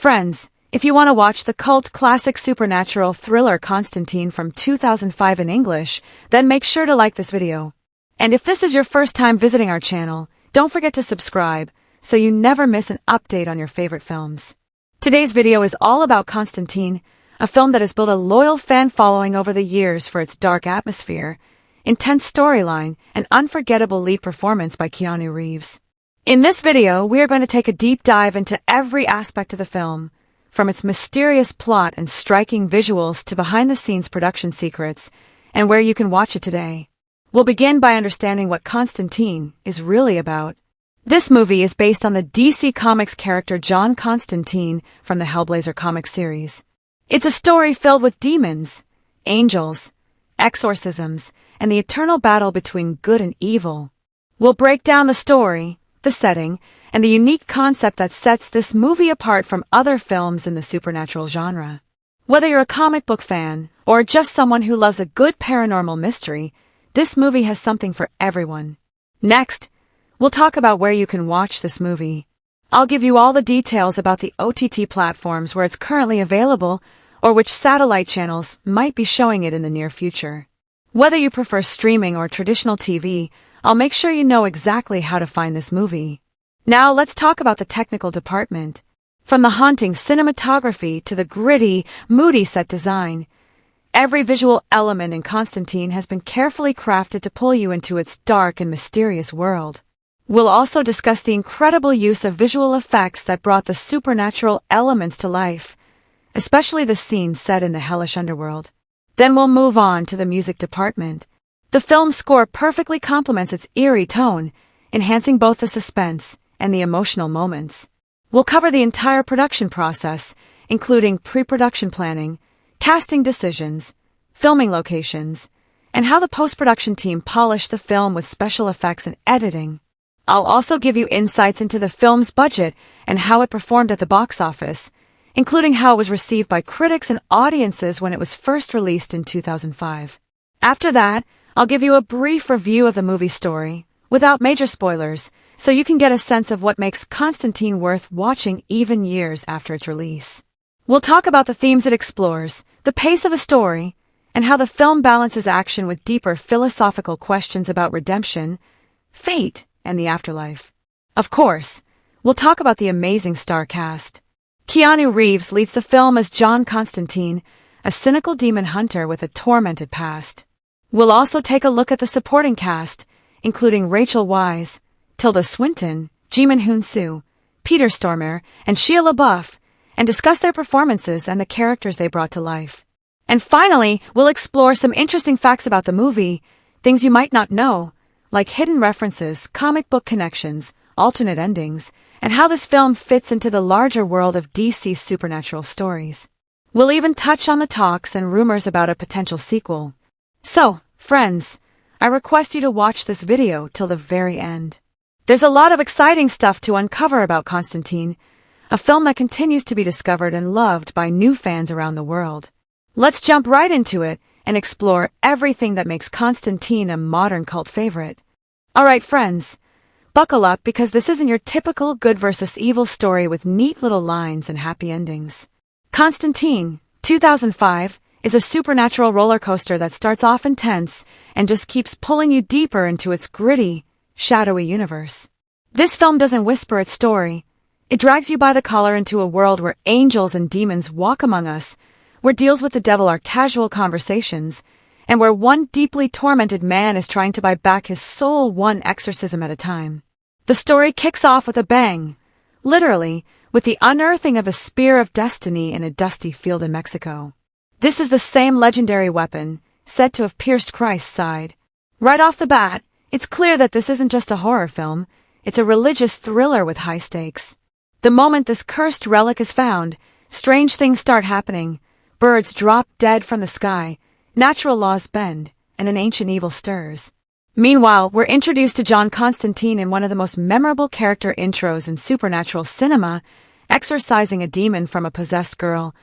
Friends, if you want to watch the cult classic supernatural thriller Constantine from 2005 in English, then make sure to like this video. And if this is your first time visiting our channel, don't forget to subscribe so you never miss an update on your favorite films. Today's video is all about Constantine, a film that has built a loyal fan following over the years for its dark atmosphere, intense storyline, and unforgettable lead performance by Keanu Reeves. In this video, we are going to take a deep dive into every aspect of the film, from its mysterious plot and striking visuals to behind-the-scenes production secrets, and where you can watch it today. We'll begin by understanding what Constantine is really about. This movie is based on the DC Comics character John Constantine from the Hellblazer comic series. It's a story filled with demons, angels, exorcisms, and the eternal battle between good and evil. We'll break down the story, the setting, and the unique concept that sets this movie apart from other films in the supernatural genre. Whether you're a comic book fan or just someone who loves a good paranormal mystery, this movie has something for everyone. Next, we'll talk about where you can watch this movie. I'll give you all the details about the OTT platforms where it's currently available or which satellite channels might be showing it in the near future. Whether you prefer streaming or traditional TV, I'll make sure you know exactly how to find this movie. Now let's talk about the technical department. From the haunting cinematography to the gritty, moody set design, every visual element in Constantine has been carefully crafted to pull you into its dark and mysterious world. We'll also discuss the incredible use of visual effects that brought the supernatural elements to life, especially the scenes set in the hellish underworld. Then we'll move on to the music department. The film's score perfectly complements its eerie tone, enhancing both the suspense and the emotional moments. We'll cover the entire production process, including pre-production planning, casting decisions, filming locations, and how the post-production team polished the film with special effects and editing. I'll also give you insights into the film's budget and how it performed at the box office, including how it was received by critics and audiences when it was first released in 2005. After that, I'll give you a brief review of the movie story, without major spoilers, so you can get a sense of what makes Constantine worth watching even years after its release. We'll talk about the themes it explores, the pace of a story, and how the film balances action with deeper philosophical questions about redemption, fate, and the afterlife. Of course, we'll talk about the amazing star cast. Keanu Reeves leads the film as John Constantine, a cynical demon hunter with a tormented past. We'll also take a look at the supporting cast, including Rachel Weisz, Tilda Swinton, Ji-Min Soo, Peter Stormare, and Shia LaBeouf, and discuss their performances and the characters they brought to life. And finally, we'll explore some interesting facts about the movie, things you might not know, like hidden references, comic book connections, alternate endings, and how this film fits into the larger world of DC's supernatural stories. We'll even touch on the talks and rumors about a potential sequel. So, friends, I request you to watch this video till the very end. There's a lot of exciting stuff to uncover about Constantine, a film that continues to be discovered and loved by new fans around the world. Let's jump right into it and explore everything that makes Constantine a modern cult favorite. Alright friends, buckle up because this isn't your typical good versus evil story with neat little lines and happy endings. Constantine, 2005, is a supernatural roller coaster that starts off intense and just keeps pulling you deeper into its gritty, shadowy universe. This film doesn't whisper its story. It drags you by the collar into a world where angels and demons walk among us, where deals with the devil are casual conversations, and where one deeply tormented man is trying to buy back his soul one exorcism at a time. The story kicks off with a bang, literally, with the unearthing of a spear of destiny in a dusty field in Mexico. This is the same legendary weapon, said to have pierced Christ's side. Right off the bat, it's clear that this isn't just a horror film, it's a religious thriller with high stakes. The moment this cursed relic is found, strange things start happening. Birds drop dead from the sky, natural laws bend, and an ancient evil stirs. Meanwhile, we're introduced to John Constantine in one of the most memorable character intros in supernatural cinema, exorcising a demon from a possessed girl.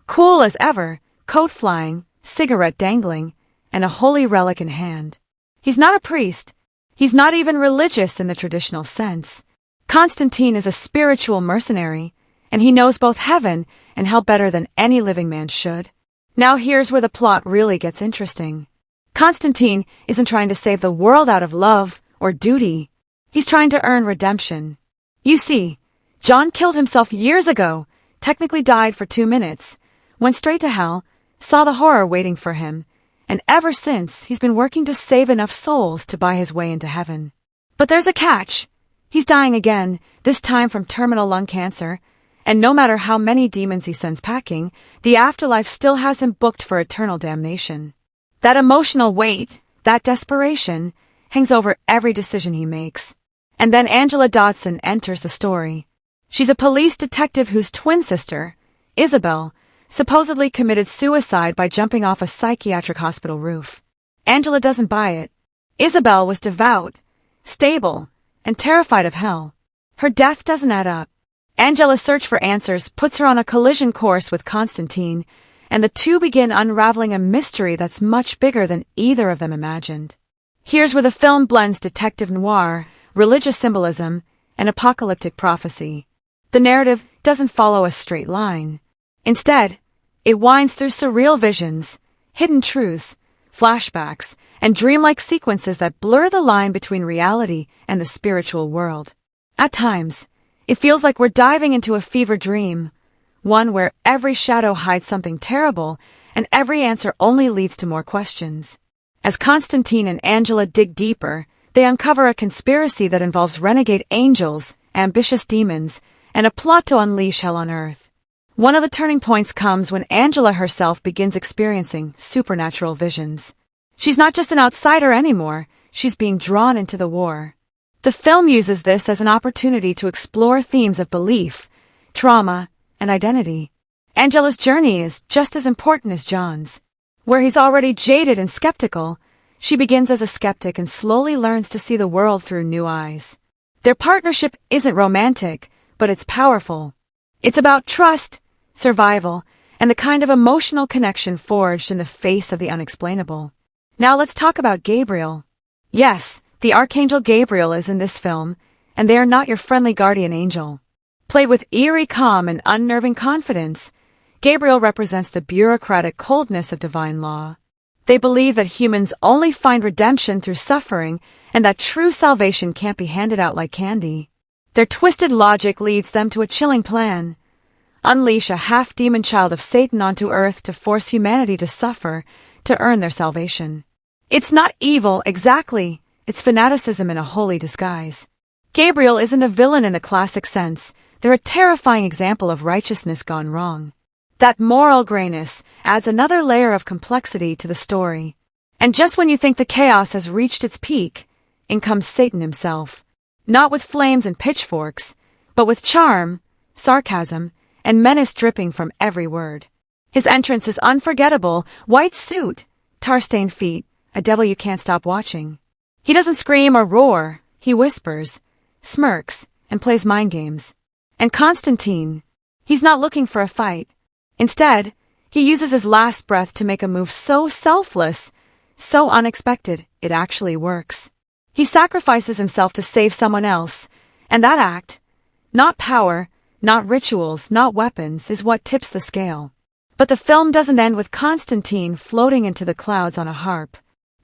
Cool as ever, coat flying, cigarette dangling, and a holy relic in hand. He's not a priest. He's not even religious in the traditional sense. Constantine is a spiritual mercenary, and he knows both heaven and hell better than any living man should. Now here's where the plot really gets interesting. Constantine isn't trying to save the world out of love or duty. He's trying to earn redemption. You see, John killed himself years ago, technically died for 2 minutes, went straight to hell, saw the horror waiting for him, and ever since he's been working to save enough souls to buy his way into heaven. But there's a catch. He's dying again, this time from terminal lung cancer, and no matter how many demons he sends packing, the afterlife still has him booked for eternal damnation. That emotional weight, that desperation, hangs over every decision he makes. And then Angela Dodson enters the story. She's a police detective whose twin sister, Isabel, supposedly committed suicide by jumping off a psychiatric hospital roof. Angela doesn't buy it. Isabel was devout, stable, and terrified of hell. Her death doesn't add up. Angela's search for answers puts her on a collision course with Constantine, and the two begin unraveling a mystery that's much bigger than either of them imagined. Here's where the film blends detective noir, religious symbolism, and apocalyptic prophecy. The narrative doesn't follow a straight line. Instead, it winds through surreal visions, hidden truths, flashbacks, and dreamlike sequences that blur the line between reality and the spiritual world. At times, it feels like we're diving into a fever dream, one where every shadow hides something terrible and every answer only leads to more questions. As Constantine and Angela dig deeper, they uncover a conspiracy that involves renegade angels, ambitious demons, and a plot to unleash hell on earth. One of the turning points comes when Angela herself begins experiencing supernatural visions. She's not just an outsider anymore, she's being drawn into the war. The film uses this as an opportunity to explore themes of belief, trauma, and identity. Angela's journey is just as important as John's. Where he's already jaded and skeptical, she begins as a skeptic and slowly learns to see the world through new eyes. Their partnership isn't romantic, but it's powerful. It's about trust, survival, and the kind of emotional connection forged in the face of the unexplainable. Now let's talk about Gabriel. Yes, the Archangel Gabriel is in this film, and they are not your friendly guardian angel. Played with eerie calm and unnerving confidence, Gabriel represents the bureaucratic coldness of divine law. They believe that humans only find redemption through suffering and that true salvation can't be handed out like candy. Their twisted logic leads them to a chilling plan. Unleash a half-demon child of Satan onto earth to force humanity to suffer to earn their salvation. It's not evil, exactly. It's fanaticism in a holy disguise. Gabriel isn't a villain in the classic sense. They're a terrifying example of righteousness gone wrong. That moral grayness adds another layer of complexity to the story. And just when you think the chaos has reached its peak, in comes Satan himself. Not with flames and pitchforks, but with charm, sarcasm, and menace dripping from every word. His entrance is unforgettable, white suit, tar-stained feet, a devil you can't stop watching. He doesn't scream or roar, he whispers, smirks, and plays mind games. And Constantine, he's not looking for a fight. Instead, he uses his last breath to make a move so selfless, so unexpected, it actually works. He sacrifices himself to save someone else, and that act, not power, not rituals, not weapons, is what tips the scale. But the film doesn't end with Constantine floating into the clouds on a harp.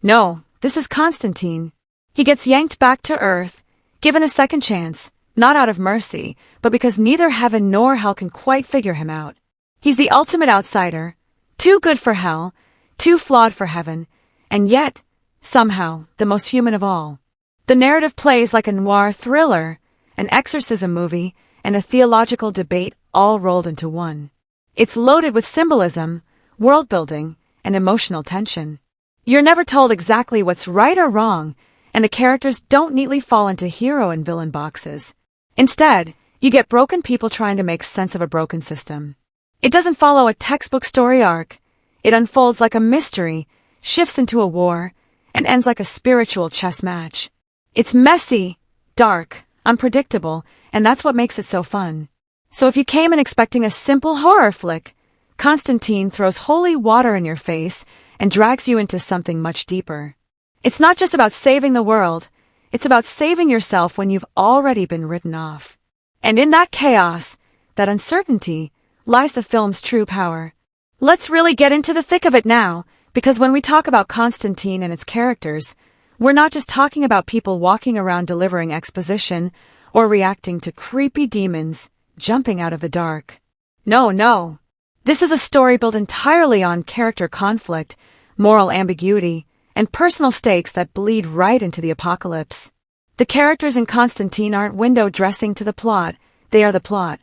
No, this is Constantine. He gets yanked back to Earth, given a second chance, not out of mercy, but because neither heaven nor hell can quite figure him out. He's the ultimate outsider, too good for hell, too flawed for heaven, and yet, somehow, the most human of all. The narrative plays like a noir thriller, an exorcism movie, and a theological debate all rolled into one. It's loaded with symbolism, world-building, and emotional tension. You're never told exactly what's right or wrong, and the characters don't neatly fall into hero and villain boxes. Instead, you get broken people trying to make sense of a broken system. It doesn't follow a textbook story arc. It unfolds like a mystery, shifts into a war, and ends like a spiritual chess match. It's messy, dark, unpredictable, and that's what makes it so fun. So if you came in expecting a simple horror flick, Constantine throws holy water in your face and drags you into something much deeper. It's not just about saving the world, it's about saving yourself when you've already been written off. And in that chaos, that uncertainty, lies the film's true power. Let's really get into the thick of it now, because when we talk about Constantine and its characters, we're not just talking about people walking around delivering exposition or reacting to creepy demons jumping out of the dark. No. This is a story built entirely on character conflict, moral ambiguity, and personal stakes that bleed right into the apocalypse. The characters in Constantine aren't window dressing to the plot, they are the plot.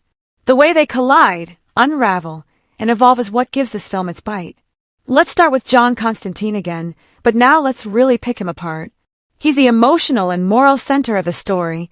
The way they collide, unravel, and evolve is what gives this film its bite. Let's start with John Constantine again, but now let's really pick him apart. He's the emotional and moral center of the story,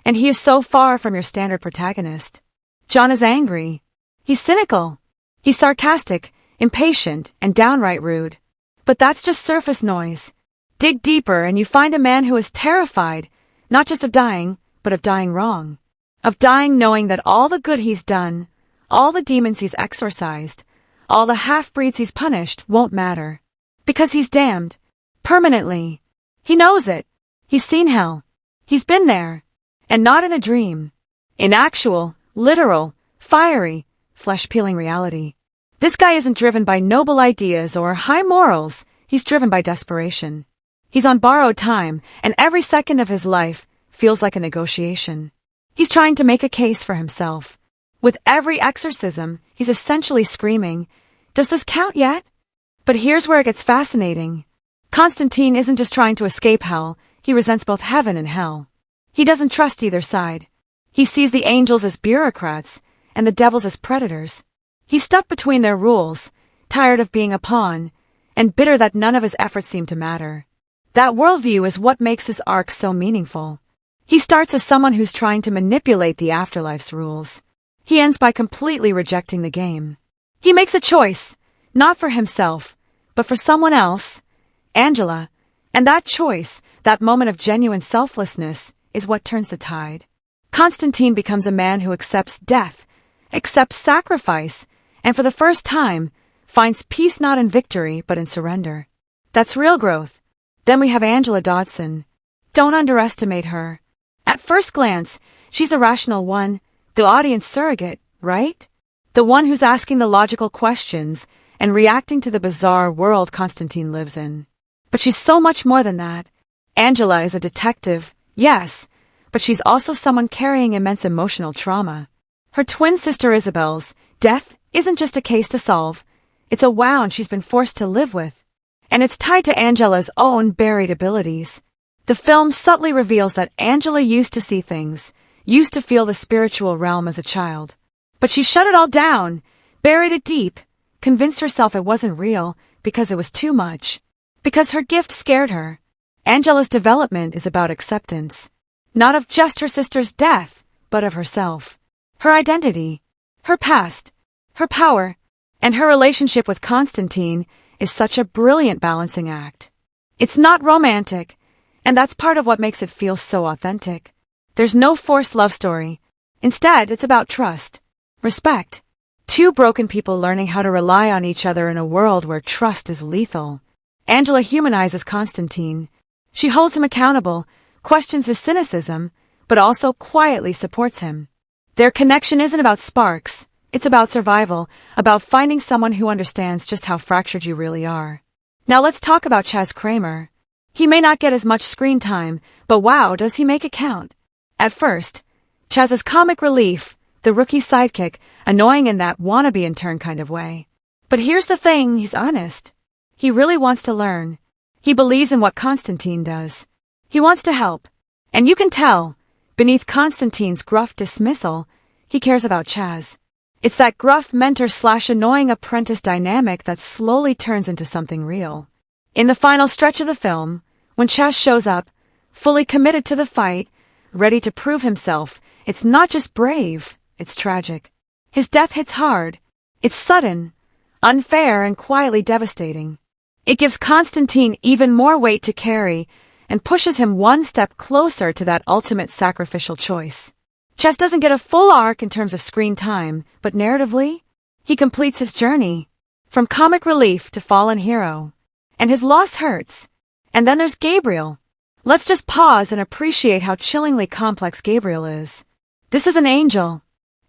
and he is so far from your standard protagonist. John is angry. He's cynical. He's sarcastic, impatient, and downright rude. But that's just surface noise. Dig deeper and you find a man who is terrified, not just of dying, but of dying wrong. Of dying knowing that all the good he's done, all the demons he's exorcised, all the half-breeds he's punished won't matter. Because he's damned. Permanently. He knows it. He's seen hell. He's been there. And not in a dream. In actual, literal, fiery, flesh-peeling reality. This guy isn't driven by noble ideas or high morals. He's driven by desperation. He's on borrowed time, and every second of his life feels like a negotiation. He's trying to make a case for himself. With every exorcism, he's essentially screaming, "Does this count yet?" But here's where it gets fascinating. Constantine isn't just trying to escape hell, he resents both heaven and hell. He doesn't trust either side. He sees the angels as bureaucrats and the devils as predators. He's stuck between their rules, tired of being a pawn, and bitter that none of his efforts seem to matter. That worldview is what makes his arc so meaningful. He starts as someone who's trying to manipulate the afterlife's rules. He ends by completely rejecting the game. He makes a choice, not for himself, but for someone else, Angela, and that choice, that moment of genuine selflessness, is what turns the tide. Constantine becomes a man who accepts death, accepts sacrifice, and for the first time, finds peace not in victory but in surrender. That's real growth. Then we have Angela Dodson. Don't underestimate her. At first glance, she's a rational one, the audience surrogate, right? The one who's asking the logical questions and reacting to the bizarre world Constantine lives in. But she's so much more than that. Angela is a detective, yes, but she's also someone carrying immense emotional trauma. Her twin sister Isabel's death isn't just a case to solve, it's a wound she's been forced to live with. And it's tied to Angela's own buried abilities. The film subtly reveals that Angela used to see things, used to feel the spiritual realm as a child. But she shut it all down, buried it deep, convinced herself it wasn't real because it was too much. Because her gift scared her. Angela's development is about acceptance. Not of just her sister's death, but of herself. Her identity, her past, her power, and her relationship with Constantine is such a brilliant balancing act. It's not romantic, and that's part of what makes it feel so authentic. There's no forced love story. Instead, it's about trust, respect. Two broken people learning how to rely on each other in a world where trust is lethal. Angela humanizes Constantine. She holds him accountable, questions his cynicism, but also quietly supports him. Their connection isn't about sparks. It's about survival, about finding someone who understands just how fractured you really are. Now let's talk about Chaz Kramer. He may not get as much screen time, but wow, does he make it count. At first, Chaz is comic relief, the rookie sidekick, annoying in that wannabe intern kind of way. But here's the thing, he's honest. He really wants to learn. He believes in what Constantine does. He wants to help. And you can tell, beneath Constantine's gruff dismissal, he cares about Chaz. It's that gruff mentor/annoying apprentice dynamic that slowly turns into something real. In the final stretch of the film, when Chaz shows up, fully committed to the fight, ready to prove himself, it's not just brave, it's tragic. His death hits hard. It's sudden, unfair, and quietly devastating. It gives Constantine even more weight to carry and pushes him one step closer to that ultimate sacrificial choice. Chaz doesn't get a full arc in terms of screen time, but narratively, he completes his journey, from comic relief to fallen hero. And his loss hurts. And then there's Gabriel. Let's just pause and appreciate how chillingly complex Gabriel is. This is an angel.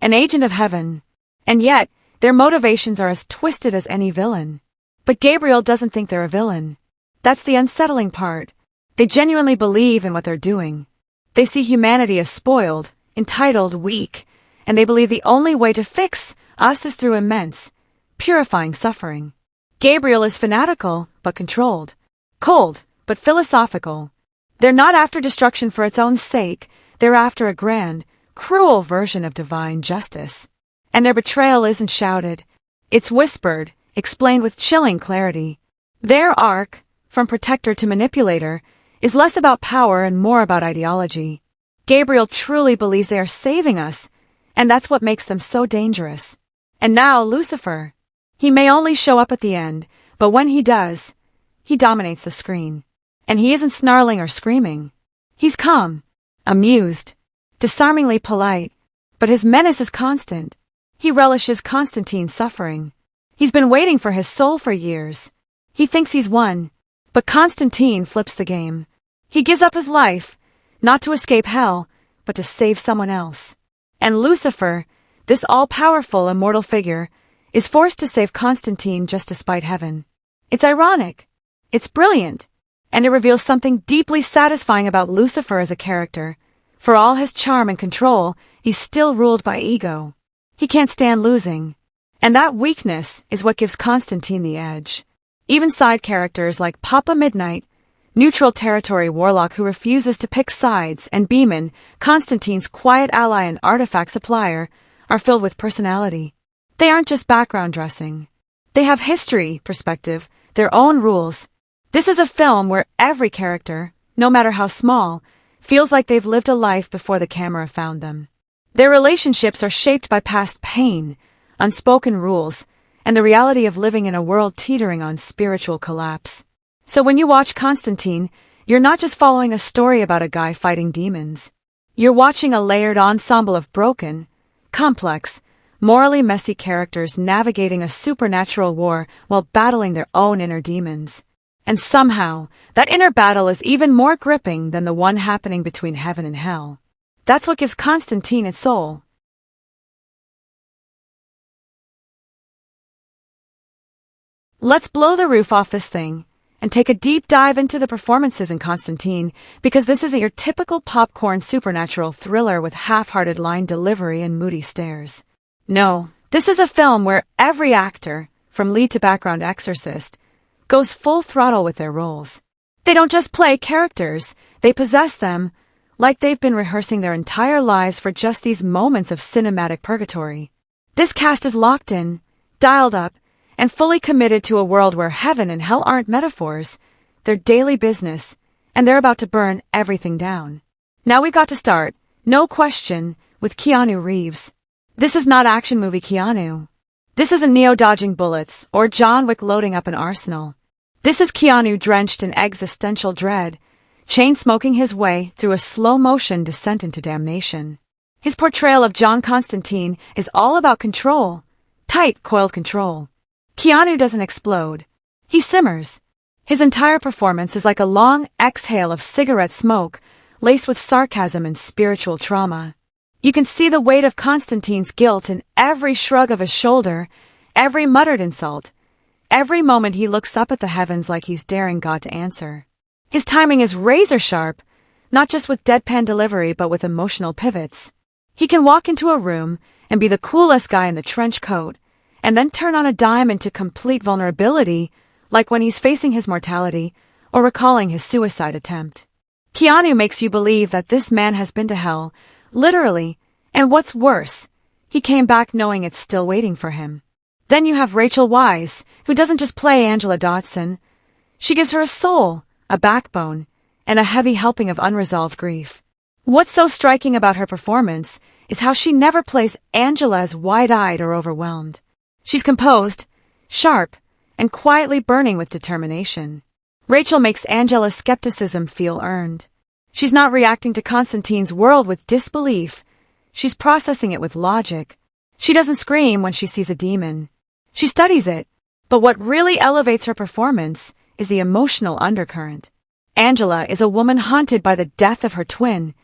an agent of heaven. And yet, their motivations are as twisted as any villain. But Gabriel doesn't think they're a villain. That's the unsettling part. They genuinely believe in what they're doing. They see humanity as spoiled, entitled, weak, and they believe the only way to fix us is through immense, purifying suffering. Gabriel is fanatical, but controlled. Cold, but philosophical. They're not after destruction for its own sake, they're after a grand, cruel version of divine justice. And their betrayal isn't shouted. It's whispered, explained with chilling clarity. Their arc, from protector to manipulator, is less about power and more about ideology. Gabriel truly believes they are saving us, and that's what makes them so dangerous. And now Lucifer. He may only show up at the end, but when he does, he dominates the screen. And he isn't snarling or screaming. He's calm, amused, disarmingly polite, but his menace is constant. He relishes Constantine's suffering. He's been waiting for his soul for years. He thinks he's won, but Constantine flips the game. He gives up his life, not to escape hell, but to save someone else. And Lucifer, this all-powerful immortal figure, is forced to save Constantine just to spite heaven. It's ironic. It's brilliant. And it reveals something deeply satisfying about Lucifer as a character. For all his charm and control, he's still ruled by ego. He can't stand losing. And that weakness is what gives Constantine the edge. Even side characters like Papa Midnight, neutral territory warlock who refuses to pick sides, and Beeman, Constantine's quiet ally and artifact supplier, are filled with personality. They aren't just background dressing. They have history, perspective, their own rules. This is a film where every character, no matter how small, feels like they've lived a life before the camera found them. Their relationships are shaped by past pain, unspoken rules, and the reality of living in a world teetering on spiritual collapse. So when you watch Constantine, you're not just following a story about a guy fighting demons. You're watching a layered ensemble of broken, complex, morally messy characters navigating a supernatural war while battling their own inner demons. And somehow, that inner battle is even more gripping than the one happening between heaven and hell. That's what gives Constantine its soul. Let's blow the roof off this thing and take a deep dive into the performances in Constantine, because this isn't your typical popcorn supernatural thriller with half-hearted line delivery and moody stares. No, this is a film where every actor, from lead to background exorcist, goes full throttle with their roles. They don't just play characters, they possess them, like they've been rehearsing their entire lives for just these moments of cinematic purgatory. This cast is locked in, dialed up, and fully committed to a world where heaven and hell aren't metaphors, they're daily business, and they're about to burn everything down. Now we got to start, no question, with Keanu Reeves. This is not action movie Keanu. This isn't Neo dodging bullets or John Wick loading up an arsenal. This is Keanu drenched in existential dread, chain-smoking his way through a slow-motion descent into damnation. His portrayal of John Constantine is all about control, tight, coiled control. Keanu doesn't explode. He simmers. His entire performance is like a long exhale of cigarette smoke, laced with sarcasm and spiritual trauma. You can see the weight of Constantine's guilt in every shrug of his shoulder, every muttered insult, every moment he looks up at the heavens like he's daring God to answer. His timing is razor-sharp, not just with deadpan delivery but with emotional pivots. He can walk into a room and be the coolest guy in the trench coat, and then turn on a dime into complete vulnerability, like when he's facing his mortality or recalling his suicide attempt. Keanu makes you believe that this man has been to hell, literally, and what's worse, he came back knowing it's still waiting for him. Then you have Rachel Weisz, who doesn't just play Angela Dodson. She gives her a soul, a backbone, and a heavy helping of unresolved grief. What's so striking about her performance is how she never plays Angela as wide-eyed or overwhelmed. She's composed, sharp, and quietly burning with determination. Rachel makes Angela's skepticism feel earned. She's not reacting to Constantine's world with disbelief. She's processing it with logic. She doesn't scream when she sees a demon. She studies it. But what really elevates her performance is the emotional undercurrent. Angela is a woman haunted by the death of her twin,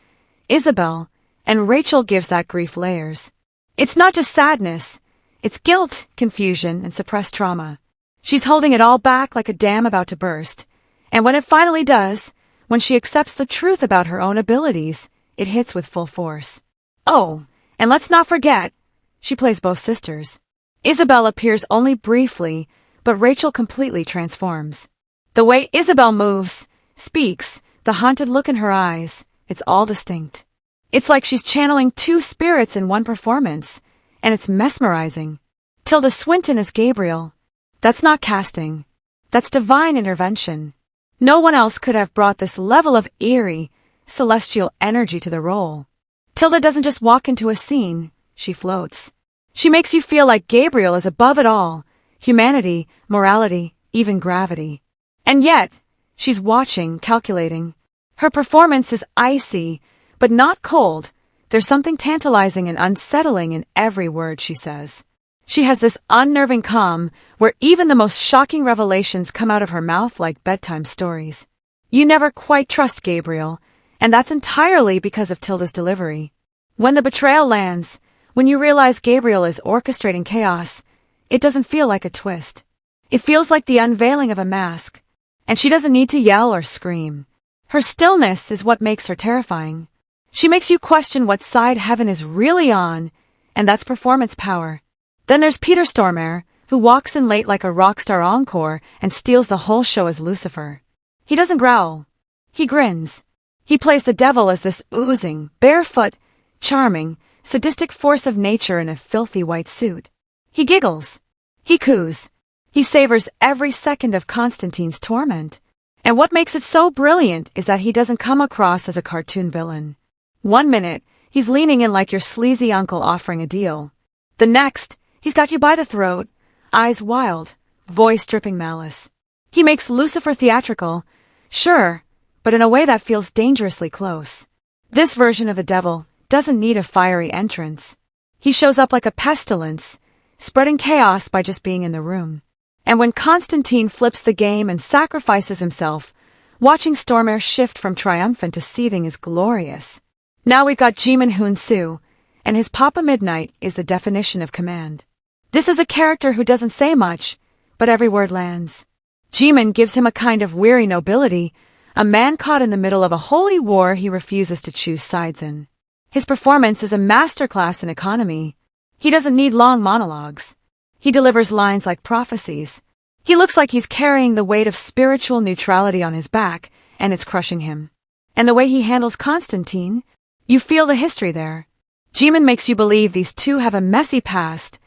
Isabel, and Rachel gives that grief layers. It's not just sadness. It's guilt, confusion, and suppressed trauma. She's holding it all back like a dam about to burst. And when it finally does, when she accepts the truth about her own abilities, it hits with full force. Oh, and let's not forget, she plays both sisters. Isabel appears only briefly, but Rachel completely transforms. The way Isabel moves, speaks, the haunted look in her eyes, it's all distinct. It's like she's channeling two spirits in one performance, and it's mesmerizing. Tilda Swinton as Gabriel. That's not casting. That's divine intervention. No one else could have brought this level of eerie, celestial energy to the role. Tilda doesn't just walk into a scene, she floats. She makes you feel like Gabriel is above it all, humanity, morality, even gravity. And yet, she's watching, calculating. Her performance is icy, but not cold. There's something tantalizing and unsettling in every word she says. She has this unnerving calm where even the most shocking revelations come out of her mouth like bedtime stories. You never quite trust Gabriel, and that's entirely because of Tilda's delivery. When the betrayal lands, when you realize Gabriel is orchestrating chaos, it doesn't feel like a twist. It feels like the unveiling of a mask, and she doesn't need to yell or scream. Her stillness is what makes her terrifying. She makes you question what side heaven is really on, and that's performance power. Then there's Peter Stormare, who walks in late like a rock star encore and steals the whole show as Lucifer. He doesn't growl. He grins. He plays the devil as this oozing, barefoot, charming, sadistic force of nature in a filthy white suit. He giggles. He coos. He savors every second of Constantine's torment. And what makes it so brilliant is that he doesn't come across as a cartoon villain. One minute, he's leaning in like your sleazy uncle offering a deal. The next, he's got you by the throat, eyes wild, voice dripping malice. He makes Lucifer theatrical, sure, but in a way that feels dangerously close. This version of the devil doesn't need a fiery entrance. He shows up like a pestilence, spreading chaos by just being in the room. And when Constantine flips the game and sacrifices himself, watching Stormare shift from triumphant to seething is glorious. Now we've got Jimin Hoon-soo, and his Papa Midnight is the definition of command. This is a character who doesn't say much, but every word lands. Jimin gives him a kind of weary nobility, a man caught in the middle of a holy war he refuses to choose sides in. His performance is a masterclass in economy. He doesn't need long monologues. He delivers lines like prophecies. He looks like he's carrying the weight of spiritual neutrality on his back, and it's crushing him. And the way he handles Constantine, you feel the history there. Jimin makes you believe these two have a messy past,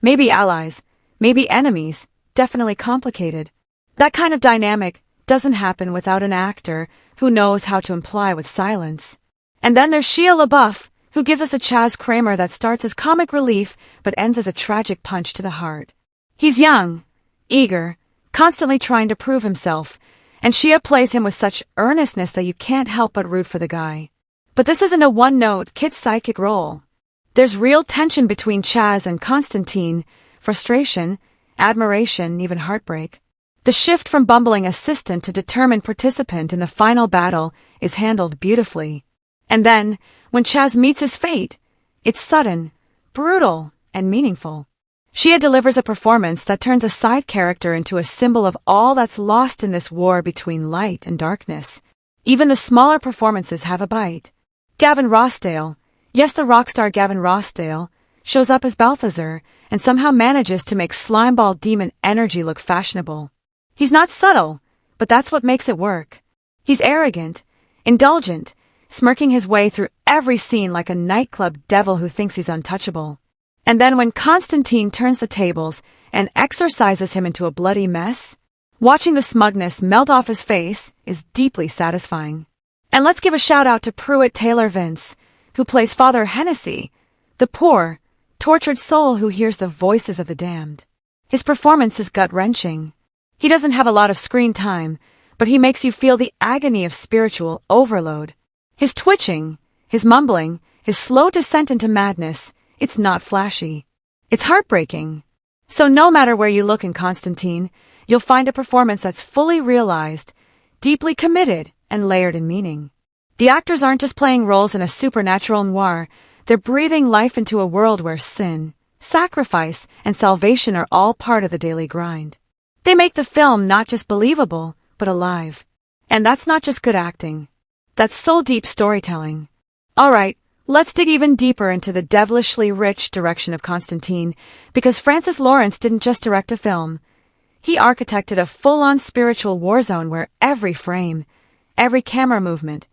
maybe allies, maybe enemies, definitely complicated. That kind of dynamic doesn't happen without an actor who knows how to imply with silence. And then there's Shia LaBeouf, who gives us a Chaz Kramer that starts as comic relief but ends as a tragic punch to the heart. He's young, eager, constantly trying to prove himself, and Shia plays him with such earnestness that you can't help but root for the guy. But this isn't a one-note kid sidekick role. There's real tension between Chaz and Constantine, frustration, admiration, even heartbreak. The shift from bumbling assistant to determined participant in the final battle is handled beautifully. And then, when Chaz meets his fate, it's sudden, brutal, and meaningful. Shia delivers a performance that turns a side character into a symbol of all that's lost in this war between light and darkness. Even the smaller performances have a bite. Gavin Rossdale, yes, the rock star Gavin Rossdale, shows up as Balthazar and somehow manages to make slimeball demon energy look fashionable. He's not subtle, but that's what makes it work. He's arrogant, indulgent, smirking his way through every scene like a nightclub devil who thinks he's untouchable. And then when Constantine turns the tables and exorcises him into a bloody mess, watching the smugness melt off his face is deeply satisfying. And let's give a shout out to Pruitt Taylor Vince, who plays Father Hennessy, the poor, tortured soul who hears the voices of the damned. His performance is gut-wrenching. He doesn't have a lot of screen time, but he makes you feel the agony of spiritual overload. His twitching, his mumbling, his slow descent into madness, it's not flashy. It's heartbreaking. So no matter where you look in Constantine, you'll find a performance that's fully realized, deeply committed, and layered in meaning. The actors aren't just playing roles in a supernatural noir, They're breathing life into a world where sin, sacrifice, and salvation are all part of the daily grind. They make the film not just believable, but alive. And that's not just good acting. That's soul-deep storytelling. Alright, let's dig even deeper into the devilishly rich direction of Constantine, because Francis Lawrence didn't just direct a film. He architected a full-on spiritual war zone where every frame, every camera movement,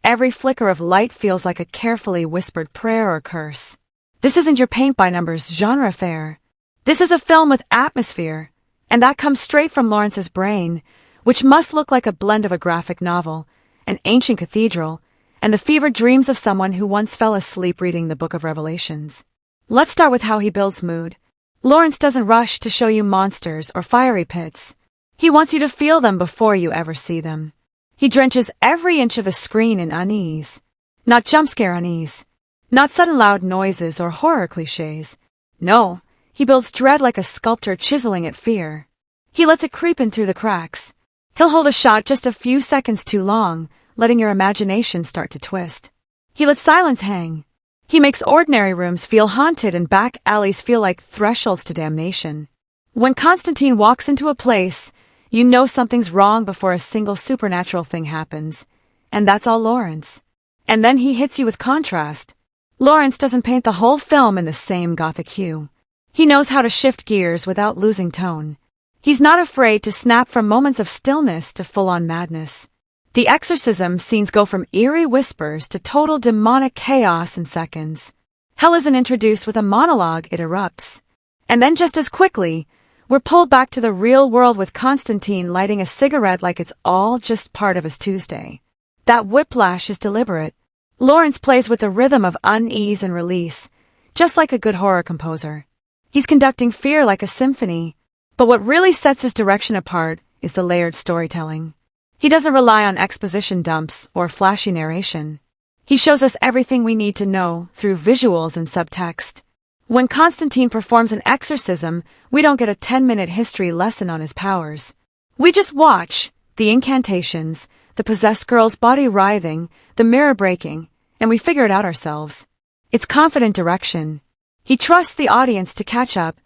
every flicker of light feels like a carefully whispered prayer or curse. This isn't your paint-by-numbers genre fare. This is a film with atmosphere, and that comes straight from Lawrence's brain, which must look like a blend of a graphic novel, an ancient cathedral, and the fevered dreams of someone who once fell asleep reading the Book of Revelations. Let's start with how he builds mood. Lawrence doesn't rush to show you monsters or fiery pits. He wants you to feel them before you ever see them. He drenches every inch of his screen in unease. Not jump scare unease. Not sudden loud noises or horror cliches. No, he builds dread like a sculptor chiseling at fear. He lets it creep in through the cracks. He'll hold a shot just a few seconds too long, letting your imagination start to twist. He lets silence hang. He makes ordinary rooms feel haunted and back alleys feel like thresholds to damnation. When Constantine walks into a place, you know something's wrong before a single supernatural thing happens. And that's all Lawrence. And then he hits you with contrast. Lawrence doesn't paint the whole film in the same gothic hue. He knows how to shift gears without losing tone. He's not afraid to snap from moments of stillness to full-on madness. The exorcism scenes go from eerie whispers to total demonic chaos in seconds. Hell isn't introduced with a monologue, it erupts. And then just as quickly, we're pulled back to the real world with Constantine lighting a cigarette like it's all just part of his Tuesday. That whiplash is deliberate. Lawrence plays with the rhythm of unease and release, just like a good horror composer. He's conducting fear like a symphony. But what really sets his direction apart is the layered storytelling. He doesn't rely on exposition dumps or flashy narration. He shows us everything we need to know through visuals and subtext. When Constantine performs an exorcism, we don't get a 10-minute history lesson on his powers. We just watch the incantations, the possessed girl's body writhing, the mirror breaking, and we figure it out ourselves. It's confident direction. He trusts the audience to catch up,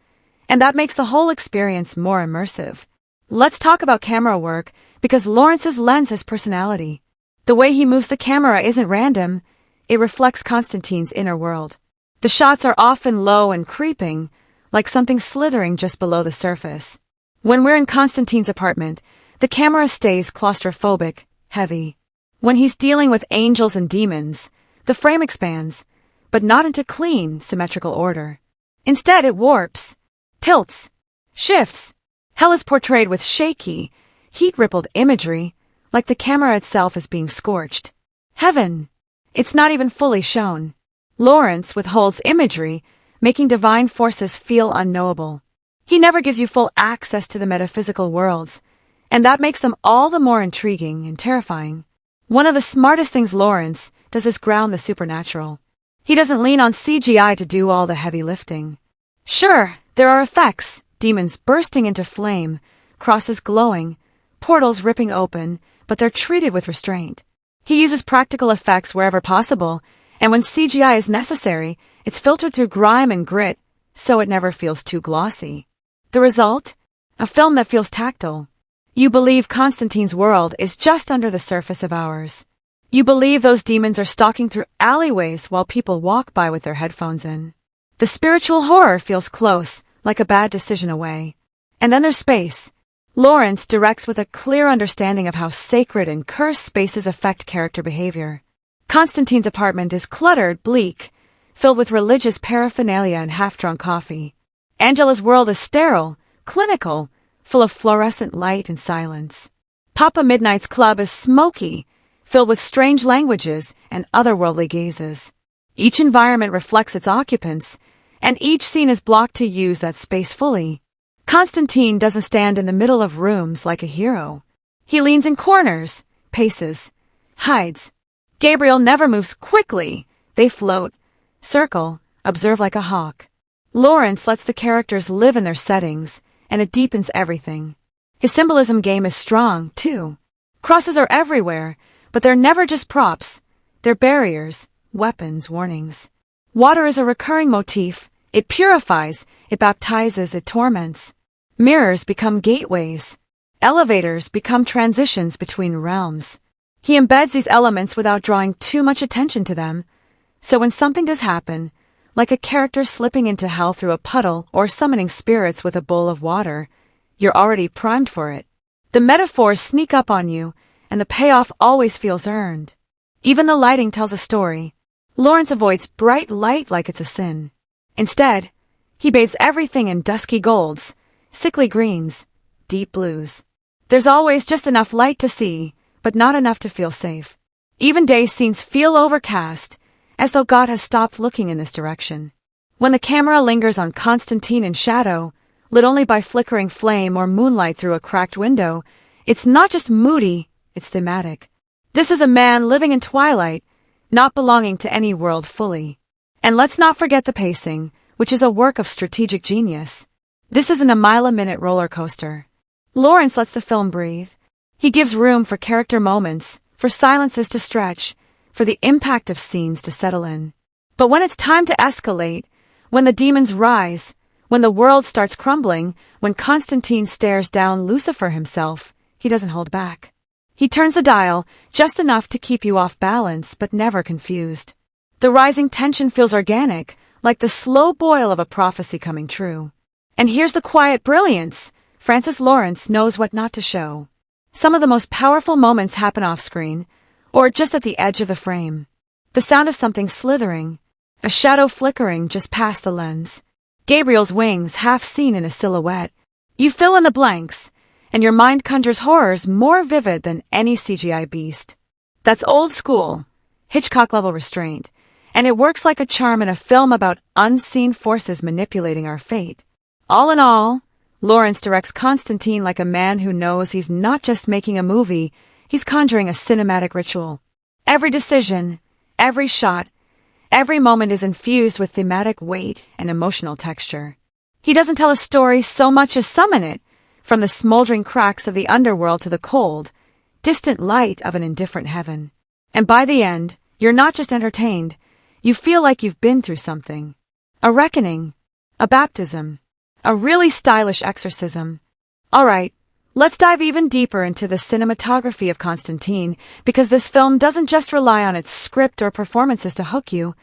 and that makes the whole experience more immersive. Let's talk about camera work, because Lawrence's lens has personality. The way he moves the camera isn't random, it reflects Constantine's inner world. The shots are often low and creeping, like something slithering just below the surface. When we're in Constantine's apartment, the camera stays claustrophobic, heavy. When he's dealing with angels and demons, the frame expands, but not into clean, symmetrical order. Instead, it warps, tilts, shifts. Hell is portrayed with shaky, heat-rippled imagery, like the camera itself is being scorched. Heaven. It's not even fully shown. Lawrence withholds imagery, making divine forces feel unknowable. He never gives you full access to the metaphysical worlds, and that makes them all the more intriguing and terrifying. One of the smartest things Lawrence does is ground the supernatural. He doesn't lean on CGI to do all the heavy lifting. Sure, there are effects, demons bursting into flame, crosses glowing, portals ripping open, but they're treated with restraint. He uses practical effects wherever possible, and when CGI is necessary, it's filtered through grime and grit, so it never feels too glossy. The result? A film that feels tactile. You believe Constantine's world is just under the surface of ours. You believe those demons are stalking through alleyways while people walk by with their headphones in. The spiritual horror feels close, like a bad decision away. And then there's space. Lawrence directs with a clear understanding of how sacred and cursed spaces affect character behavior. Constantine's apartment is cluttered, bleak, filled with religious paraphernalia and half-drunk coffee. Angela's world is sterile, clinical, full of fluorescent light and silence. Papa Midnight's club is smoky, filled with strange languages and otherworldly gazes. Each environment reflects its occupants, and each scene is blocked to use that space fully. Constantine doesn't stand in the middle of rooms like a hero. He leans in corners, paces, hides. Gabriel never moves quickly. They float, circle, observe like a hawk. Lawrence lets the characters live in their settings, and it deepens everything. His symbolism game is strong, too. Crosses are everywhere, but they're never just props. They're barriers, weapons, warnings. Water is a recurring motif. It purifies, it baptizes, it torments. Mirrors become gateways. Elevators become transitions between realms. He embeds these elements without drawing too much attention to them. So when something does happen, like a character slipping into hell through a puddle or summoning spirits with a bowl of water, you're already primed for it. The metaphors sneak up on you, and the payoff always feels earned. Even the lighting tells a story. Lawrence avoids bright light like it's a sin. Instead, he bathes everything in dusky golds, sickly greens, deep blues. There's always just enough light to see, but not enough to feel safe. Even day scenes feel overcast, as though God has stopped looking in this direction. When the camera lingers on Constantine in shadow, lit only by flickering flame or moonlight through a cracked window, it's not just moody, it's thematic. This is a man living in twilight, not belonging to any world fully. And let's not forget the pacing, which is a work of strategic genius. This isn't a mile-a-minute roller coaster. Lawrence lets the film breathe. He gives room for character moments, for silences to stretch, for the impact of scenes to settle in. But when it's time to escalate, when the demons rise, when the world starts crumbling, when Constantine stares down Lucifer himself, he doesn't hold back. He turns the dial, just enough to keep you off balance, but never confused. The rising tension feels organic, like the slow boil of a prophecy coming true. And here's the quiet brilliance. Francis Lawrence knows what not to show. Some of the most powerful moments happen off-screen, or just at the edge of the frame. The sound of something slithering, a shadow flickering just past the lens. Gabriel's wings half seen in a silhouette. You fill in the blanks, and your mind conjures horrors more vivid than any CGI beast. That's old school, Hitchcock-level restraint, and it works like a charm in a film about unseen forces manipulating our fate. All in all, Lawrence directs Constantine like a man who knows he's not just making a movie, he's conjuring a cinematic ritual. Every decision, every shot, every moment is infused with thematic weight and emotional texture. He doesn't tell a story so much as summon it, from the smoldering cracks of the underworld to the cold, distant light of an indifferent heaven. And by the end, you're not just entertained, you feel like you've been through something. A reckoning, a baptism, a really stylish exorcism. Alright, let's dive even deeper into the cinematography of Constantine, because this film doesn't just rely on its script or performances to hook you.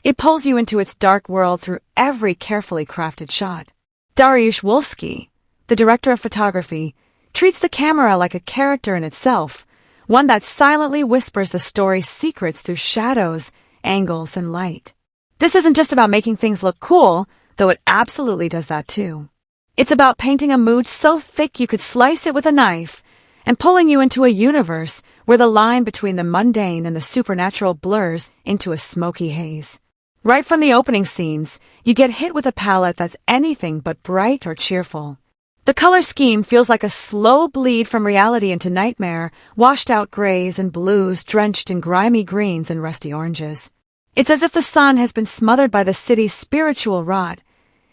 It pulls you into its dark world through every carefully crafted shot. Dariusz Wolski, the director of photography, treats the camera like a character in itself, one that silently whispers the story's secrets through shadows, angles, and light. This isn't just about making things look cool, though it absolutely does that too. It's about painting a mood so thick you could slice it with a knife, and pulling you into a universe where the line between the mundane and the supernatural blurs into a smoky haze. Right from the opening scenes, you get hit with a palette that's anything but bright or cheerful. The color scheme feels like a slow bleed from reality into nightmare, washed-out grays and blues drenched in grimy greens and rusty oranges. It's as if the sun has been smothered by the city's spiritual rot,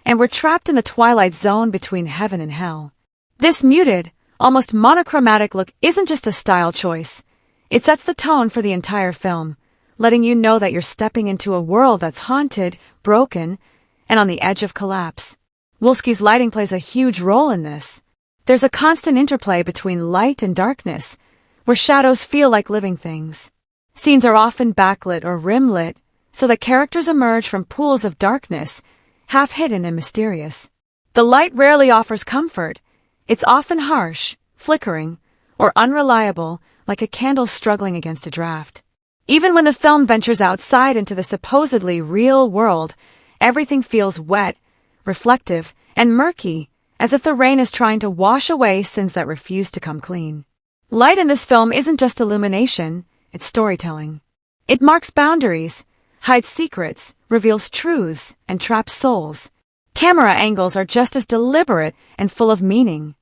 and we're trapped in the twilight zone between heaven and hell. This muted, almost monochromatic look isn't just a style choice. It sets the tone for the entire film, letting you know that you're stepping into a world that's haunted, broken, and on the edge of collapse. Wolski's lighting plays a huge role in this. There's a constant interplay between light and darkness, where shadows feel like living things. Scenes are often backlit or rim-lit, so that characters emerge from pools of darkness, half hidden and mysterious. The light rarely offers comfort. It's often harsh, flickering, or unreliable, like a candle struggling against a draft. Even when the film ventures outside into the supposedly real world, everything feels wet, reflective, and murky, as if the rain is trying to wash away sins that refuse to come clean. Light in this film isn't just illumination, it's storytelling. It marks boundaries, hides secrets, reveals truths, and traps souls. Camera angles are just as deliberate and full of meaning.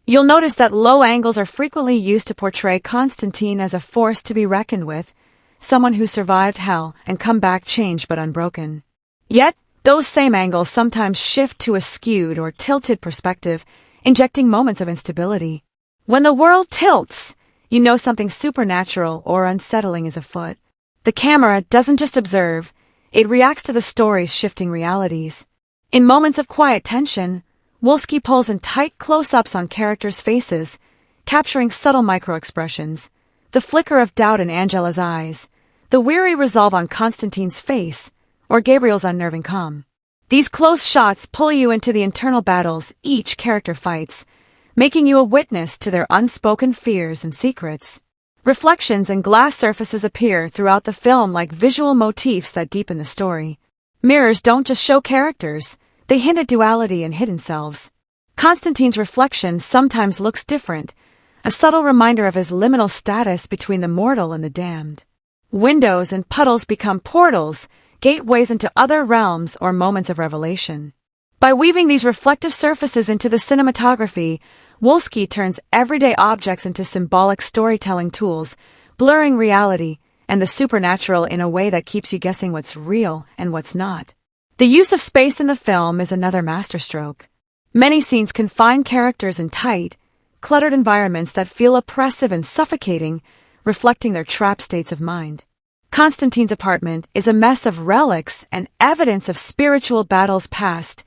You'll notice that low angles are frequently used to portray Constantine as a force to be reckoned with, someone who survived hell and come back changed but unbroken. Yet, those same angles sometimes shift to a skewed or tilted perspective, injecting moments of instability. When the world tilts, you know something supernatural or unsettling is afoot. The camera doesn't just observe, It reacts to the story's shifting realities. In moments of quiet tension, Wolski pulls in tight close-ups on characters' faces, capturing subtle micro-expressions, the flicker of doubt in Angela's eyes, the weary resolve on Constantine's face, or Gabriel's unnerving calm. These close shots pull you into the internal battles each character fights, making you a witness to their unspoken fears and secrets. Reflections and glass surfaces appear throughout the film like visual motifs that deepen the story. Mirrors don't just show characters, they hint at duality and hidden selves. Constantine's reflection sometimes looks different, a subtle reminder of his liminal status between the mortal and the damned. Windows and puddles become portals, gateways into other realms or moments of revelation. By weaving these reflective surfaces into the cinematography, Wolski turns everyday objects into symbolic storytelling tools, blurring reality and the supernatural in a way that keeps you guessing what's real and what's not. The use of space in the film is another masterstroke. Many scenes confine characters in tight, cluttered environments that feel oppressive and suffocating, reflecting their trapped states of mind. Constantine's apartment is a mess of relics and evidence of spiritual battles past,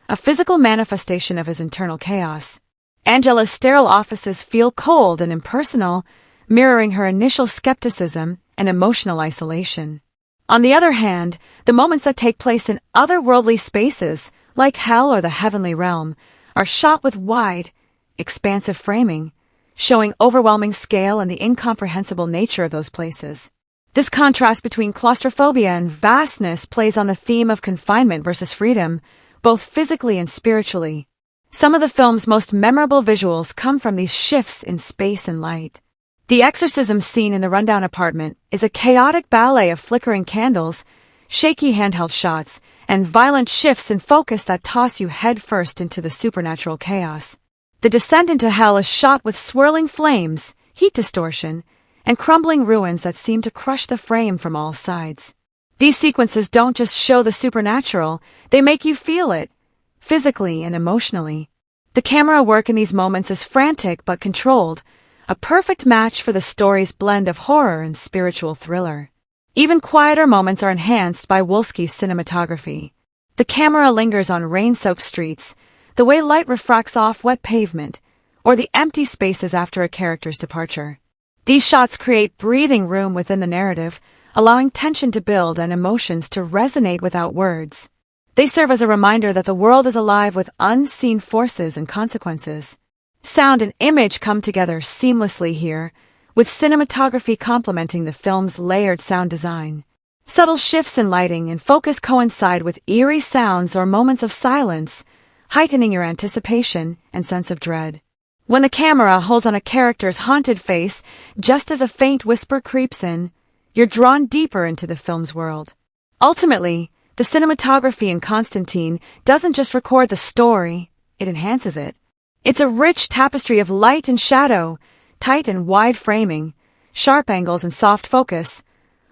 a physical manifestation of his internal chaos. Angela's sterile offices feel cold and impersonal, mirroring her initial skepticism and emotional isolation. On the other hand, the moments that take place in otherworldly spaces, like hell or the heavenly realm, are shot with wide, expansive framing, showing overwhelming scale and the incomprehensible nature of those places. This contrast between claustrophobia and vastness plays on the theme of confinement versus freedom, both physically and spiritually. Some of the film's most memorable visuals come from these shifts in space and light. The exorcism scene in the rundown apartment is a chaotic ballet of flickering candles, shaky handheld shots, and violent shifts in focus that toss you headfirst into the supernatural chaos. The descent into hell is shot with swirling flames, heat distortion, and crumbling ruins that seem to crush the frame from all sides. These sequences don't just show the supernatural, they make you feel it, physically and emotionally. The camera work in these moments is frantic but controlled, a perfect match for the story's blend of horror and spiritual thriller. Even quieter moments are enhanced by Wolski's cinematography. The camera lingers on rain-soaked streets, the way light refracts off wet pavement, or the empty spaces after a character's departure. These shots create breathing room within the narrative, allowing tension to build and emotions to resonate without words. They serve as a reminder that the world is alive with unseen forces and consequences. Sound and image come together seamlessly here, with cinematography complementing the film's layered sound design. Subtle shifts in lighting and focus coincide with eerie sounds or moments of silence, heightening your anticipation and sense of dread. When the camera holds on a character's haunted face, just as a faint whisper creeps in, you're drawn deeper into the film's world. Ultimately, the cinematography in Constantine doesn't just record the story, it enhances it. It's a rich tapestry of light and shadow, tight and wide framing, sharp angles and soft focus,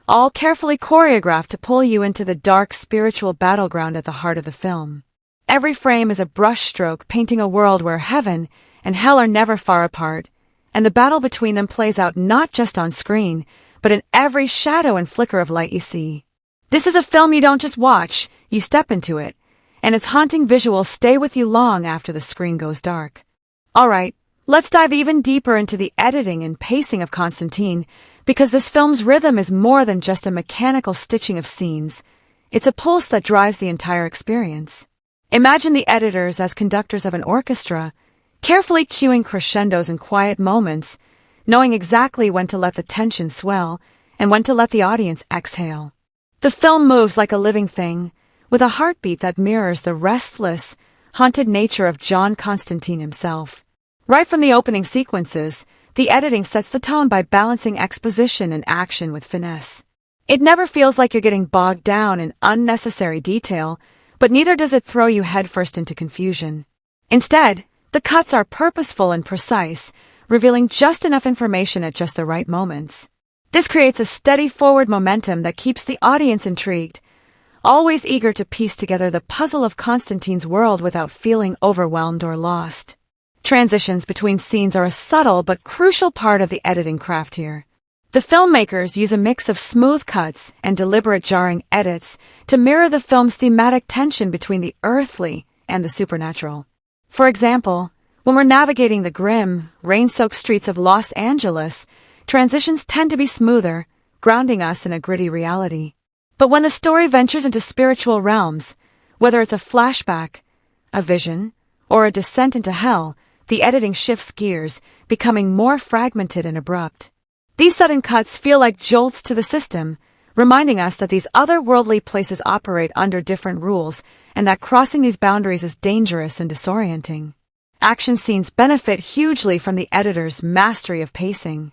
all carefully choreographed to pull you into the dark spiritual battleground at the heart of the film. Every frame is a brushstroke painting a world where heaven and hell are never far apart, and the battle between them plays out not just on screen, but in every shadow and flicker of light you see. This is a film you don't just watch, you step into it, and its haunting visuals stay with you long after the screen goes dark. Alright, let's dive even deeper into the editing and pacing of Constantine, because this film's rhythm is more than just a mechanical stitching of scenes. It's a pulse that drives the entire experience. Imagine the editors as conductors of an orchestra, carefully cueing crescendos in quiet moments, knowing exactly when to let the tension swell and when to let the audience exhale. The film moves like a living thing, with a heartbeat that mirrors the restless, haunted nature of John Constantine himself. Right from the opening sequences, the editing sets the tone by balancing exposition and action with finesse. It never feels like you're getting bogged down in unnecessary detail, but neither does it throw you headfirst into confusion. Instead, the cuts are purposeful and precise, revealing just enough information at just the right moments. This creates a steady forward momentum that keeps the audience intrigued, always eager to piece together the puzzle of Constantine's world without feeling overwhelmed or lost. Transitions between scenes are a subtle but crucial part of the editing craft here. The filmmakers use a mix of smooth cuts and deliberate jarring edits to mirror the film's thematic tension between the earthly and the supernatural. For example, when we're navigating the grim, rain-soaked streets of Los Angeles, transitions tend to be smoother, grounding us in a gritty reality. But when the story ventures into spiritual realms, whether it's a flashback, a vision, or a descent into hell, the editing shifts gears, becoming more fragmented and abrupt. These sudden cuts feel like jolts to the system, reminding us that these otherworldly places operate under different rules and that crossing these boundaries is dangerous and disorienting. Action scenes benefit hugely from the editor's mastery of pacing.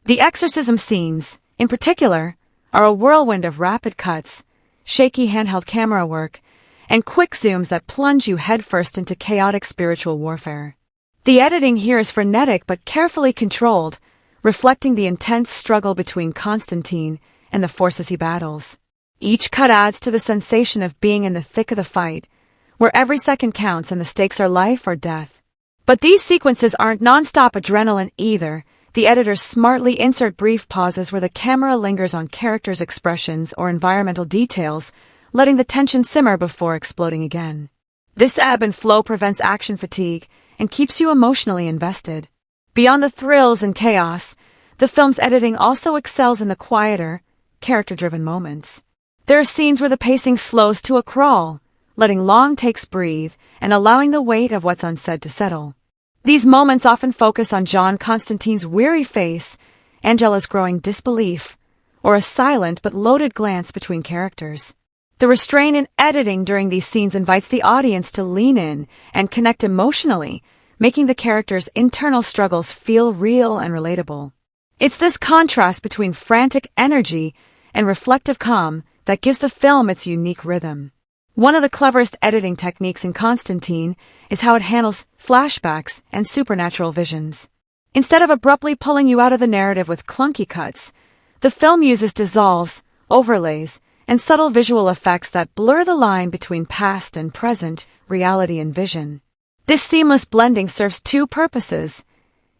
The exorcism scenes, in particular, are a whirlwind of rapid cuts, shaky handheld camera work, and quick zooms that plunge you headfirst into chaotic spiritual warfare. The editing here is frenetic but carefully controlled, reflecting the intense struggle between Constantine and the forces he battles. Each cut adds to the sensation of being in the thick of the fight, where every second counts and the stakes are life or death. But these sequences aren't non-stop adrenaline either. The editors smartly insert brief pauses where the camera lingers on characters' expressions or environmental details, letting the tension simmer before exploding again. This ebb and flow prevents action fatigue and keeps you emotionally invested. Beyond the thrills and chaos, the film's editing also excels in the quieter, character-driven moments. There are scenes where the pacing slows to a crawl, letting long takes breathe and allowing the weight of what's unsaid to settle. These moments often focus on John Constantine's weary face, Angela's growing disbelief, or a silent but loaded glance between characters. The restraint in editing during these scenes invites the audience to lean in and connect emotionally, making the characters' internal struggles feel real and relatable. It's this contrast between frantic energy and reflective calm that gives the film its unique rhythm. One of the cleverest editing techniques in Constantine is how it handles flashbacks and supernatural visions. Instead of abruptly pulling you out of the narrative with clunky cuts, the film uses dissolves, overlays, and subtle visual effects that blur the line between past and present, reality and vision. This seamless blending serves two purposes.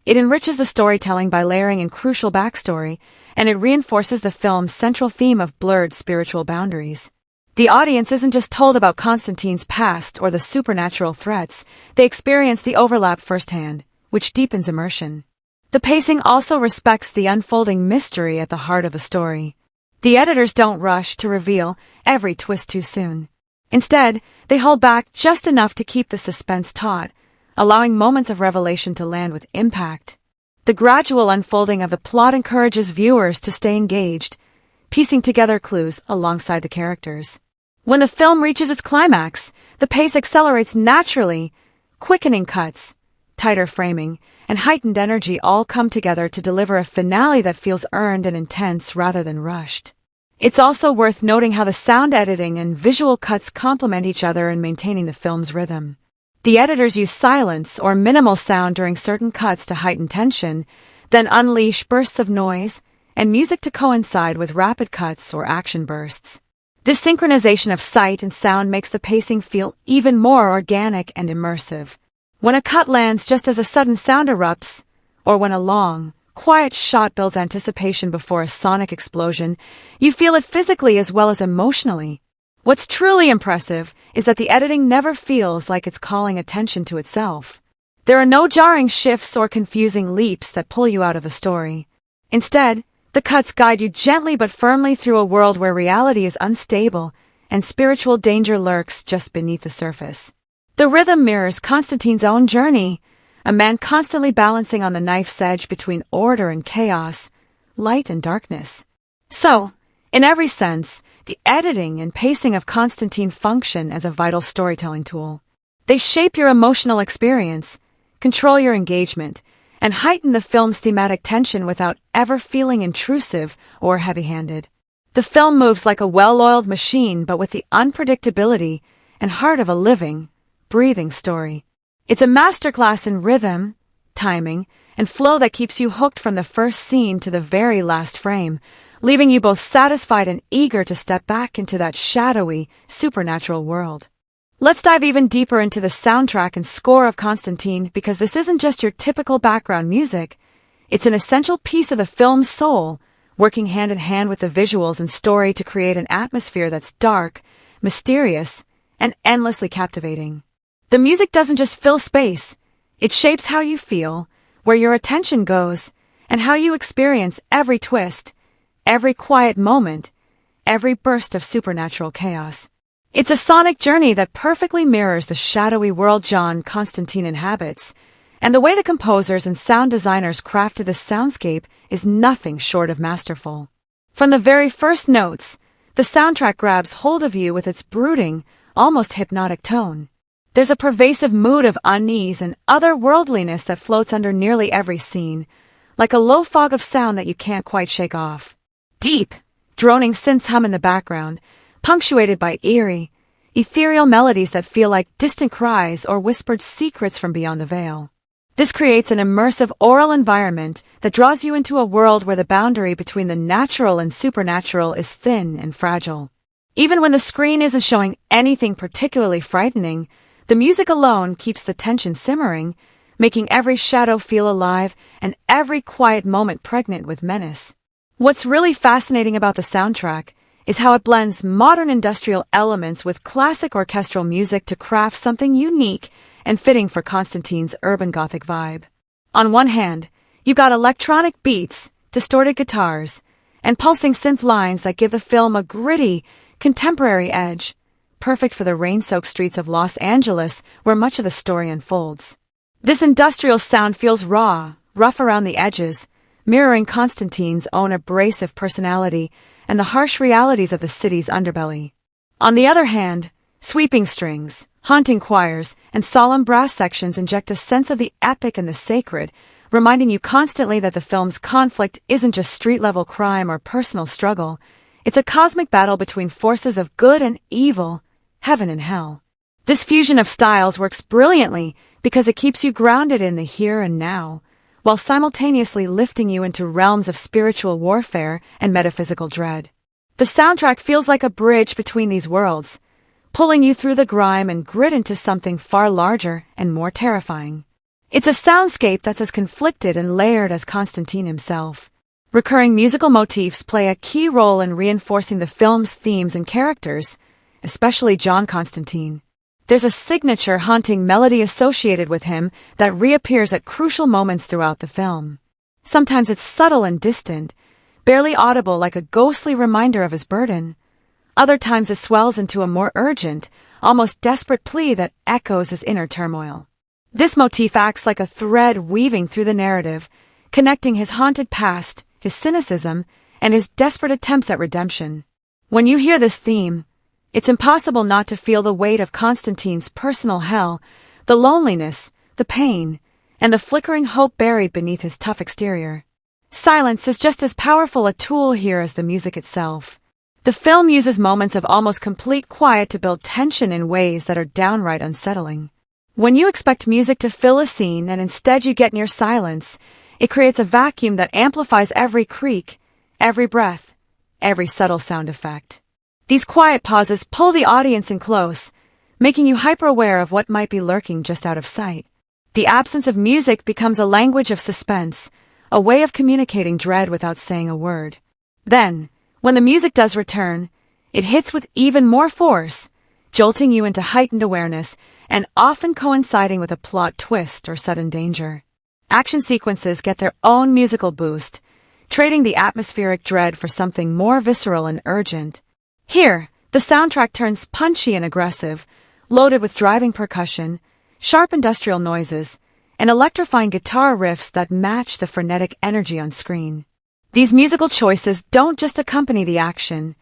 It enriches the storytelling by layering in crucial backstory, and it reinforces the film's central theme of blurred spiritual boundaries. The audience isn't just told about Constantine's past or the supernatural threats, they experience the overlap firsthand, which deepens immersion. The pacing also respects the unfolding mystery at the heart of the story. The editors don't rush to reveal every twist too soon. Instead, they hold back just enough to keep the suspense taut, allowing moments of revelation to land with impact. The gradual unfolding of the plot encourages viewers to stay engaged, piecing together clues alongside the characters. When the film reaches its climax, the pace accelerates naturally. Quickening cuts, tighter framing, and heightened energy all come together to deliver a finale that feels earned and intense rather than rushed. It's also worth noting how the sound editing and visual cuts complement each other in maintaining the film's rhythm. The editors use silence or minimal sound during certain cuts to heighten tension, then unleash bursts of noise and music to coincide with rapid cuts or action bursts. This synchronization of sight and sound makes the pacing feel even more organic and immersive. When a cut lands just as a sudden sound erupts, or when a long, quiet shot builds anticipation before a sonic explosion, you feel it physically as well as emotionally. What's truly impressive is that the editing never feels like it's calling attention to itself. There are no jarring shifts or confusing leaps that pull you out of the story. Instead, the cuts guide you gently but firmly through a world where reality is unstable and spiritual danger lurks just beneath the surface. The rhythm mirrors Constantine's own journey, a man constantly balancing on the knife's edge between order and chaos, light and darkness. So, in every sense, the editing and pacing of Constantine function as a vital storytelling tool. They shape your emotional experience, control your engagement, and heighten the film's thematic tension without ever feeling intrusive or heavy-handed. The film moves like a well-oiled machine but with the unpredictability and heart of a living, breathing story. It's a masterclass in rhythm, timing, and flow that keeps you hooked from the first scene to the very last frame, leaving you both satisfied and eager to step back into that shadowy, supernatural world. Let's dive even deeper into the soundtrack and score of Constantine, because this isn't just your typical background music. It's an essential piece of the film's soul, working hand in hand with the visuals and story to create an atmosphere that's dark, mysterious, and endlessly captivating. The music doesn't just fill space, it shapes how you feel, where your attention goes, and how you experience every twist, every quiet moment, every burst of supernatural chaos. It's a sonic journey that perfectly mirrors the shadowy world John Constantine inhabits, and the way the composers and sound designers crafted this soundscape is nothing short of masterful. From the very first notes, the soundtrack grabs hold of you with its brooding, almost hypnotic tone. There's a pervasive mood of unease and otherworldliness that floats under nearly every scene, like a low fog of sound that you can't quite shake off. Deep, droning synths hum in the background, punctuated by eerie, ethereal melodies that feel like distant cries or whispered secrets from beyond the veil. This creates an immersive aural environment that draws you into a world where the boundary between the natural and supernatural is thin and fragile. Even when the screen isn't showing anything particularly frightening, the music alone keeps the tension simmering, making every shadow feel alive and every quiet moment pregnant with menace. What's really fascinating about the soundtrack is how it blends modern industrial elements with classic orchestral music to craft something unique and fitting for Constantine's urban gothic vibe. On one hand, you've got electronic beats, distorted guitars, and pulsing synth lines that give the film a gritty, contemporary edge, perfect for the rain-soaked streets of Los Angeles where much of the story unfolds. This industrial sound feels raw, rough around the edges, mirroring Constantine's own abrasive personality and the harsh realities of the city's underbelly. On the other hand, sweeping strings, haunting choirs, and solemn brass sections inject a sense of the epic and the sacred, reminding you constantly that the film's conflict isn't just street-level crime or personal struggle. It's a cosmic battle between forces of good and evil, heaven and hell. This fusion of styles works brilliantly because it keeps you grounded in the here and now, while simultaneously lifting you into realms of spiritual warfare and metaphysical dread. The soundtrack feels like a bridge between these worlds, pulling you through the grime and grit into something far larger and more terrifying. It's a soundscape that's as conflicted and layered as Constantine himself. Recurring musical motifs play a key role in reinforcing the film's themes and characters, especially John Constantine. There's a signature haunting melody associated with him that reappears at crucial moments throughout the film. Sometimes it's subtle and distant, barely audible like a ghostly reminder of his burden. Other times it swells into a more urgent, almost desperate plea that echoes his inner turmoil. This motif acts like a thread weaving through the narrative, connecting his haunted past, his cynicism, and his desperate attempts at redemption. When you hear this theme, it's impossible not to feel the weight of Constantine's personal hell, the loneliness, the pain, and the flickering hope buried beneath his tough exterior. Silence is just as powerful a tool here as the music itself. The film uses moments of almost complete quiet to build tension in ways that are downright unsettling. When you expect music to fill a scene and instead you get near silence, it creates a vacuum that amplifies every creak, every breath, every subtle sound effect. These quiet pauses pull the audience in close, making you hyper-aware of what might be lurking just out of sight. The absence of music becomes a language of suspense, a way of communicating dread without saying a word. Then, when the music does return, it hits with even more force, jolting you into heightened awareness and often coinciding with a plot twist or sudden danger. Action sequences get their own musical boost, trading the atmospheric dread for something more visceral and urgent. Here, the soundtrack turns punchy and aggressive, loaded with driving percussion, sharp industrial noises, and electrifying guitar riffs that match the frenetic energy on screen. These musical choices don't just accompany the action.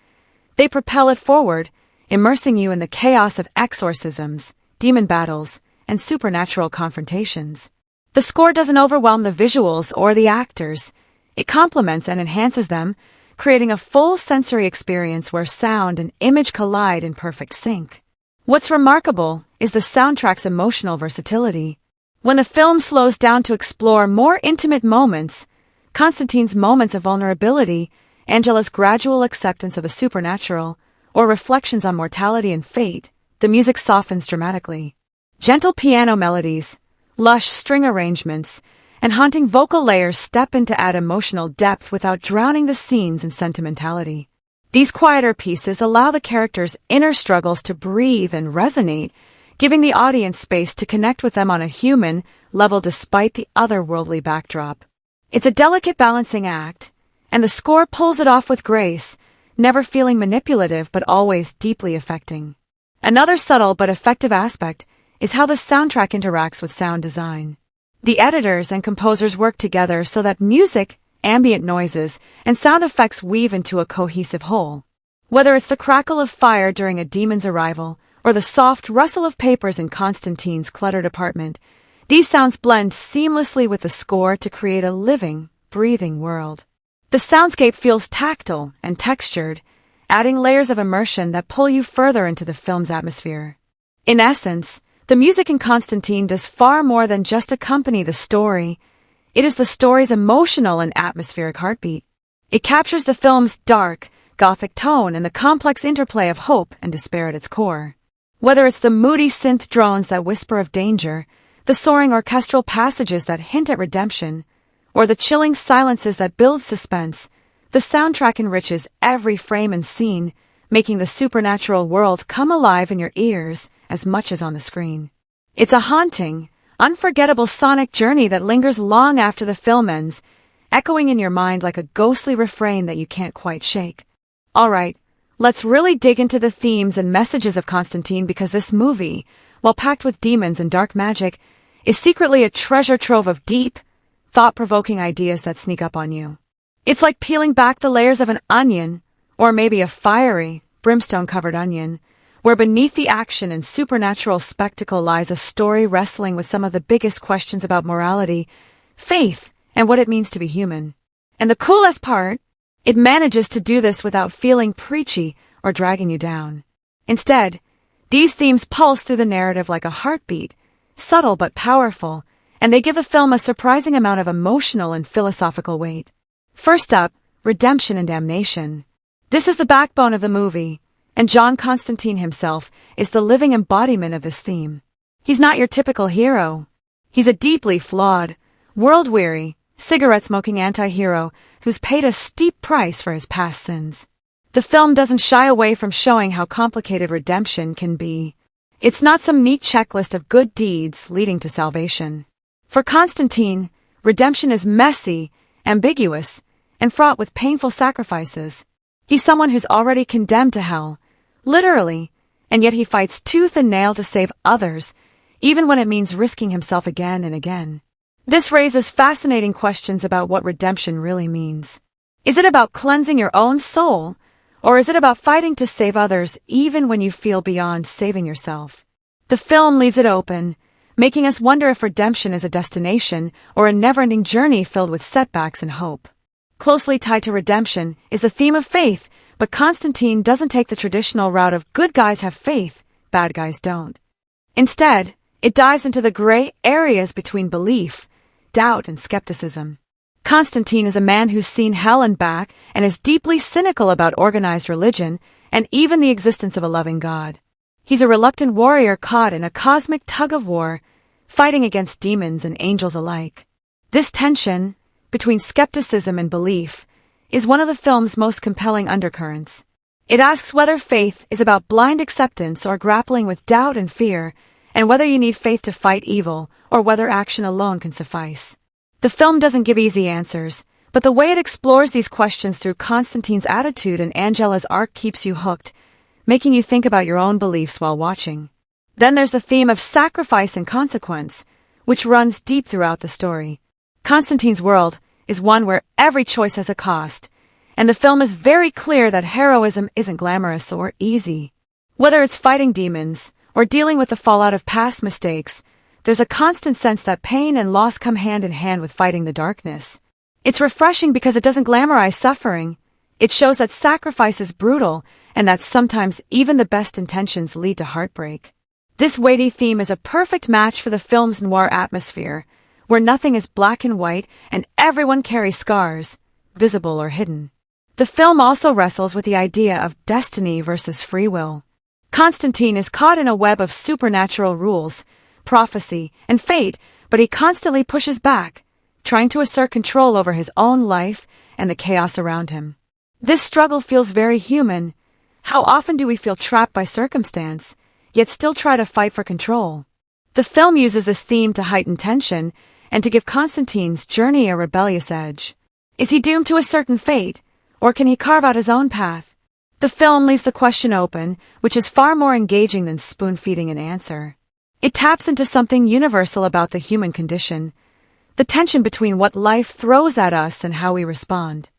They propel it forward, immersing you in the chaos of exorcisms, demon battles, and supernatural confrontations. The score doesn't overwhelm the visuals or the actors. It complements and enhances them, creating a full sensory experience where sound and image collide in perfect sync. What's remarkable is the soundtrack's emotional versatility. When the film slows down to explore more intimate moments, Constantine's moments of vulnerability, Angela's gradual acceptance of the supernatural, or reflections on mortality and fate, the music softens dramatically. Gentle piano melodies, lush string arrangements, and haunting vocal layers step in to add emotional depth without drowning the scenes in sentimentality. These quieter pieces allow the characters' inner struggles to breathe and resonate, giving the audience space to connect with them on a human level despite the otherworldly backdrop. It's a delicate balancing act, and the score pulls it off with grace, never feeling manipulative but always deeply affecting. Another subtle but effective aspect is how the soundtrack interacts with sound design. The editors and composers work together so that music, ambient noises, and sound effects weave into a cohesive whole. Whether it's the crackle of fire during a demon's arrival or the soft rustle of papers in Constantine's cluttered apartment, these sounds blend seamlessly with the score to create a living, breathing world. The soundscape feels tactile and textured, adding layers of immersion that pull you further into the film's atmosphere. In essence, the music in Constantine does far more than just accompany the story. It is the story's emotional and atmospheric heartbeat. It captures the film's dark, gothic tone and the complex interplay of hope and despair at its core. Whether it's the moody synth drones that whisper of danger, the soaring orchestral passages that hint at redemption, or the chilling silences that build suspense, the soundtrack enriches every frame and scene, making the supernatural world come alive in your ears as much as on the screen. It's a haunting, unforgettable sonic journey that lingers long after the film ends, echoing in your mind like a ghostly refrain that you can't quite shake. Alright, let's really dig into the themes and messages of Constantine because this movie, while packed with demons and dark magic, is secretly a treasure trove of deep, thought-provoking ideas that sneak up on you. It's like peeling back the layers of an onion, or maybe a fiery, brimstone-covered onion, where beneath the action and supernatural spectacle lies a story wrestling with some of the biggest questions about morality, faith, and what it means to be human. And the coolest part, it manages to do this without feeling preachy or dragging you down. Instead, these themes pulse through the narrative like a heartbeat, subtle but powerful, and they give the film a surprising amount of emotional and philosophical weight. First up, redemption and damnation. This is the backbone of the movie, and John Constantine himself is the living embodiment of this theme. He's not your typical hero. He's a deeply flawed, world-weary, cigarette-smoking anti-hero who's paid a steep price for his past sins. The film doesn't shy away from showing how complicated redemption can be. It's not some neat checklist of good deeds leading to salvation. For Constantine, redemption is messy, ambiguous, and fraught with painful sacrifices. He's someone who's already condemned to hell, literally, and yet he fights tooth and nail to save others, even when it means risking himself again and again. This raises fascinating questions about what redemption really means. Is it about cleansing your own soul, or is it about fighting to save others even when you feel beyond saving yourself? The film leaves it open, making us wonder if redemption is a destination or a never-ending journey filled with setbacks and hope. Closely tied to redemption is the theme of faith, but Constantine doesn't take the traditional route of good guys have faith, bad guys don't. Instead, it dives into the gray areas between belief, doubt, and skepticism. Constantine is a man who's seen hell and back and is deeply cynical about organized religion and even the existence of a loving God. He's a reluctant warrior caught in a cosmic tug-of-war, fighting against demons and angels alike. This tension, between skepticism and belief, is one of the film's most compelling undercurrents. It asks whether faith is about blind acceptance or grappling with doubt and fear, and whether you need faith to fight evil or whether action alone can suffice. The film doesn't give easy answers, but the way it explores these questions through Constantine's attitude and Angela's arc keeps you hooked, making you think about your own beliefs while watching. Then there's the theme of sacrifice and consequence, which runs deep throughout the story. Constantine's world is one where every choice has a cost, and the film is very clear that heroism isn't glamorous or easy. Whether it's fighting demons or dealing with the fallout of past mistakes, there's a constant sense that pain and loss come hand in hand with fighting the darkness. It's refreshing because it doesn't glamorize suffering. It shows that sacrifice is brutal and that sometimes even the best intentions lead to heartbreak. This weighty theme is a perfect match for the film's noir atmosphere, where nothing is black and white and everyone carries scars, visible or hidden. The film also wrestles with the idea of destiny versus free will. Constantine is caught in a web of supernatural rules, prophecy, and fate, but he constantly pushes back, trying to assert control over his own life and the chaos around him. This struggle feels very human. How often do we feel trapped by circumstance, yet still try to fight for control? The film uses this theme to heighten tension and to give Constantine's journey a rebellious edge. Is he doomed to a certain fate, or can he carve out his own path? The film leaves the question open, which is far more engaging than spoon-feeding an answer. It taps into something universal about the human condition, the tension between what life throws at us and how we respond.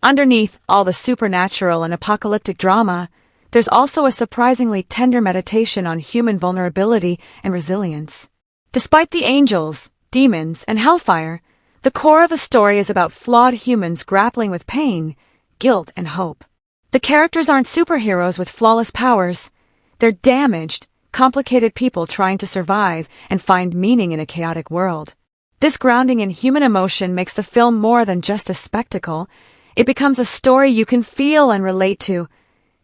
Underneath all the supernatural and apocalyptic drama, there's also a surprisingly tender meditation on human vulnerability and resilience. Despite the angels, demons, and hellfire, the core of the story is about flawed humans grappling with pain, guilt, and hope. The characters aren't superheroes with flawless powers. They're damaged, complicated people trying to survive and find meaning in a chaotic world. This grounding in human emotion makes the film more than just a spectacle. It becomes a story you can feel and relate to,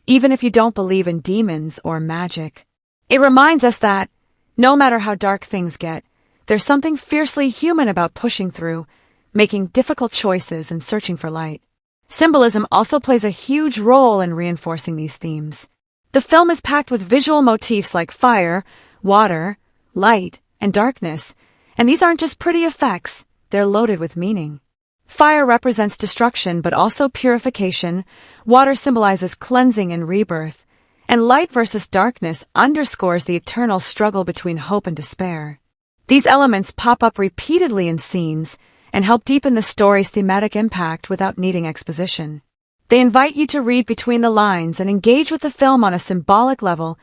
even if you don't believe in demons or magic. It reminds us that, no matter how dark things get, there's something fiercely human about pushing through, making difficult choices and searching for light. Symbolism also plays a huge role in reinforcing these themes. The film is packed with visual motifs like fire, water, light, and darkness, and these aren't just pretty effects, they're loaded with meaning. Fire represents destruction but also purification, water symbolizes cleansing and rebirth, and light versus darkness underscores the eternal struggle between hope and despair. These elements pop up repeatedly in scenes and help deepen the story's thematic impact without needing exposition. They invite you to read between the lines and engage with the film on a symbolic level,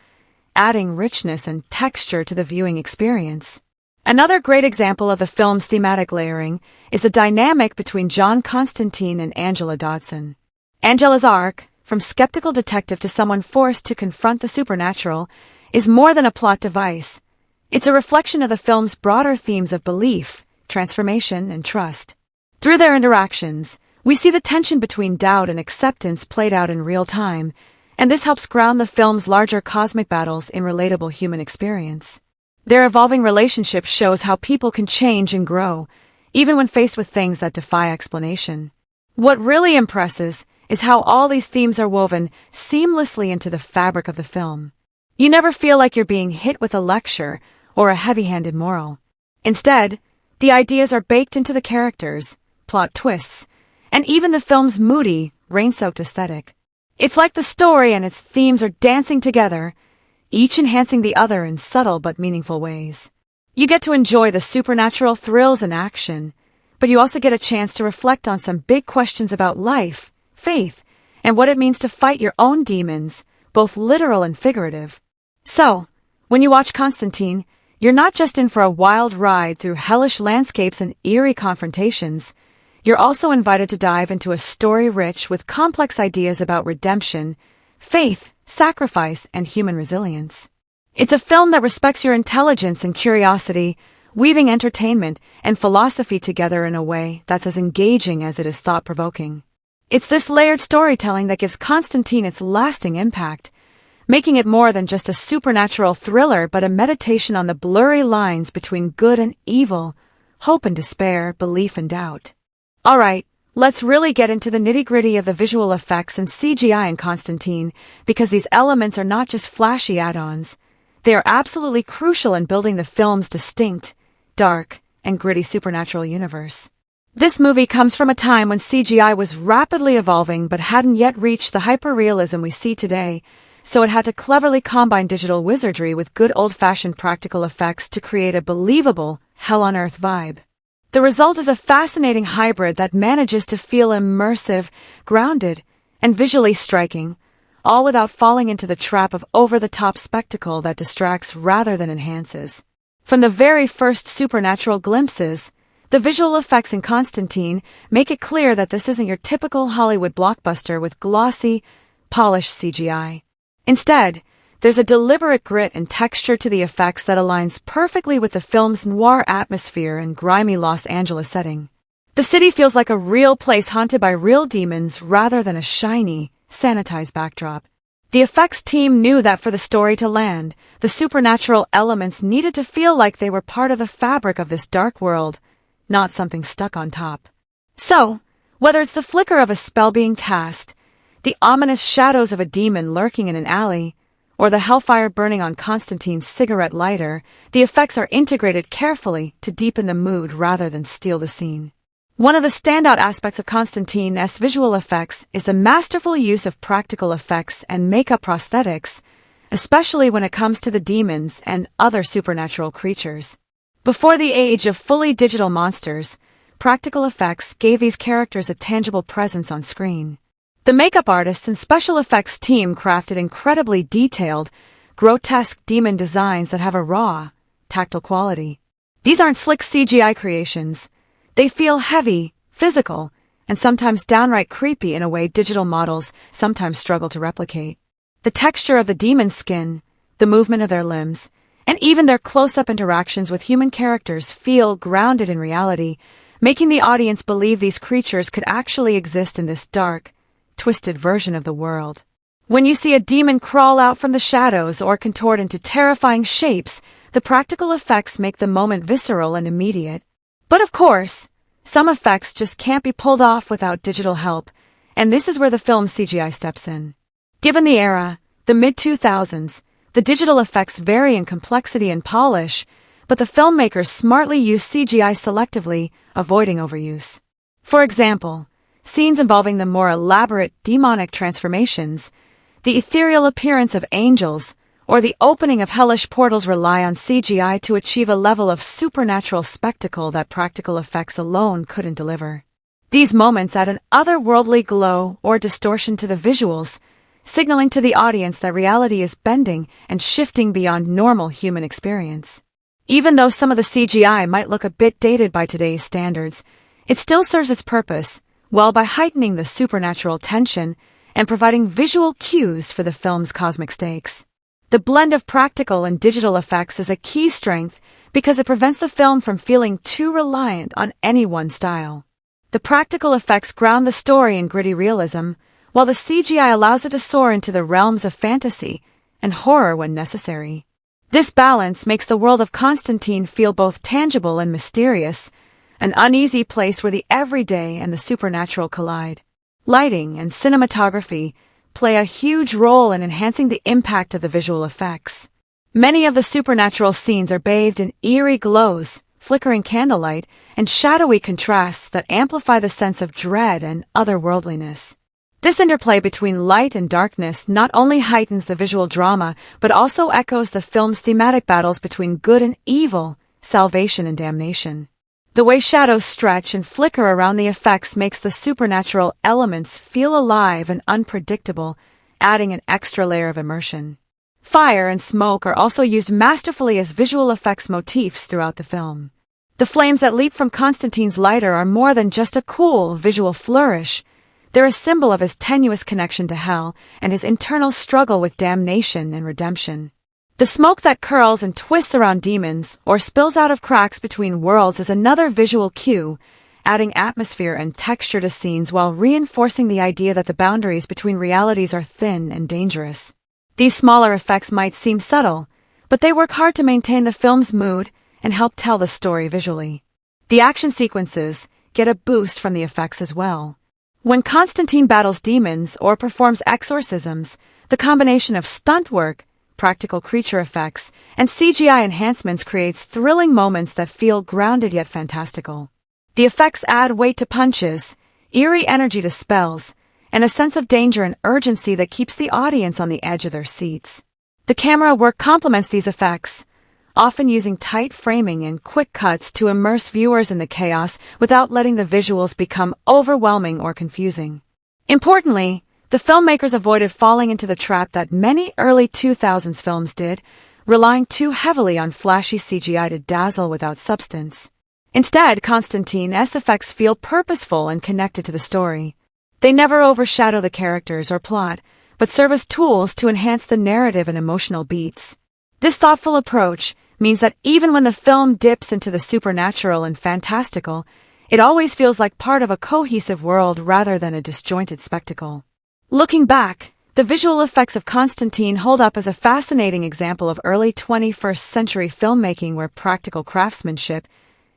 adding richness and texture to the viewing experience. Another great example of the film's thematic layering is the dynamic between John Constantine and Angela Dodson. Angela's arc, from skeptical detective to someone forced to confront the supernatural, is more than a plot device. It's a reflection of the film's broader themes of belief, transformation, and trust. Through their interactions, we see the tension between doubt and acceptance played out in real time, and this helps ground the film's larger cosmic battles in relatable human experience. Their evolving relationship shows how people can change and grow, even when faced with things that defy explanation. What really impresses is how all these themes are woven seamlessly into the fabric of the film. You never feel like you're being hit with a lecture or a heavy-handed moral. Instead, the ideas are baked into the characters, plot twists, and even the film's moody, rain-soaked aesthetic. It's like the story and its themes are dancing together, each enhancing the other in subtle but meaningful ways. You get to enjoy the supernatural thrills and action, but you also get a chance to reflect on some big questions about life, faith, and what it means to fight your own demons, both literal and figurative. So, when you watch Constantine, you're not just in for a wild ride through hellish landscapes and eerie confrontations. You're also invited to dive into a story rich with complex ideas about redemption, faith, sacrifice, and human resilience. It's a film that respects your intelligence and curiosity, weaving entertainment and philosophy together in a way that's as engaging as it is thought-provoking. It's this layered storytelling that gives Constantine its lasting impact, making it more than just a supernatural thriller but a meditation on the blurry lines between good and evil, hope and despair, belief and doubt. Alright, let's really get into the nitty-gritty of the visual effects and CGI in Constantine, because these elements are not just flashy add-ons. They are absolutely crucial in building the film's distinct, dark, and gritty supernatural universe. This movie comes from a time when CGI was rapidly evolving but hadn't yet reached the hyper-realism we see today, so it had to cleverly combine digital wizardry with good old-fashioned practical effects to create a believable, hell-on-earth vibe. The result is a fascinating hybrid that manages to feel immersive, grounded, and visually striking, all without falling into the trap of over-the-top spectacle that distracts rather than enhances. From the very first supernatural glimpses, the visual effects in Constantine make it clear that this isn't your typical Hollywood blockbuster with glossy, polished CGI. Instead, there's a deliberate grit and texture to the effects that aligns perfectly with the film's noir atmosphere and grimy Los Angeles setting. The city feels like a real place haunted by real demons rather than a shiny, sanitized backdrop. The effects team knew that for the story to land, the supernatural elements needed to feel like they were part of the fabric of this dark world, not something stuck on top. So, whether it's the flicker of a spell being cast, the ominous shadows of a demon lurking in an alley, or the hellfire burning on Constantine's cigarette lighter, the effects are integrated carefully to deepen the mood rather than steal the scene. One of the standout aspects of Constantine's visual effects is the masterful use of practical effects and makeup prosthetics, especially when it comes to the demons and other supernatural creatures. Before the age of fully digital monsters, practical effects gave these characters a tangible presence on screen. The makeup artists and special effects team crafted incredibly detailed, grotesque demon designs that have a raw, tactile quality. These aren't slick CGI creations. They feel heavy, physical, and sometimes downright creepy in a way digital models sometimes struggle to replicate. The texture of the demon's skin, the movement of their limbs, and even their close-up interactions with human characters feel grounded in reality, making the audience believe these creatures could actually exist in this dark, twisted version of the world. When you see a demon crawl out from the shadows or contort into terrifying shapes, the practical effects make the moment visceral and immediate. But of course, some effects just can't be pulled off without digital help, and this is where the film's CGI steps in. Given the era, the mid-2000s, the digital effects vary in complexity and polish, but the filmmakers smartly use CGI selectively, avoiding overuse. For example, scenes involving the more elaborate demonic transformations, the ethereal appearance of angels, or the opening of hellish portals rely on CGI to achieve a level of supernatural spectacle that practical effects alone couldn't deliver. These moments add an otherworldly glow or distortion to the visuals, signaling to the audience that reality is bending and shifting beyond normal human experience. Even though some of the CGI might look a bit dated by today's standards, it still serves its purpose, well, by heightening the supernatural tension and providing visual cues for the film's cosmic stakes. The blend of practical and digital effects is a key strength because it prevents the film from feeling too reliant on any one style. The practical effects ground the story in gritty realism, while the CGI allows it to soar into the realms of fantasy and horror when necessary. This balance makes the world of Constantine feel both tangible and mysterious, an uneasy place where the everyday and the supernatural collide. Lighting and cinematography play a huge role in enhancing the impact of the visual effects. Many of the supernatural scenes are bathed in eerie glows, flickering candlelight, and shadowy contrasts that amplify the sense of dread and otherworldliness. This interplay between light and darkness not only heightens the visual drama, but also echoes the film's thematic battles between good and evil, salvation and damnation. The way shadows stretch and flicker around the effects makes the supernatural elements feel alive and unpredictable, adding an extra layer of immersion. Fire and smoke are also used masterfully as visual effects motifs throughout the film. The flames that leap from Constantine's lighter are more than just a cool visual flourish. They're a symbol of his tenuous connection to hell and his internal struggle with damnation and redemption. The smoke that curls and twists around demons or spills out of cracks between worlds is another visual cue, adding atmosphere and texture to scenes while reinforcing the idea that the boundaries between realities are thin and dangerous. These smaller effects might seem subtle, but they work hard to maintain the film's mood and help tell the story visually. The action sequences get a boost from the effects as well. When Constantine battles demons or performs exorcisms, the combination of stunt work, practical creature effects, and CGI enhancements creates thrilling moments that feel grounded yet fantastical. The effects add weight to punches, eerie energy to spells, and a sense of danger and urgency that keeps the audience on the edge of their seats. The camera work complements these effects, often using tight framing and quick cuts to immerse viewers in the chaos without letting the visuals become overwhelming or confusing. Importantly, the filmmakers avoided falling into the trap that many early 2000s films did, relying too heavily on flashy CGI to dazzle without substance. Instead, Constantine's effects feel purposeful and connected to the story. They never overshadow the characters or plot, but serve as tools to enhance the narrative and emotional beats. This thoughtful approach means that even when the film dips into the supernatural and fantastical, it always feels like part of a cohesive world rather than a disjointed spectacle. Looking back, the visual effects of Constantine hold up as a fascinating example of early 21st century filmmaking where practical craftsmanship,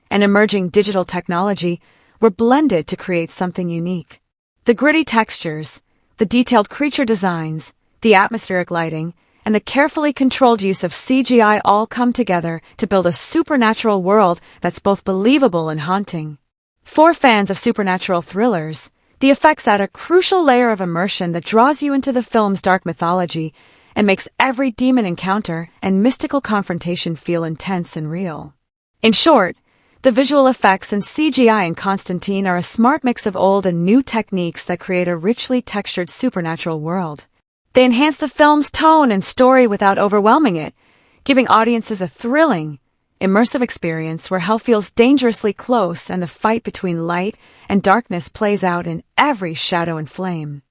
and emerging digital technology were blended to create something unique. The gritty textures, the detailed creature designs, the atmospheric lighting, and the carefully controlled use of CGI all come together to build a supernatural world that's both believable and haunting. For fans of supernatural thrillers, the effects add a crucial layer of immersion that draws you into the film's dark mythology and makes every demon encounter and mystical confrontation feel intense and real. In short, the visual effects and CGI in Constantine are a smart mix of old and new techniques that create a richly textured supernatural world. They enhance the film's tone and story without overwhelming it, giving audiences a thrilling, immersive experience where hell feels dangerously close and the fight between light and darkness plays out in every shadow and flame.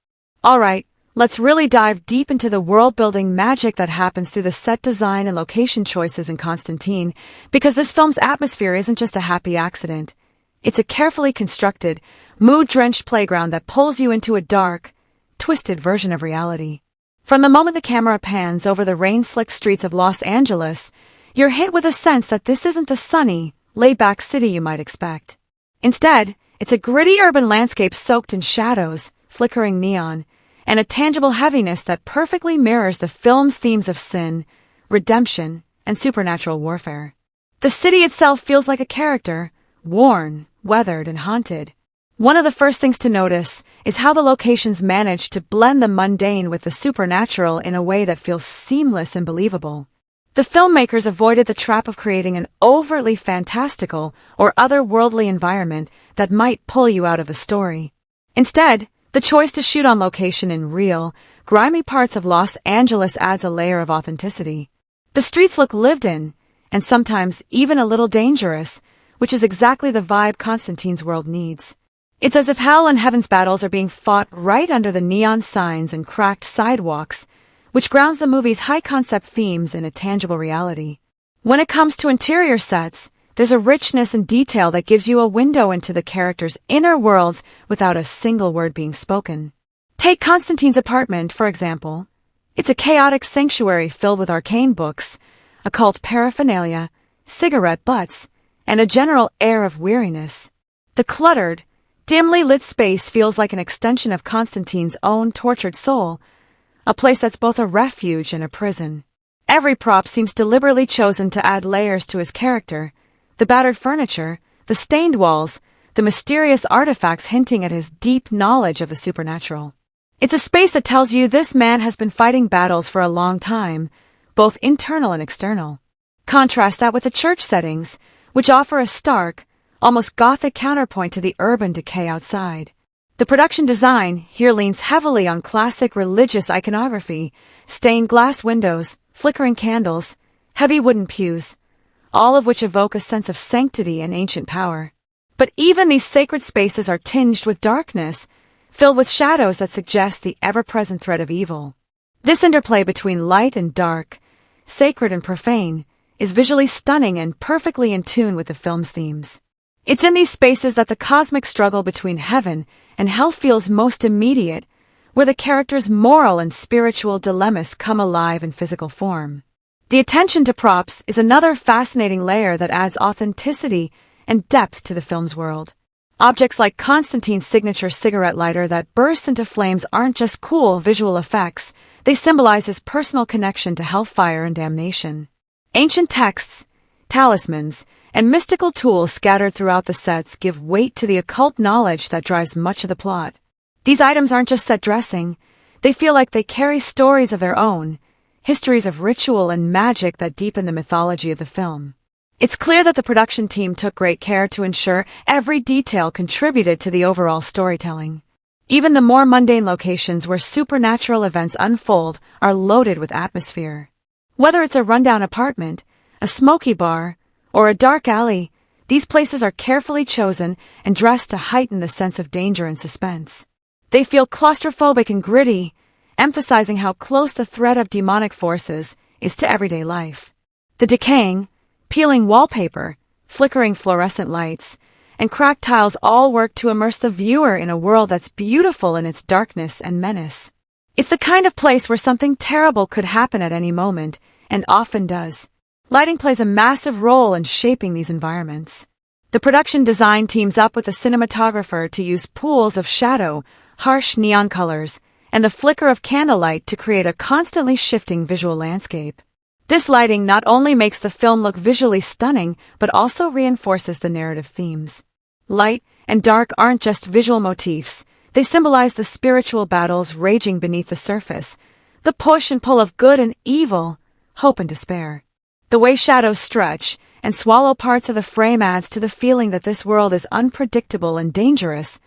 Alright, let's really dive deep into the world-building magic that happens through the set design and location choices in Constantine, because this film's atmosphere isn't just a happy accident. It's a carefully constructed, mood-drenched playground that pulls you into a dark, twisted version of reality. From the moment the camera pans over the rain-slicked streets of Los Angeles, you're hit with a sense that this isn't the sunny, laid-back city you might expect. Instead, it's a gritty urban landscape soaked in shadows, flickering neon, and a tangible heaviness that perfectly mirrors the film's themes of sin, redemption, and supernatural warfare. The city itself feels like a character, worn, weathered, and haunted. One of the first things to notice is how the locations manage to blend the mundane with the supernatural in a way that feels seamless and believable. The filmmakers avoided the trap of creating an overtly fantastical or otherworldly environment that might pull you out of the story. Instead, the choice to shoot on location in real, grimy parts of Los Angeles adds a layer of authenticity. The streets look lived in, and sometimes even a little dangerous, which is exactly the vibe Constantine's world needs. It's as if hell and heaven's battles are being fought right under the neon signs and cracked sidewalks, which grounds the movie's high-concept themes in a tangible reality. When it comes to interior sets, there's a richness and detail that gives you a window into the characters' inner worlds without a single word being spoken. Take Constantine's apartment, for example. It's a chaotic sanctuary filled with arcane books, occult paraphernalia, cigarette butts, and a general air of weariness. The cluttered, dimly lit space feels like an extension of Constantine's own tortured soul, a place that's both a refuge and a prison. Every prop seems deliberately chosen to add layers to his character. The battered furniture, the stained walls, the mysterious artifacts hinting at his deep knowledge of the supernatural. It's a space that tells you this man has been fighting battles for a long time, both internal and external. Contrast that with the church settings, which offer a stark, almost gothic counterpoint to the urban decay outside. The production design here leans heavily on classic religious iconography, stained glass windows, flickering candles, heavy wooden pews, all of which evoke a sense of sanctity and ancient power. But even these sacred spaces are tinged with darkness, filled with shadows that suggest the ever-present threat of evil. This interplay between light and dark, sacred and profane, is visually stunning and perfectly in tune with the film's themes. It's in these spaces that the cosmic struggle between heaven and hell feels most immediate, where the characters' moral and spiritual dilemmas come alive in physical form. The attention to props is another fascinating layer that adds authenticity and depth to the film's world. Objects like Constantine's signature cigarette lighter that bursts into flames aren't just cool visual effects, they symbolize his personal connection to hellfire and damnation. Ancient texts, talismans, and mystical tools scattered throughout the sets give weight to the occult knowledge that drives much of the plot. These items aren't just set dressing, they feel like they carry stories of their own, histories of ritual and magic that deepen the mythology of the film. It's clear that the production team took great care to ensure every detail contributed to the overall storytelling. Even the more mundane locations where supernatural events unfold are loaded with atmosphere. Whether it's a rundown apartment, a smoky bar, or a dark alley, these places are carefully chosen and dressed to heighten the sense of danger and suspense. They feel claustrophobic and gritty, emphasizing how close the threat of demonic forces is to everyday life. The decaying, peeling wallpaper, flickering fluorescent lights, and cracked tiles all work to immerse the viewer in a world that's beautiful in its darkness and menace. It's the kind of place where something terrible could happen at any moment, and often does. Lighting plays a massive role in shaping these environments. The production design teams up with the cinematographer to use pools of shadow, harsh neon colors, and the flicker of candlelight to create a constantly shifting visual landscape. This lighting not only makes the film look visually stunning, but also reinforces the narrative themes. Light and dark aren't just visual motifs, they symbolize the spiritual battles raging beneath the surface, the push and pull of good and evil, hope and despair. The way shadows stretch and swallow parts of the frame adds to the feeling that this world is unpredictable and dangerous,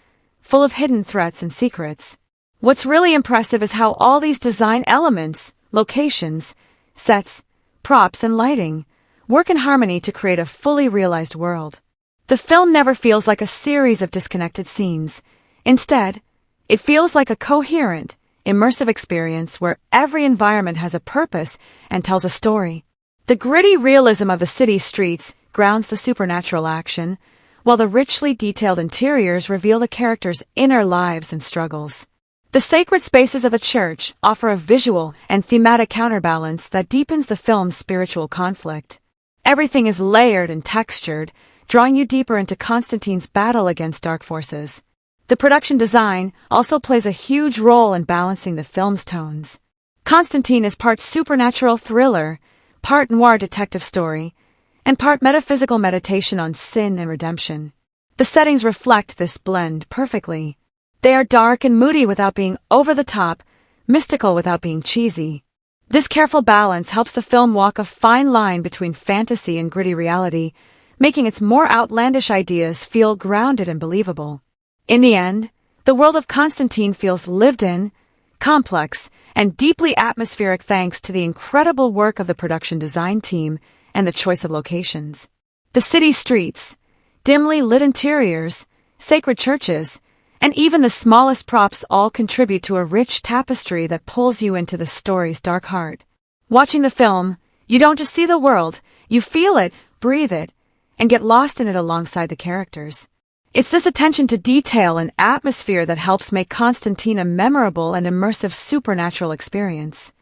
full of hidden threats and secrets. What's really impressive is how all these design elements, locations, sets, props, and lighting work in harmony to create a fully realized world. The film never feels like a series of disconnected scenes. Instead, it feels like a coherent, immersive experience where every environment has a purpose and tells a story. The gritty realism of the city streets grounds the supernatural action, while the richly detailed interiors reveal the characters' inner lives and struggles. The sacred spaces of the church offer a visual and thematic counterbalance that deepens the film's spiritual conflict. Everything is layered and textured, drawing you deeper into Constantine's battle against dark forces. The production design also plays a huge role in balancing the film's tones. Constantine is part supernatural thriller, part noir detective story, and part metaphysical meditation on sin and redemption. The settings reflect this blend perfectly. They are dark and moody without being over-the-top, mystical without being cheesy. This careful balance helps the film walk a fine line between fantasy and gritty reality, making its more outlandish ideas feel grounded and believable. In the end, the world of Constantine feels lived in, complex, and deeply atmospheric thanks to the incredible work of the production design team and the choice of locations. The city streets, dimly lit interiors, sacred churches, and even the smallest props all contribute to a rich tapestry that pulls you into the story's dark heart. Watching the film, you don't just see the world, you feel it, breathe it, and get lost in it alongside the characters. It's this attention to detail and atmosphere that helps make Constantine a memorable and immersive supernatural experience.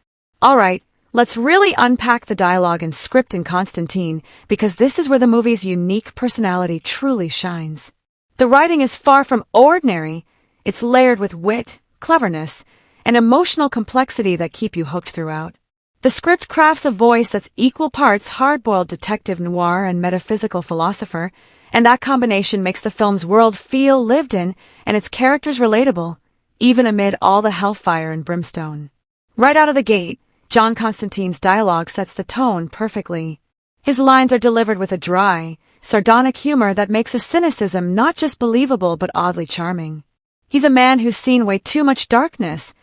Alright, let's really unpack the dialogue and script in Constantine, because this is where the movie's unique personality truly shines. The writing is far from ordinary. It's layered with wit, cleverness, and emotional complexity that keep you hooked throughout. The script crafts a voice that's equal parts hard-boiled detective noir and metaphysical philosopher, and that combination makes the film's world feel lived in and its characters relatable, even amid all the hellfire and brimstone. Right out of the gate, John Constantine's dialogue sets the tone perfectly. His lines are delivered with a dry, sardonic humor that makes his cynicism not just believable but oddly charming. He's a man who's seen way too much darkness,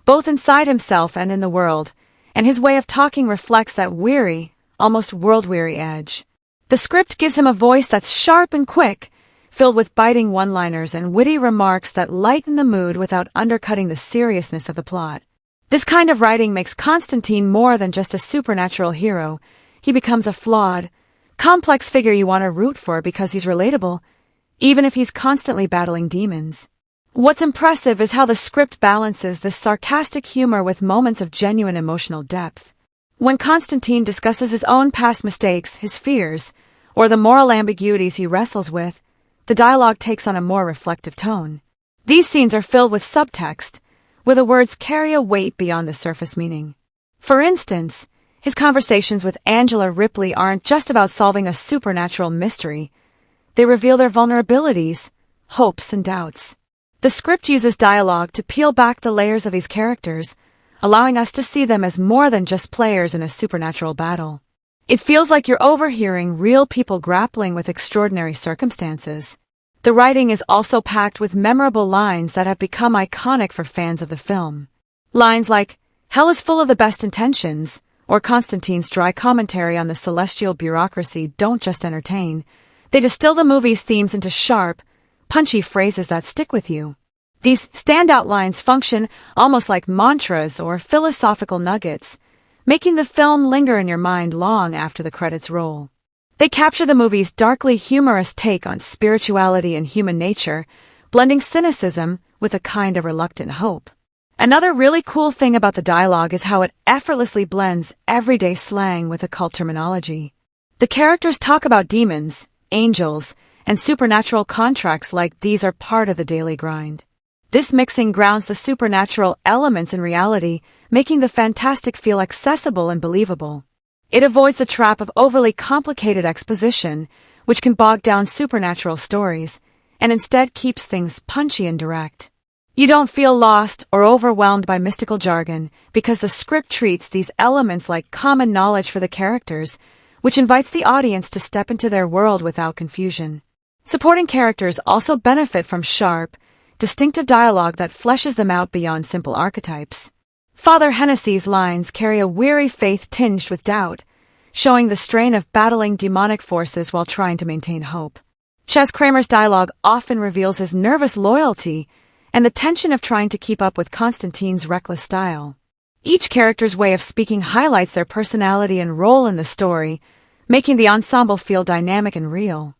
both inside himself and in the world, and his way of talking reflects that weary, almost world-weary edge. The script gives him a voice that's sharp and quick, filled with biting one-liners and witty remarks that lighten the mood without undercutting the seriousness of the plot. This kind of writing makes Constantine more than just a supernatural hero. He becomes a flawed, complex figure you want to root for because he's relatable, even if he's constantly battling demons. What's impressive is how the script balances this sarcastic humor with moments of genuine emotional depth. When Constantine discusses his own past mistakes, his fears, or the moral ambiguities he wrestles with, the dialogue takes on a more reflective tone. These scenes are filled with subtext, where the words carry a weight beyond the surface meaning. For instance, his conversations with Angela Ripley aren't just about solving a supernatural mystery. They reveal their vulnerabilities, hopes, and doubts. The script uses dialogue to peel back the layers of these characters, allowing us to see them as more than just players in a supernatural battle. It feels like you're overhearing real people grappling with extraordinary circumstances. The writing is also packed with memorable lines that have become iconic for fans of the film. Lines like, "Hell is full of the best intentions," or Constantine's dry commentary on the celestial bureaucracy don't just entertain. They distill the movie's themes into sharp, punchy phrases that stick with you. These standout lines function almost like mantras or philosophical nuggets, making the film linger in your mind long after the credits roll. They capture the movie's darkly humorous take on spirituality and human nature, blending cynicism with a kind of reluctant hope. Another really cool thing about the dialogue is how it effortlessly blends everyday slang with occult terminology. The characters talk about demons, angels, and supernatural contracts like these are part of the daily grind. This mixing grounds the supernatural elements in reality, making the fantastic feel accessible and believable. It avoids the trap of overly complicated exposition, which can bog down supernatural stories, and instead keeps things punchy and direct. You don't feel lost or overwhelmed by mystical jargon because the script treats these elements like common knowledge for the characters, which invites the audience to step into their world without confusion. Supporting characters also benefit from sharp, distinctive dialogue that fleshes them out beyond simple archetypes. Father Hennessy's lines carry a weary faith tinged with doubt, showing the strain of battling demonic forces while trying to maintain hope. Ches Kramer's dialogue often reveals his nervous loyalty and the tension of trying to keep up with Constantine's reckless style. Each character's way of speaking highlights their personality and role in the story, making the ensemble feel dynamic and real.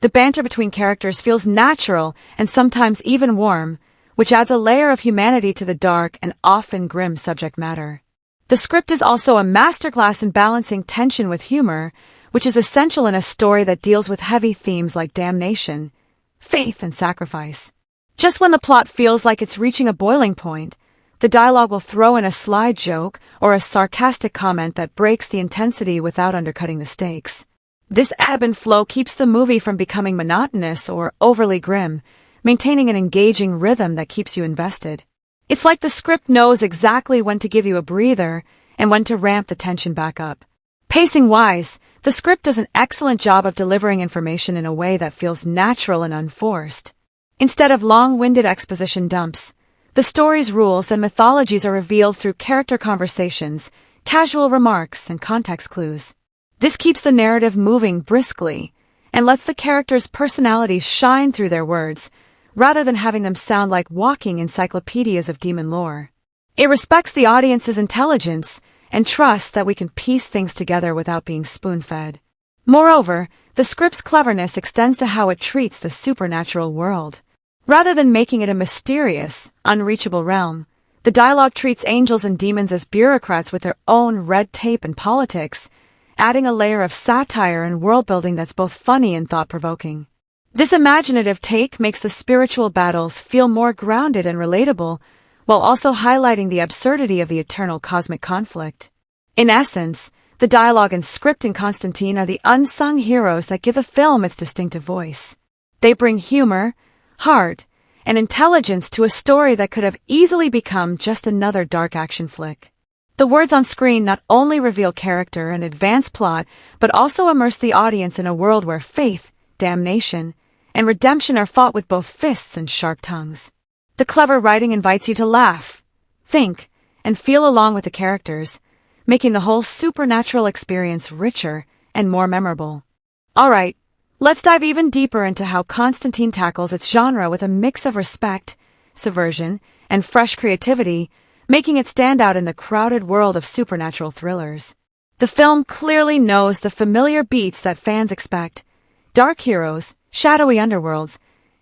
The banter between characters feels natural and sometimes even warm, which adds a layer of humanity to the dark and often grim subject matter. The script is also a masterclass in balancing tension with humor, which is essential in a story that deals with heavy themes like damnation, faith, and sacrifice. Just when the plot feels like it's reaching a boiling point, the dialogue will throw in a sly joke or a sarcastic comment that breaks the intensity without undercutting the stakes. This ebb and flow keeps the movie from becoming monotonous or overly grim, maintaining an engaging rhythm that keeps you invested. It's like the script knows exactly when to give you a breather and when to ramp the tension back up. Pacing-wise, the script does an excellent job of delivering information in a way that feels natural and unforced. Instead of long-winded exposition dumps, the story's rules and mythologies are revealed through character conversations, casual remarks, and context clues. This keeps the narrative moving briskly and lets the characters' personalities shine through their words, rather than having them sound like walking encyclopedias of demon lore. It respects the audience's intelligence and trusts that we can piece things together without being spoon-fed. Moreover, the script's cleverness extends to how it treats the supernatural world. Rather than making it a mysterious, unreachable realm, the dialogue treats angels and demons as bureaucrats with their own red tape and politics, adding a layer of satire and world-building that's both funny and thought-provoking. This imaginative take makes the spiritual battles feel more grounded and relatable, while also highlighting the absurdity of the eternal cosmic conflict. In essence, the dialogue and script in Constantine are the unsung heroes that give the film its distinctive voice. They bring humor, heart, and intelligence to a story that could have easily become just another dark action flick. The words on screen not only reveal character and advance plot, but also immerse the audience in a world where faith, damnation, and redemption are fought with both fists and sharp tongues. The clever writing invites you to laugh, think, and feel along with the characters, making the whole supernatural experience richer and more memorable. Alright, let's dive even deeper into how Constantine tackles its genre with a mix of respect, subversion, and fresh creativity, making it stand out in the crowded world of supernatural thrillers. The film clearly knows the familiar beats that fans expect: dark heroes, shadowy underworlds,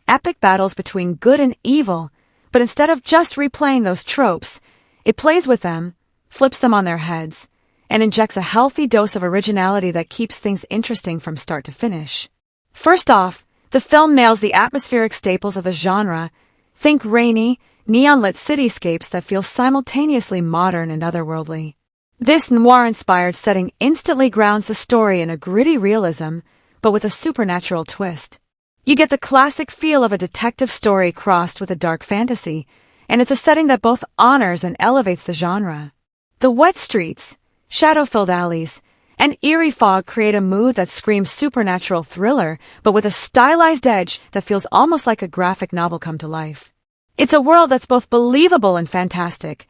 epic battles between good and evil, but instead of just replaying those tropes, it plays with them, flips them on their heads, and injects a healthy dose of originality that keeps things interesting from start to finish. First off, the film nails the atmospheric staples of the genre. Think rainy, neon-lit cityscapes that feel simultaneously modern and otherworldly. This noir-inspired setting instantly grounds the story in a gritty realism, but with a supernatural twist. You get the classic feel of a detective story crossed with a dark fantasy, and it's a setting that both honors and elevates the genre. The wet streets, shadow-filled alleys, and eerie fog create a mood that screams supernatural thriller, but with a stylized edge that feels almost like a graphic novel come to life. It's a world that's both believable and fantastic,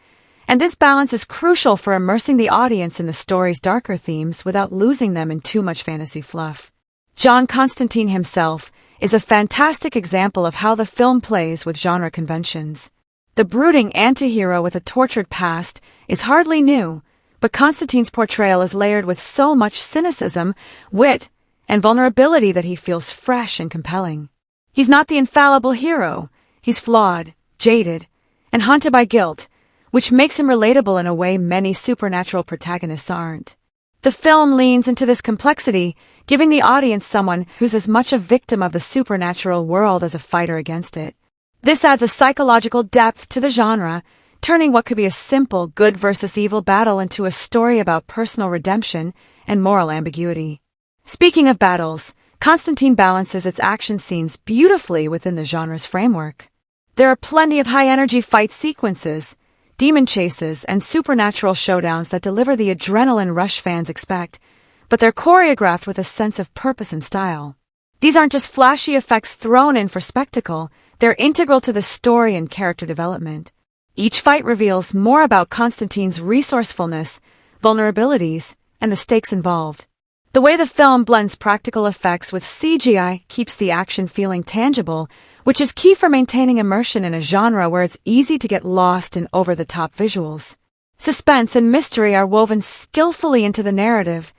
and this balance is crucial for immersing the audience in the story's darker themes without losing them in too much fantasy fluff. John Constantine himself is a fantastic example of how the film plays with genre conventions. The brooding anti-hero with a tortured past is hardly new, but Constantine's portrayal is layered with so much cynicism, wit, and vulnerability that he feels fresh and compelling. He's not the infallible hero. He's flawed, jaded, and haunted by guilt, which makes him relatable in a way many supernatural protagonists aren't. The film leans into this complexity, giving the audience someone who's as much a victim of the supernatural world as a fighter against it. This adds a psychological depth to the genre, turning what could be a simple good versus evil battle into a story about personal redemption and moral ambiguity. Speaking of battles, Constantine balances its action scenes beautifully within the genre's framework. There are plenty of high-energy fight sequences, demon chases, and supernatural showdowns that deliver the adrenaline rush fans expect, but they're choreographed with a sense of purpose and style. These aren't just flashy effects thrown in for spectacle, they're integral to the story and character development. Each fight reveals more about Constantine's resourcefulness, vulnerabilities, and the stakes involved. The way the film blends practical effects with CGI keeps the action feeling tangible, which is key for maintaining immersion in a genre where it's easy to get lost in over-the-top visuals. Suspense and mystery are woven skillfully into the narrative,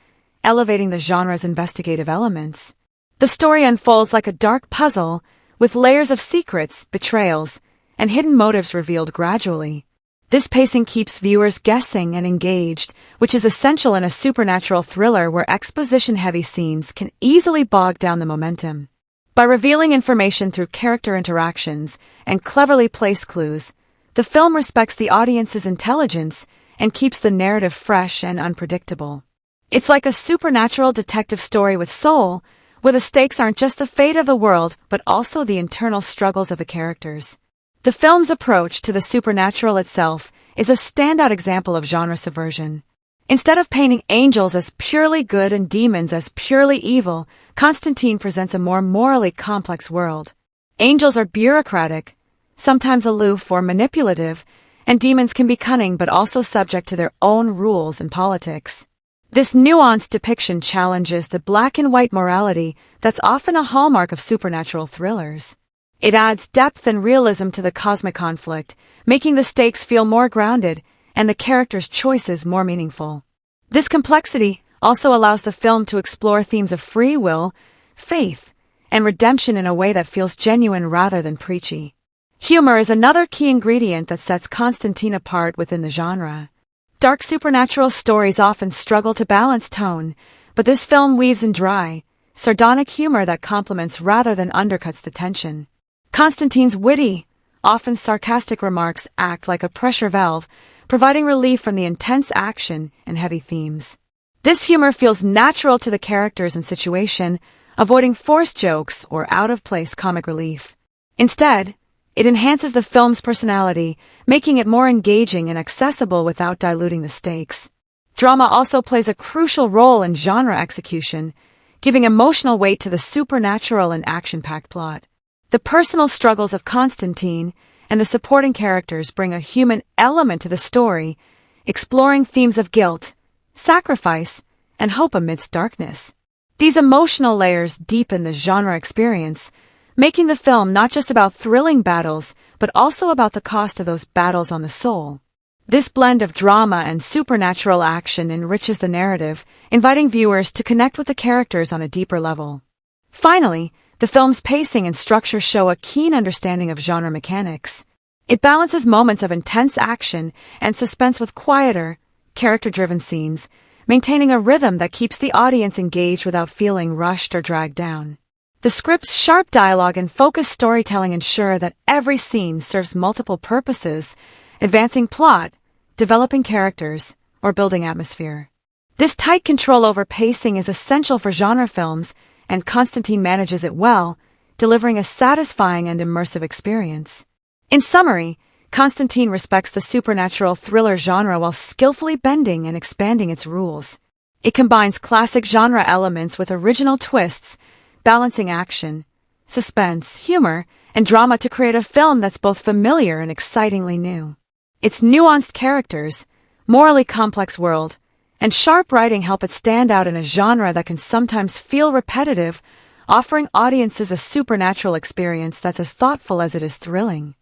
elevating the genre's investigative elements. The story unfolds like a dark puzzle, with layers of secrets, betrayals, and hidden motives revealed gradually. This pacing keeps viewers guessing and engaged, which is essential in a supernatural thriller where exposition-heavy scenes can easily bog down the momentum. By revealing information through character interactions and cleverly placed clues, the film respects the audience's intelligence and keeps the narrative fresh and unpredictable. It's like a supernatural detective story with soul, where the stakes aren't just the fate of the world but also the internal struggles of the characters. The film's approach to the supernatural itself is a standout example of genre subversion. Instead of painting angels as purely good and demons as purely evil, Constantine presents a more morally complex world. Angels are bureaucratic, sometimes aloof or manipulative, and demons can be cunning but also subject to their own rules and politics. This nuanced depiction challenges the black-and-white morality that's often a hallmark of supernatural thrillers. It adds depth and realism to the cosmic conflict, making the stakes feel more grounded and the characters' choices more meaningful. This complexity also allows the film to explore themes of free will, faith, and redemption in a way that feels genuine rather than preachy. Humor is another key ingredient that sets Constantine apart within the genre. Dark supernatural stories often struggle to balance tone, but this film weaves in dry, sardonic humor that complements rather than undercuts the tension. Constantine's witty, often sarcastic remarks act like a pressure valve, providing relief from the intense action and heavy themes. This humor feels natural to the characters and situation, avoiding forced jokes or out-of-place comic relief. Instead, it enhances the film's personality, making it more engaging and accessible without diluting the stakes. Drama also plays a crucial role in genre execution, giving emotional weight to the supernatural and action-packed plot. The personal struggles of Constantine and the supporting characters bring a human element to the story, exploring themes of guilt, sacrifice, and hope amidst darkness. These emotional layers deepen the genre experience, making the film not just about thrilling battles, but also about the cost of those battles on the soul. This blend of drama and supernatural action enriches the narrative, inviting viewers to connect with the characters on a deeper level. Finally, the film's pacing and structure show a keen understanding of genre mechanics. It balances moments of intense action and suspense with quieter, character-driven scenes, maintaining a rhythm that keeps the audience engaged without feeling rushed or dragged down. The script's sharp dialogue and focused storytelling ensure that every scene serves multiple purposes, advancing plot, developing characters, or building atmosphere. This tight control over pacing is essential for genre films, and Constantine manages it well, delivering a satisfying and immersive experience. In summary, Constantine respects the supernatural thriller genre while skillfully bending and expanding its rules. It combines classic genre elements with original twists, balancing action, suspense, humor, and drama to create a film that's both familiar and excitingly new. Its nuanced characters, morally complex world, and sharp writing help it stand out in a genre that can sometimes feel repetitive, offering audiences a supernatural experience that's as thoughtful as it is thrilling.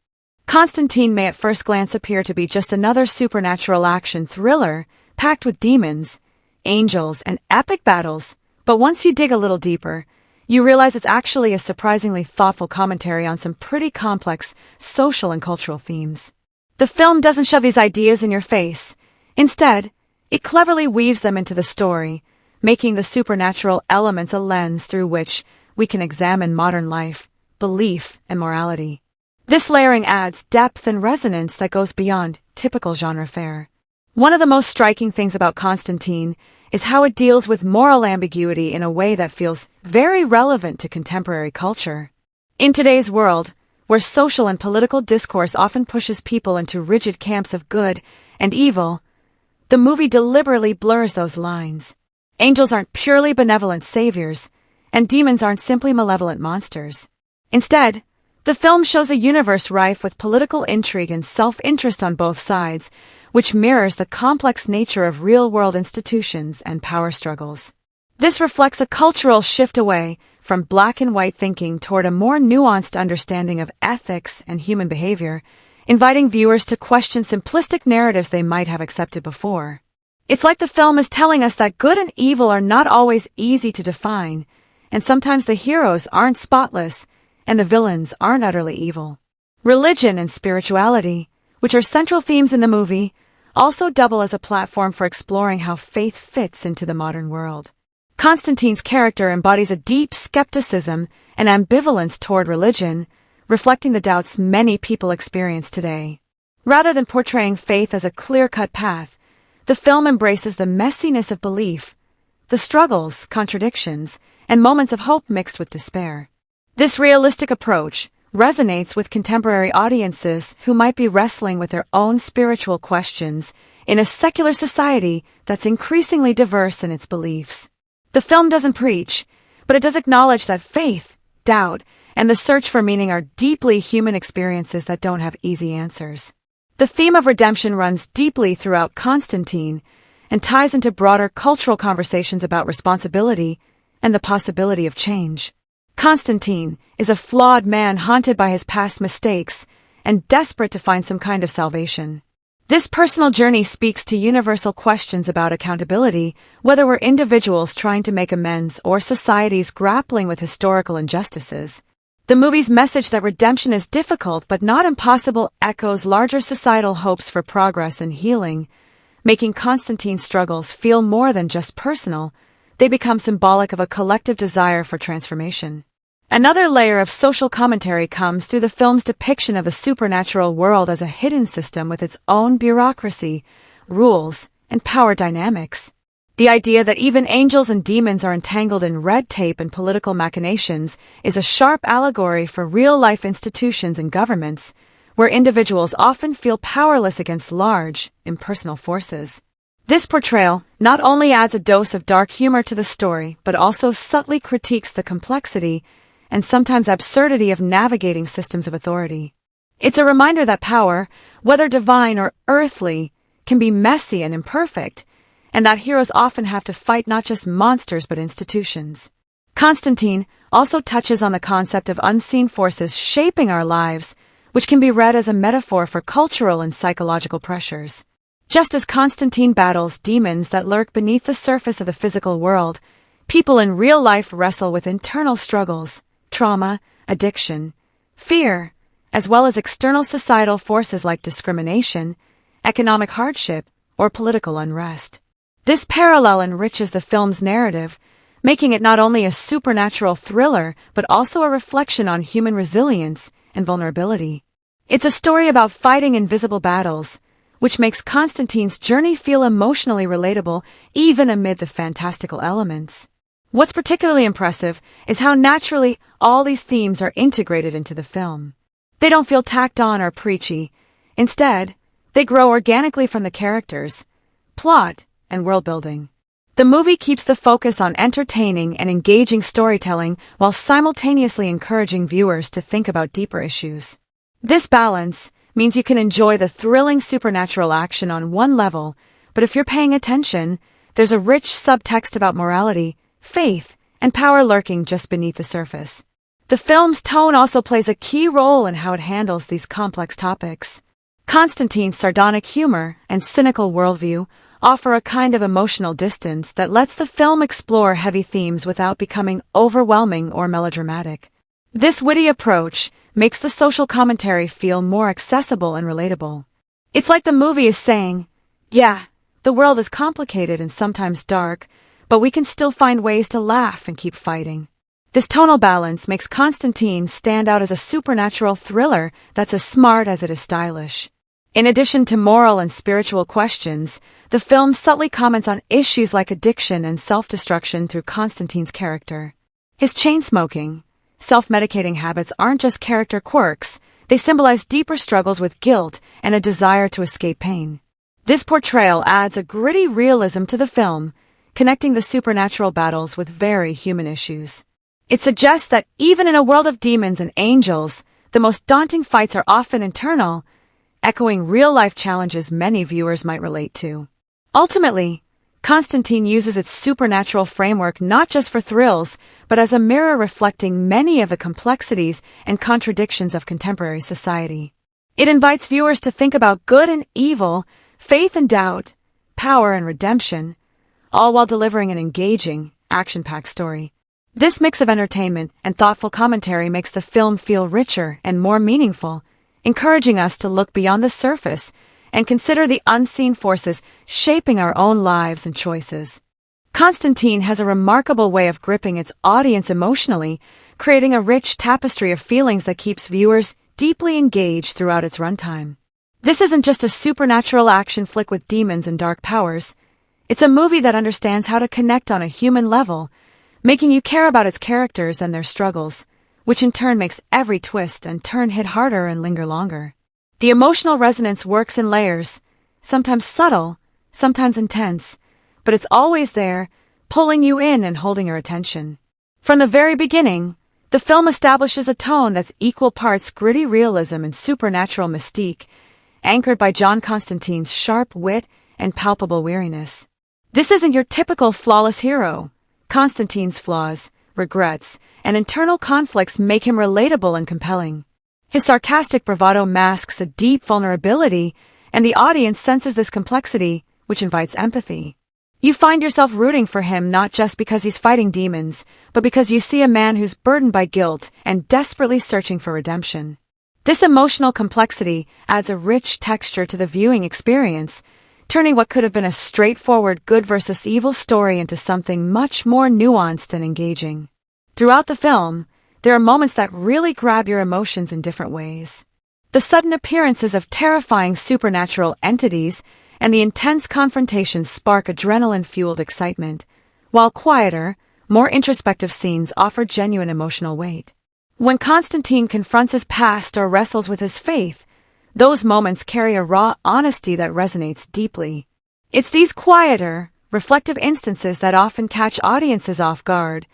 Constantine may at first glance appear to be just another supernatural action thriller, packed with demons, angels, and epic battles, but once you dig a little deeper, you realize it's actually a surprisingly thoughtful commentary on some pretty complex social and cultural themes. The film doesn't shove these ideas in your face. Instead, It cleverly weaves them into the story, making the supernatural elements a lens through which we can examine modern life, belief, and morality. This layering adds depth and resonance that goes beyond typical genre fare. One of the most striking things about Constantine is how it deals with moral ambiguity in a way that feels very relevant to contemporary culture. In today's world, where social and political discourse often pushes people into rigid camps of good and evil, the movie deliberately blurs those lines. Angels aren't purely benevolent saviors, and demons aren't simply malevolent monsters. Instead, the film shows a universe rife with political intrigue and self-interest on both sides, which mirrors the complex nature of real-world institutions and power struggles. This reflects a cultural shift away from black and white thinking toward a more nuanced understanding of ethics and human behavior, inviting viewers to question simplistic narratives they might have accepted before. It's like the film is telling us that good and evil are not always easy to define, and sometimes the heroes aren't spotless, and the villains aren't utterly evil. Religion and spirituality, which are central themes in the movie, also double as a platform for exploring how faith fits into the modern world. Constantine's character embodies a deep skepticism and ambivalence toward religion, reflecting the doubts many people experience today. Rather than portraying faith as a clear-cut path, the film embraces the messiness of belief, the struggles, contradictions, and moments of hope mixed with despair. This realistic approach resonates with contemporary audiences who might be wrestling with their own spiritual questions in a secular society that's increasingly diverse in its beliefs. The film doesn't preach, but it does acknowledge that faith, doubt, and the search for meaning are deeply human experiences that don't have easy answers. The theme of redemption runs deeply throughout Constantine and ties into broader cultural conversations about responsibility and the possibility of change. Constantine is a flawed man haunted by his past mistakes and desperate to find some kind of salvation. This personal journey speaks to universal questions about accountability, whether we're individuals trying to make amends or societies grappling with historical injustices. The movie's message that redemption is difficult but not impossible echoes larger societal hopes for progress and healing, making Constantine's struggles feel more than just personal. They become symbolic of a collective desire for transformation. Another layer of social commentary comes through the film's depiction of the supernatural world as a hidden system with its own bureaucracy, rules, and power dynamics. The idea that even angels and demons are entangled in red tape and political machinations is a sharp allegory for real-life institutions and governments, where individuals often feel powerless against large, impersonal forces. This portrayal not only adds a dose of dark humor to the story, but also subtly critiques the complexity and sometimes absurdity of navigating systems of authority. It's a reminder that power, whether divine or earthly, can be messy and imperfect, and that heroes often have to fight not just monsters but institutions. Constantine also touches on the concept of unseen forces shaping our lives, which can be read as a metaphor for cultural and psychological pressures. Just as Constantine battles demons that lurk beneath the surface of the physical world, people in real life wrestle with internal struggles, trauma, addiction, fear, as well as external societal forces like discrimination, economic hardship, or political unrest. This parallel enriches the film's narrative, making it not only a supernatural thriller but also a reflection on human resilience and vulnerability. It's a story about fighting invisible battles, which makes Constantine's journey feel emotionally relatable even amid the fantastical elements. What's particularly impressive is how naturally all these themes are integrated into the film. They don't feel tacked on or preachy. Instead, they grow organically from the characters, plot, and world building. The movie keeps the focus on entertaining and engaging storytelling while simultaneously encouraging viewers to think about deeper issues. This balance means you can enjoy the thrilling supernatural action on one level, but if you're paying attention, there's a rich subtext about morality, faith, and power lurking just beneath the surface. The film's tone also plays a key role in how it handles these complex topics. Constantine's sardonic humor and cynical worldview offer a kind of emotional distance that lets the film explore heavy themes without becoming overwhelming or melodramatic. This witty approach makes the social commentary feel more accessible and relatable. It's like the movie is saying, yeah, The world is complicated and sometimes dark, but we can still find ways to laugh and keep fighting. This tonal balance makes Constantine stand out as a supernatural thriller that's as smart as it is stylish. In addition to moral and spiritual questions, the film subtly comments on issues like addiction and self-destruction through Constantine's character. His chain-smoking, self-medicating habits aren't just character quirks, they symbolize deeper struggles with guilt and a desire to escape pain. This portrayal adds a gritty realism to the film, connecting the supernatural battles with very human issues. It suggests that even in a world of demons and angels, the most daunting fights are often internal, echoing real-life challenges many viewers might relate to. Ultimately, Constantine uses its supernatural framework not just for thrills, but as a mirror reflecting many of the complexities and contradictions of contemporary society. It invites viewers to think about good and evil, faith and doubt, power and redemption, all while delivering an engaging, action-packed story. This mix of entertainment and thoughtful commentary makes the film feel richer and more meaningful, encouraging us to look beyond the surface and consider the unseen forces shaping our own lives and choices. Constantine has a remarkable way of gripping its audience emotionally, creating a rich tapestry of feelings that keeps viewers deeply engaged throughout its runtime. This isn't just a supernatural action flick with demons and dark powers. It's a movie that understands how to connect on a human level, making you care about its characters and their struggles, which in turn makes every twist and turn hit harder and linger longer. The emotional resonance works in layers, sometimes subtle, sometimes intense, but it's always there, pulling you in and holding your attention. From the very beginning, the film establishes a tone that's equal parts gritty realism and supernatural mystique, anchored by John Constantine's sharp wit and palpable weariness. This isn't your typical flawless hero. Constantine's flaws, regrets, and internal conflicts make him relatable and compelling. His sarcastic bravado masks a deep vulnerability, and the audience senses this complexity, which invites empathy. You find yourself rooting for him not just because he's fighting demons, but because you see a man who's burdened by guilt and desperately searching for redemption. This emotional complexity adds a rich texture to the viewing experience, turning what could have been a straightforward good versus evil story into something much more nuanced and engaging. Throughout the film, there are moments that really grab your emotions in different ways. The sudden appearances of terrifying supernatural entities and the intense confrontations spark adrenaline-fueled excitement, while quieter, more introspective scenes offer genuine emotional weight. When Constantine confronts his past or wrestles with his faith, those moments carry a raw honesty that resonates deeply. It's these quieter, reflective instances that often catch audiences off guard.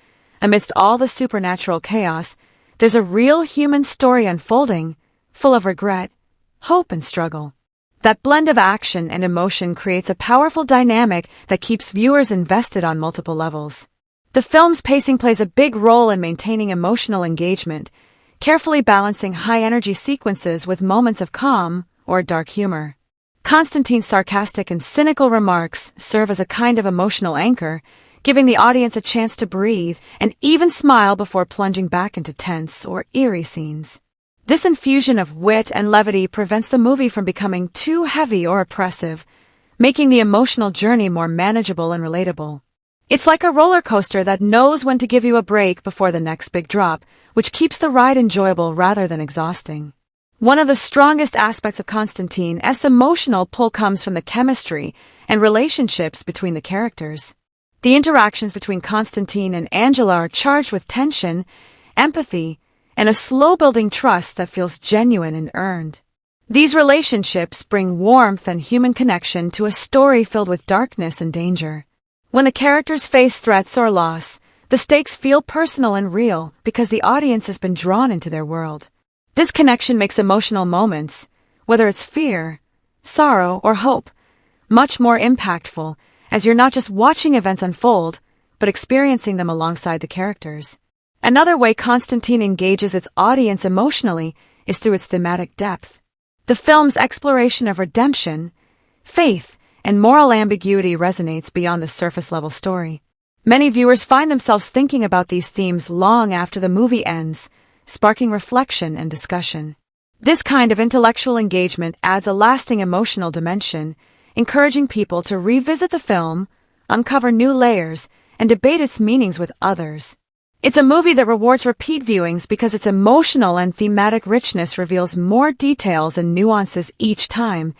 Amidst all the supernatural chaos, there's a real human story unfolding, full of regret, hope, and struggle. That blend of action and emotion creates a powerful dynamic that keeps viewers invested on multiple levels. The film's pacing plays a big role in maintaining emotional engagement, carefully balancing high-energy sequences with moments of calm or dark humor. Constantine's sarcastic and cynical remarks serve as a kind of emotional anchor, giving the audience a chance to breathe and even smile before plunging back into tense or eerie scenes. This infusion of wit and levity prevents the movie from becoming too heavy or oppressive, making the emotional journey more manageable and relatable. It's like a roller coaster that knows when to give you a break before the next big drop, which keeps the ride enjoyable rather than exhausting. One of the strongest aspects of Constantine's emotional pull comes from the chemistry and relationships between the characters. The interactions between Constantine and Angela are charged with tension, empathy, and a slow-building trust that feels genuine and earned. These relationships bring warmth and human connection to a story filled with darkness and danger. When the characters face threats or loss, the stakes feel personal and real because the audience has been drawn into their world. This connection makes emotional moments, whether it's fear, sorrow, or hope, much more impactful, as you're not just watching events unfold, but experiencing them alongside the characters. Another way Constantine engages its audience emotionally is through its thematic depth. The film's exploration of redemption, faith, and moral ambiguity resonates beyond the surface-level story. Many viewers find themselves thinking about these themes long after the movie ends, sparking reflection and discussion. This kind of intellectual engagement adds a lasting emotional dimension, encouraging people to revisit the film, uncover new layers, and debate its meanings with others. It's a movie that rewards repeat viewings because its emotional and thematic richness reveals more details and nuances each time,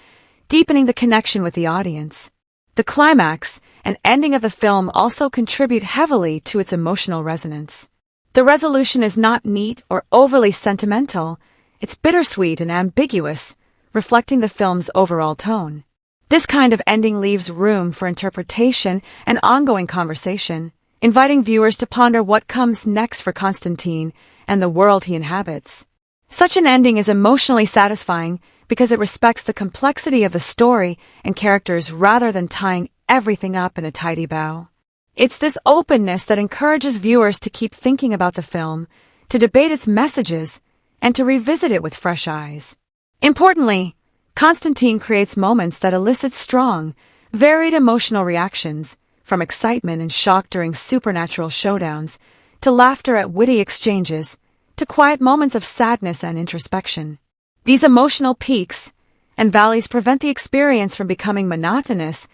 deepening the connection with the audience. The climax and ending of the film also contribute heavily to its emotional resonance. The resolution is not neat or overly sentimental. It's bittersweet and ambiguous, reflecting the film's overall tone. This kind of ending leaves room for interpretation and ongoing conversation, inviting viewers to ponder what comes next for Constantine and the world he inhabits. Such an ending is emotionally satisfying because it respects the complexity of the story and characters rather than tying everything up in a tidy bow. It's this openness that encourages viewers to keep thinking about the film, to debate its messages, and to revisit it with fresh eyes. Importantly, Constantine creates moments that elicit strong, varied emotional reactions, from excitement and shock during supernatural showdowns, to laughter at witty exchanges, to quiet moments of sadness and introspection. These emotional peaks and valleys prevent the experience from becoming monotonous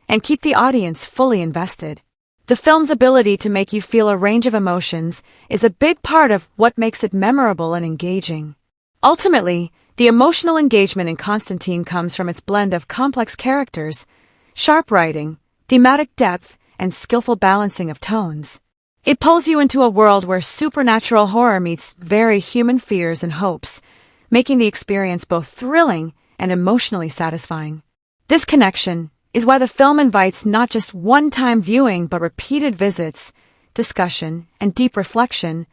and keep the audience fully invested. The film's ability to make you feel a range of emotions is a big part of what makes it memorable and engaging. Ultimately, the emotional engagement in Constantine comes from its blend of complex characters, sharp writing, thematic depth, and skillful balancing of tones. It pulls you into a world where supernatural horror meets very human fears and hopes, making the experience both thrilling and emotionally satisfying. This connection is why the film invites not just one-time viewing but repeated visits, discussion, and deep reflection,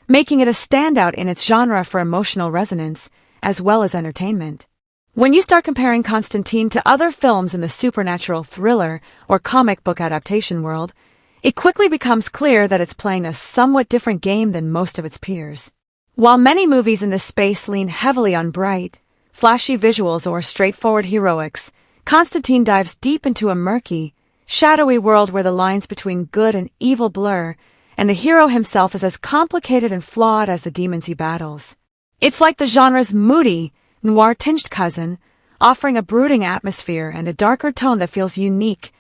making it a standout in its genre for emotional resonance as well as entertainment. When you start comparing Constantine to other films in the supernatural thriller or comic book adaptation world, it quickly becomes clear that it's playing a somewhat different game than most of its peers. While many movies in this space lean heavily on bright, flashy visuals or straightforward heroics, Constantine dives deep into a murky, shadowy world where the lines between good and evil blur, and the hero himself is as complicated and flawed as the demons he battles. It's like the genre's moody, noir-tinged cousin, offering a brooding atmosphere and a darker tone that feels unique,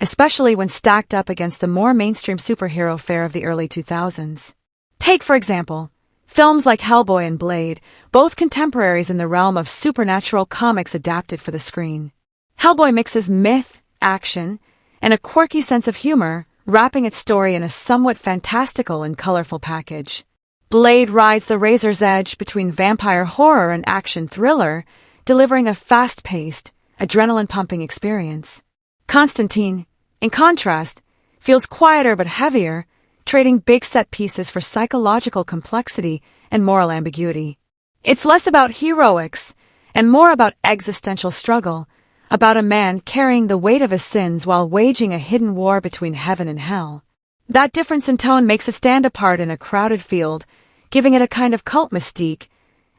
especially when stacked up against the more mainstream superhero fare of the early 2000s. Take, for example, films like Hellboy and Blade, both contemporaries in the realm of supernatural comics adapted for the screen. Hellboy mixes myth, action, and a quirky sense of humor, wrapping its story in a somewhat fantastical and colorful package. Blade rides the razor's edge between vampire horror and action thriller, delivering a fast-paced, adrenaline-pumping experience. Constantine, in contrast, feels quieter but heavier, trading big set pieces for psychological complexity and moral ambiguity. It's less about heroics and more about existential struggle, about a man carrying the weight of his sins while waging a hidden war between heaven and hell. That difference in tone makes it stand apart in a crowded field, giving it a kind of cult mystique,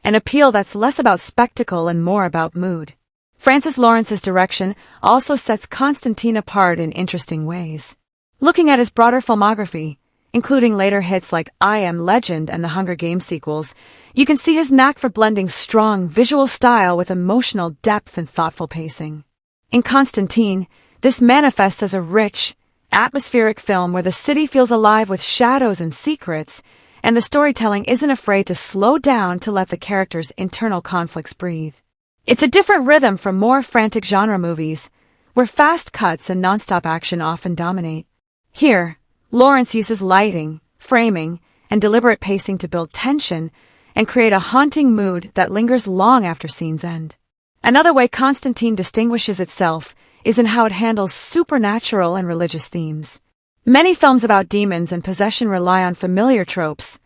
an appeal that's less about spectacle and more about mood. Francis Lawrence's direction also sets Constantine apart in interesting ways. Looking at his broader filmography, including later hits like I Am Legend and the Hunger Games sequels, you can see his knack for blending strong visual style with emotional depth and thoughtful pacing. In Constantine, this manifests as a rich, atmospheric film where the city feels alive with shadows and secrets, and the storytelling isn't afraid to slow down to let the characters' internal conflicts breathe. It's a different rhythm from more frantic genre movies, where fast cuts and nonstop action often dominate. Here, Lawrence uses lighting, framing, and deliberate pacing to build tension and create a haunting mood that lingers long after scenes end. Another way Constantine distinguishes itself is in how it handles supernatural and religious themes. Many films about demons and possession rely on familiar tropes,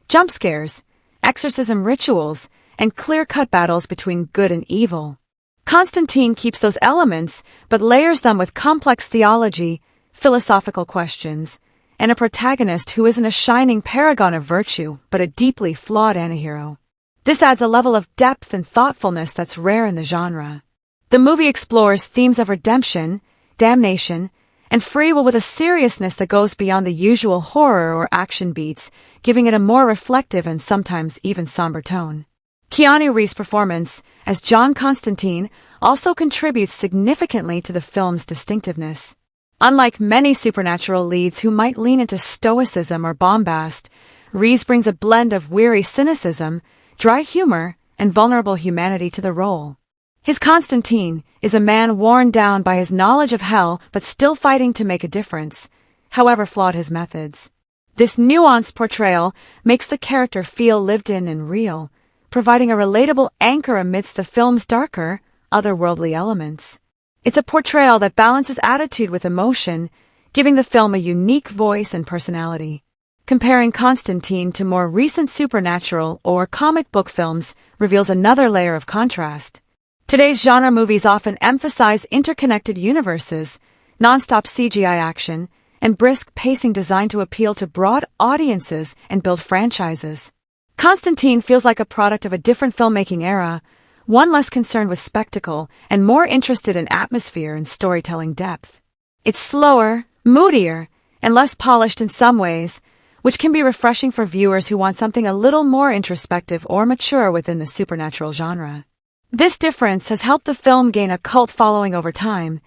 jump scares, exorcism rituals, and clear-cut battles between good and evil. Constantine keeps those elements, but layers them with complex theology, philosophical questions, and a protagonist who isn't a shining paragon of virtue, but a deeply flawed antihero. This adds a level of depth and thoughtfulness that's rare in the genre. The movie explores themes of redemption, damnation, and free will with a seriousness that goes beyond the usual horror or action beats, giving it a more reflective and sometimes even somber tone. Keanu Reeves' performance as John Constantine also contributes significantly to the film's distinctiveness. Unlike many supernatural leads who might lean into stoicism or bombast, Reeves brings a blend of weary cynicism, dry humor, and vulnerable humanity to the role. His Constantine is a man worn down by his knowledge of hell but still fighting to make a difference, however flawed his methods. This nuanced portrayal makes the character feel lived in and real, providing a relatable anchor amidst the film's darker, otherworldly elements. It's a portrayal that balances attitude with emotion, giving the film a unique voice and personality. Comparing Constantine to more recent supernatural or comic book films reveals another layer of contrast. Today's genre movies often emphasize interconnected universes, non-stop CGI action, and brisk pacing designed to appeal to broad audiences and build franchises. Constantine feels like a product of a different filmmaking era, one less concerned with spectacle and more interested in atmosphere and storytelling depth. It's slower, moodier, and less polished in some ways, which can be refreshing for viewers who want something a little more introspective or mature within the supernatural genre. This difference has helped the film gain a cult following over time,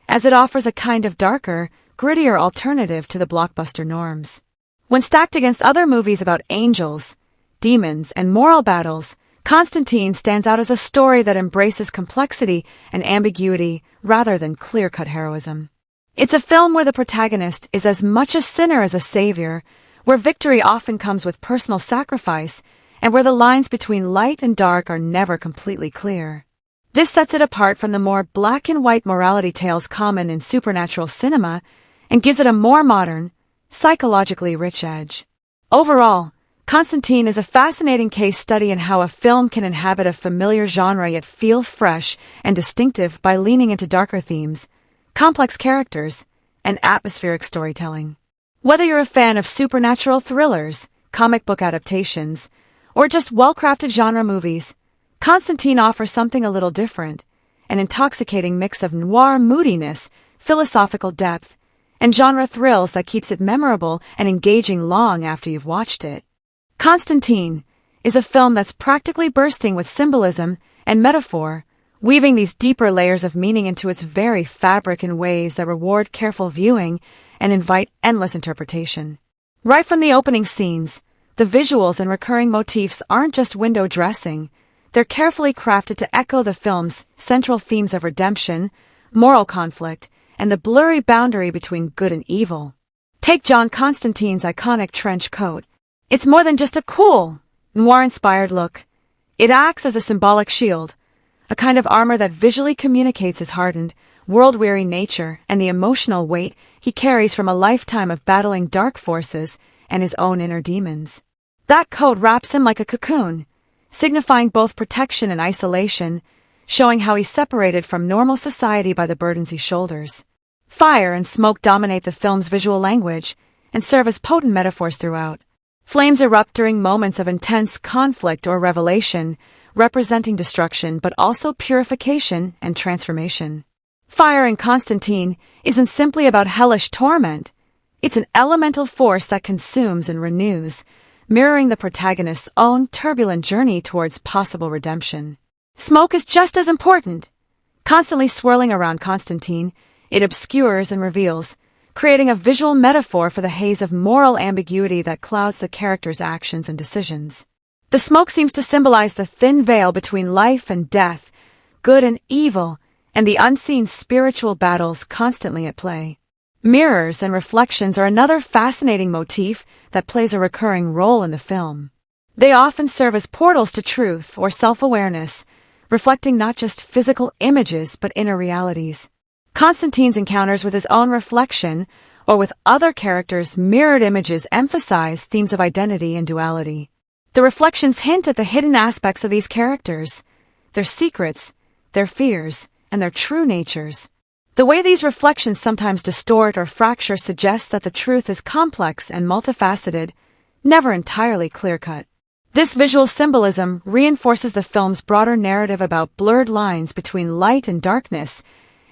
as it offers a kind of darker, grittier alternative to the blockbuster norms. When stacked against other movies about angels, demons, and moral battles, Constantine stands out as a story that embraces complexity and ambiguity rather than clear-cut heroism. It's a film where the protagonist is as much a sinner as a savior, where victory often comes with personal sacrifice, and where the lines between light and dark are never completely clear. This sets it apart from the more black-and-white morality tales common in supernatural cinema and gives it a more modern, psychologically rich edge. Overall, Constantine is a fascinating case study in how a film can inhabit a familiar genre yet feel fresh and distinctive by leaning into darker themes, complex characters, and atmospheric storytelling. Whether you're a fan of supernatural thrillers, comic book adaptations, or just well-crafted genre movies, Constantine offers something a little different, an intoxicating mix of noir moodiness, philosophical depth, and genre thrills that keeps it memorable and engaging long after you've watched it. Constantine is a film that's practically bursting with symbolism and metaphor, weaving these deeper layers of meaning into its very fabric in ways that reward careful viewing and invite endless interpretation. Right from the opening scenes, the visuals and recurring motifs aren't just window dressing, they're carefully crafted to echo the film's central themes of redemption, moral conflict, and the blurry boundary between good and evil. Take John Constantine's iconic trench coat. It's more than just a cool, noir-inspired look. It acts as a symbolic shield, a kind of armor that visually communicates his hardened, world-weary nature and the emotional weight he carries from a lifetime of battling dark forces and his own inner demons. That coat wraps him like a cocoon, signifying both protection and isolation, showing how he's separated from normal society by the burdens he shoulders. Fire and smoke dominate the film's visual language and serve as potent metaphors throughout. Flames erupt during moments of intense conflict or revelation, representing destruction but also purification and transformation. Fire in Constantine isn't simply about hellish torment. It's an elemental force that consumes and renews, mirroring the protagonist's own turbulent journey towards possible redemption. Smoke is just as important. Constantly swirling around Constantine, it obscures and reveals, creating a visual metaphor for the haze of moral ambiguity that clouds the character's actions and decisions. The smoke seems to symbolize the thin veil between life and death, good and evil, and the unseen spiritual battles constantly at play. Mirrors and reflections are another fascinating motif that plays a recurring role in the film. They often serve as portals to truth or self-awareness, reflecting not just physical images but inner realities. Constantine's encounters with his own reflection or with other characters' mirrored images emphasize themes of identity and duality. The reflections hint at the hidden aspects of these characters, their secrets, their fears, and their true natures. The way these reflections sometimes distort or fracture suggests that the truth is complex and multifaceted, never entirely clear-cut. This visual symbolism reinforces the film's broader narrative about blurred lines between light and darkness,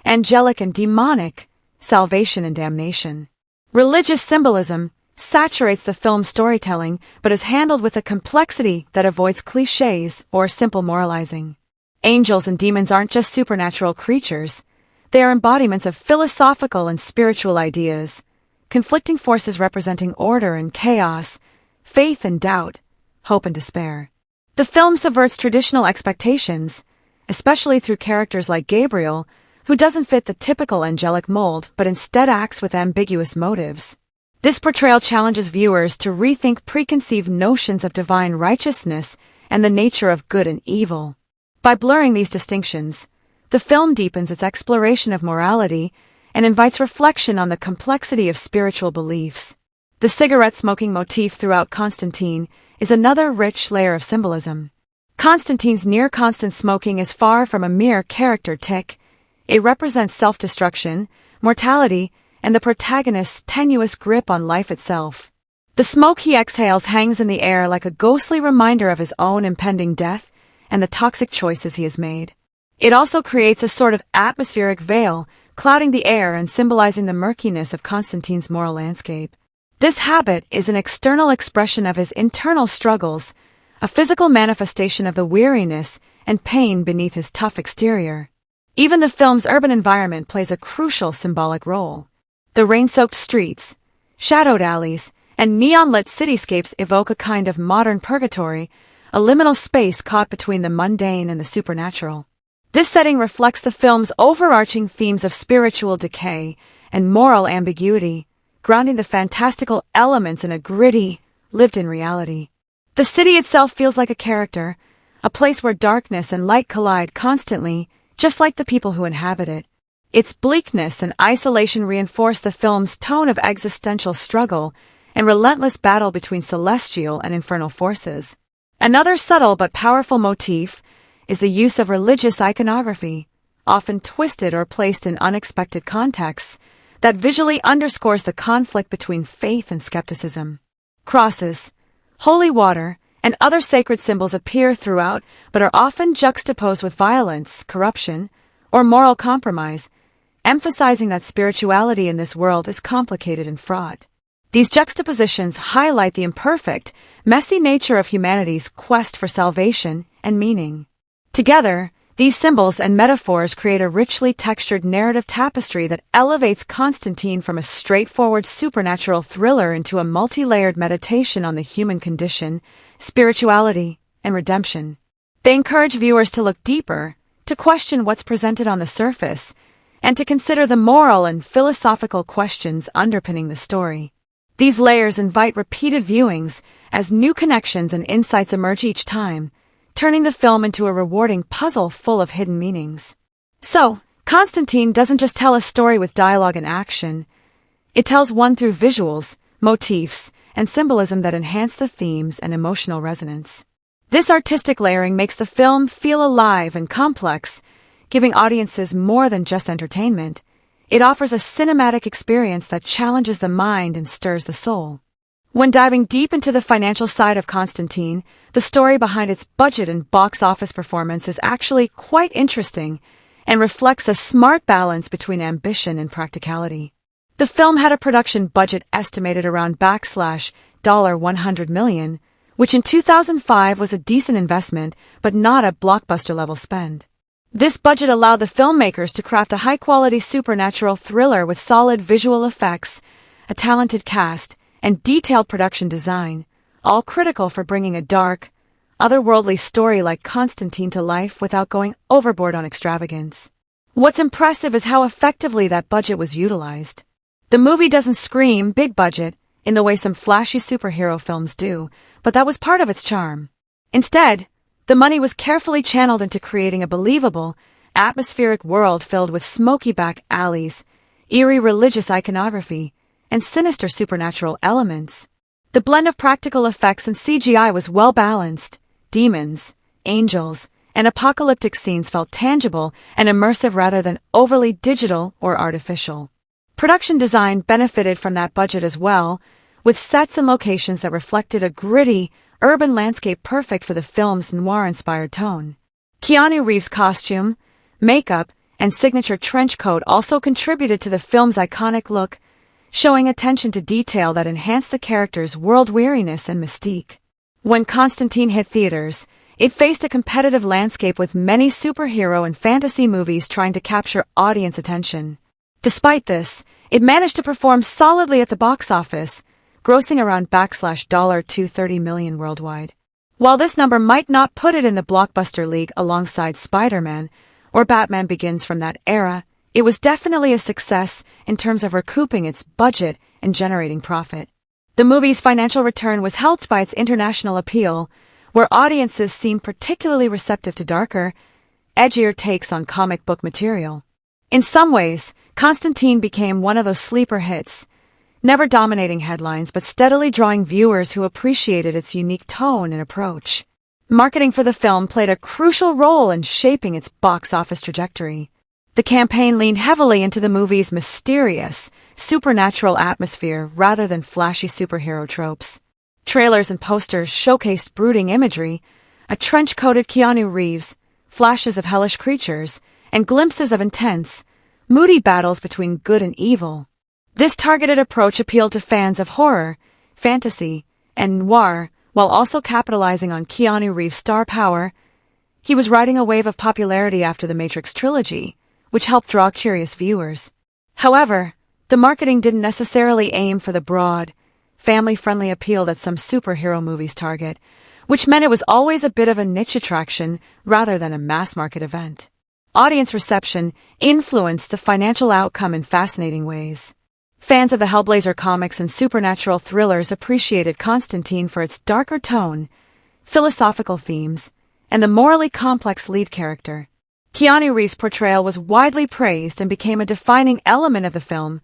angelic and demonic, salvation and damnation. Religious symbolism, saturates the film's storytelling but is handled with a complexity that avoids cliches or simple moralizing. Angels and demons aren't just supernatural creatures. They are embodiments of philosophical and spiritual ideas, conflicting forces representing order and chaos, faith and doubt, hope and despair. The film subverts traditional expectations, especially through characters like Gabriel, who doesn't fit the typical angelic mold but instead acts with ambiguous motives. This portrayal challenges viewers to rethink preconceived notions of divine righteousness and the nature of good and evil. By blurring these distinctions, the film deepens its exploration of morality and invites reflection on the complexity of spiritual beliefs. The cigarette-smoking motif throughout Constantine is another rich layer of symbolism. Constantine's near-constant smoking is far from a mere character tic. It represents self-destruction, mortality, and the protagonist's tenuous grip on life itself. The smoke he exhales hangs in the air like a ghostly reminder of his own impending death and the toxic choices he has made. It also creates a sort of atmospheric veil, clouding the air and symbolizing the murkiness of Constantine's moral landscape. This habit is an external expression of his internal struggles, a physical manifestation of the weariness and pain beneath his tough exterior. Even the film's urban environment plays a crucial symbolic role. The rain-soaked streets, shadowed alleys, and neon-lit cityscapes evoke a kind of modern purgatory, a liminal space caught between the mundane and the supernatural. This setting reflects the film's overarching themes of spiritual decay and moral ambiguity, grounding the fantastical elements in a gritty, lived-in reality. The city itself feels like a character, a place where darkness and light collide constantly, just like the people who inhabit it. Its bleakness and isolation reinforce the film's tone of existential struggle and relentless battle between celestial and infernal forces. Another subtle but powerful motif is the use of religious iconography, often twisted or placed in unexpected contexts, that visually underscores the conflict between faith and skepticism. Crosses, holy water, and other sacred symbols appear throughout but are often juxtaposed with violence, corruption, or moral compromise, emphasizing that spirituality in this world is complicated and fraught. These juxtapositions highlight the imperfect, messy nature of humanity's quest for salvation and meaning. Together, these symbols and metaphors create a richly textured narrative tapestry that elevates Constantine from a straightforward supernatural thriller into a multi-layered meditation on the human condition, spirituality, and redemption. They encourage viewers to look deeper, to question what's presented on the surface, and to consider the moral and philosophical questions underpinning the story. These layers invite repeated viewings as new connections and insights emerge each time, turning the film into a rewarding puzzle full of hidden meanings. So, Constantine doesn't just tell a story with dialogue and action. It tells one through visuals, motifs, and symbolism that enhance the themes and emotional resonance. This artistic layering makes the film feel alive and complex, giving audiences more than just entertainment. It offers a cinematic experience that challenges the mind and stirs the soul. When diving deep into the financial side of Constantine, the story behind its budget and box office performance is actually quite interesting and reflects a smart balance between ambition and practicality. The film had a production budget estimated around $100 million, which in 2005 was a decent investment but not a blockbuster-level spend. This budget allowed the filmmakers to craft a high-quality supernatural thriller with solid visual effects, a talented cast, and detailed production design, all critical for bringing a dark, otherworldly story like Constantine to life without going overboard on extravagance. What's impressive is how effectively that budget was utilized. The movie doesn't scream big budget in the way some flashy superhero films do, but that was part of its charm. Instead, the money was carefully channeled into creating a believable, atmospheric world filled with smoky back alleys, eerie religious iconography, and sinister supernatural elements. The blend of practical effects and CGI was well balanced. Demons, angels, and apocalyptic scenes felt tangible and immersive rather than overly digital or artificial. Production design benefited from that budget as well, with sets and locations that reflected a gritty, urban landscape perfect for the film's noir-inspired tone. Keanu Reeves' costume, makeup, and signature trench coat also contributed to the film's iconic look, showing attention to detail that enhanced the character's world weariness and mystique. When Constantine hit theaters, it faced a competitive landscape with many superhero and fantasy movies trying to capture audience attention. Despite this, it managed to perform solidly at the box office, grossing around $230 million worldwide. While this number might not put it in the blockbuster league alongside Spider-Man or Batman Begins from that era, it was definitely a success in terms of recouping its budget and generating profit. The movie's financial return was helped by its international appeal, where audiences seemed particularly receptive to darker, edgier takes on comic book material. In some ways, Constantine became one of those sleeper hits, never dominating headlines but steadily drawing viewers who appreciated its unique tone and approach. Marketing for the film played a crucial role in shaping its box office trajectory. The campaign leaned heavily into the movie's mysterious, supernatural atmosphere rather than flashy superhero tropes. Trailers and posters showcased brooding imagery, a trench-coated Keanu Reeves, flashes of hellish creatures, and glimpses of intense, moody battles between good and evil. This targeted approach appealed to fans of horror, fantasy, and noir, while also capitalizing on Keanu Reeves' star power. He was riding a wave of popularity after the Matrix trilogy, which helped draw curious viewers. However, the marketing didn't necessarily aim for the broad, family-friendly appeal that some superhero movies target, which meant it was always a bit of a niche attraction rather than a mass-market event. Audience reception influenced the financial outcome in fascinating ways. Fans of the Hellblazer comics and supernatural thrillers appreciated Constantine for its darker tone, philosophical themes, and the morally complex lead character. Keanu Reeves' portrayal was widely praised and became a defining element of the film,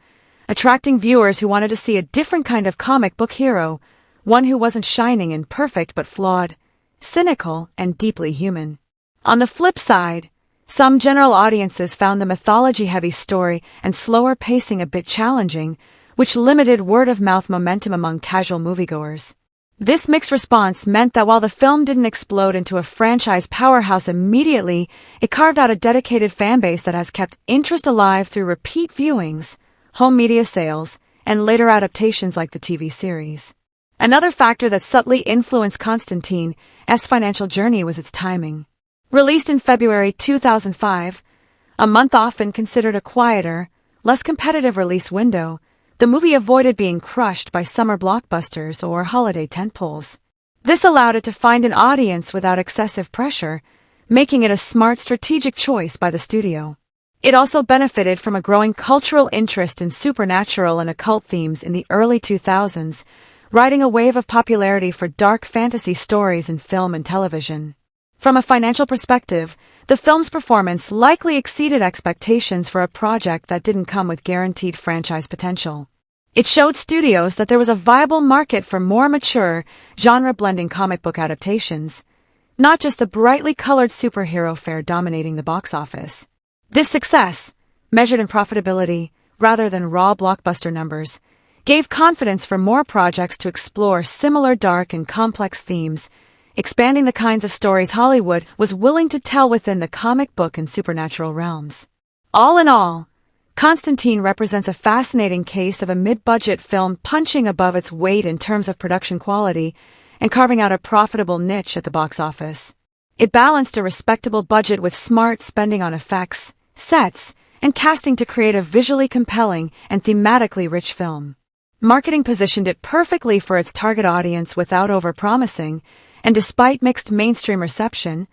attracting viewers who wanted to see a different kind of comic book hero, one who wasn't shining and perfect but flawed, cynical, and deeply human. On the flip side, some general audiences found the mythology-heavy story and slower pacing a bit challenging, which limited word-of-mouth momentum among casual moviegoers. This mixed response meant that while the film didn't explode into a franchise powerhouse immediately, it carved out a dedicated fanbase that has kept interest alive through repeat viewings, home media sales, and later adaptations like the TV series. Another factor that subtly influenced Constantine's financial journey was its timing. Released in February 2005, a month often considered a quieter, less competitive release window, the movie avoided being crushed by summer blockbusters or holiday tentpoles. This allowed it to find an audience without excessive pressure, making it a smart strategic choice by the studio. It also benefited from a growing cultural interest in supernatural and occult themes in the early 2000s, riding a wave of popularity for dark fantasy stories in film and television. From a financial perspective, the film's performance likely exceeded expectations for a project that didn't come with guaranteed franchise potential. It showed studios that there was a viable market for more mature, genre-blending comic book adaptations, not just the brightly colored superhero fare dominating the box office. This success, measured in profitability rather than raw blockbuster numbers, gave confidence for more projects to explore similar dark and complex themes, expanding the kinds of stories Hollywood was willing to tell within the comic book and supernatural realms. All in all, Constantine represents a fascinating case of a mid-budget film punching above its weight in terms of production quality and carving out a profitable niche at the box office. It balanced a respectable budget with smart spending on effects, sets, and casting to create a visually compelling and thematically rich film. Marketing positioned it perfectly for its target audience without overpromising, and despite mixed mainstream reception,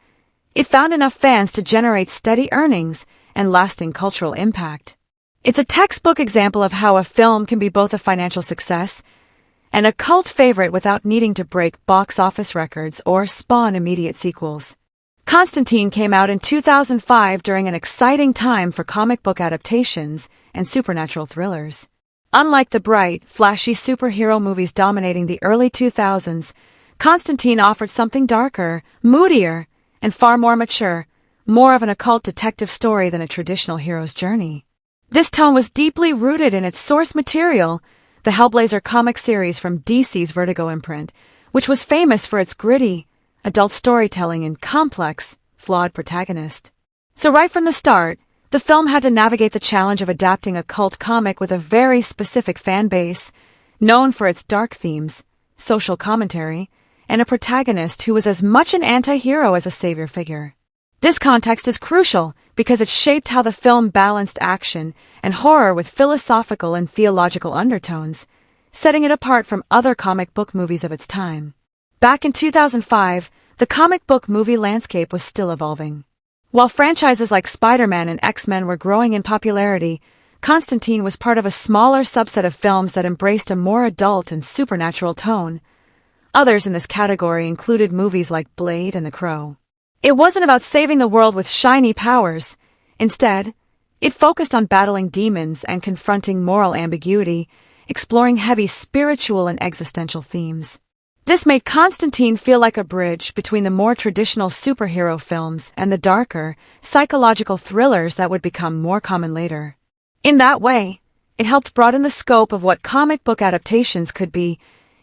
it found enough fans to generate steady earnings and lasting cultural impact. It's a textbook example of how a film can be both a financial success and a cult favorite without needing to break box office records or spawn immediate sequels. Constantine came out in 2005 during an exciting time for comic book adaptations and supernatural thrillers. Unlike the bright, flashy superhero movies dominating the early 2000s, Constantine offered something darker, moodier, and far more mature, more of an occult detective story than a traditional hero's journey. This tone was deeply rooted in its source material, the Hellblazer comic series from DC's Vertigo imprint, which was famous for its gritty, adult storytelling and complex, flawed protagonist. So right from the start, The film had to navigate the challenge of adapting a cult comic with a very specific fan base, known for its dark themes, social commentary, and a protagonist who was as much an anti-hero as a savior figure. This context is crucial because it shaped how the film balanced action and horror with philosophical and theological undertones, setting it apart from other comic book movies of its time. Back in 2005, the comic book movie landscape was still evolving. While franchises like Spider-Man and X-Men were growing in popularity, Constantine was part of a smaller subset of films that embraced a more adult and supernatural tone. Others in this category included movies like Blade and The Crow. It wasn't about saving the world with shiny powers. Instead, it focused on battling demons and confronting moral ambiguity, exploring heavy spiritual and existential themes. This made Constantine feel like a bridge between the more traditional superhero films and the darker, psychological thrillers that would become more common later. In that way, it helped broaden the scope of what comic book adaptations could be,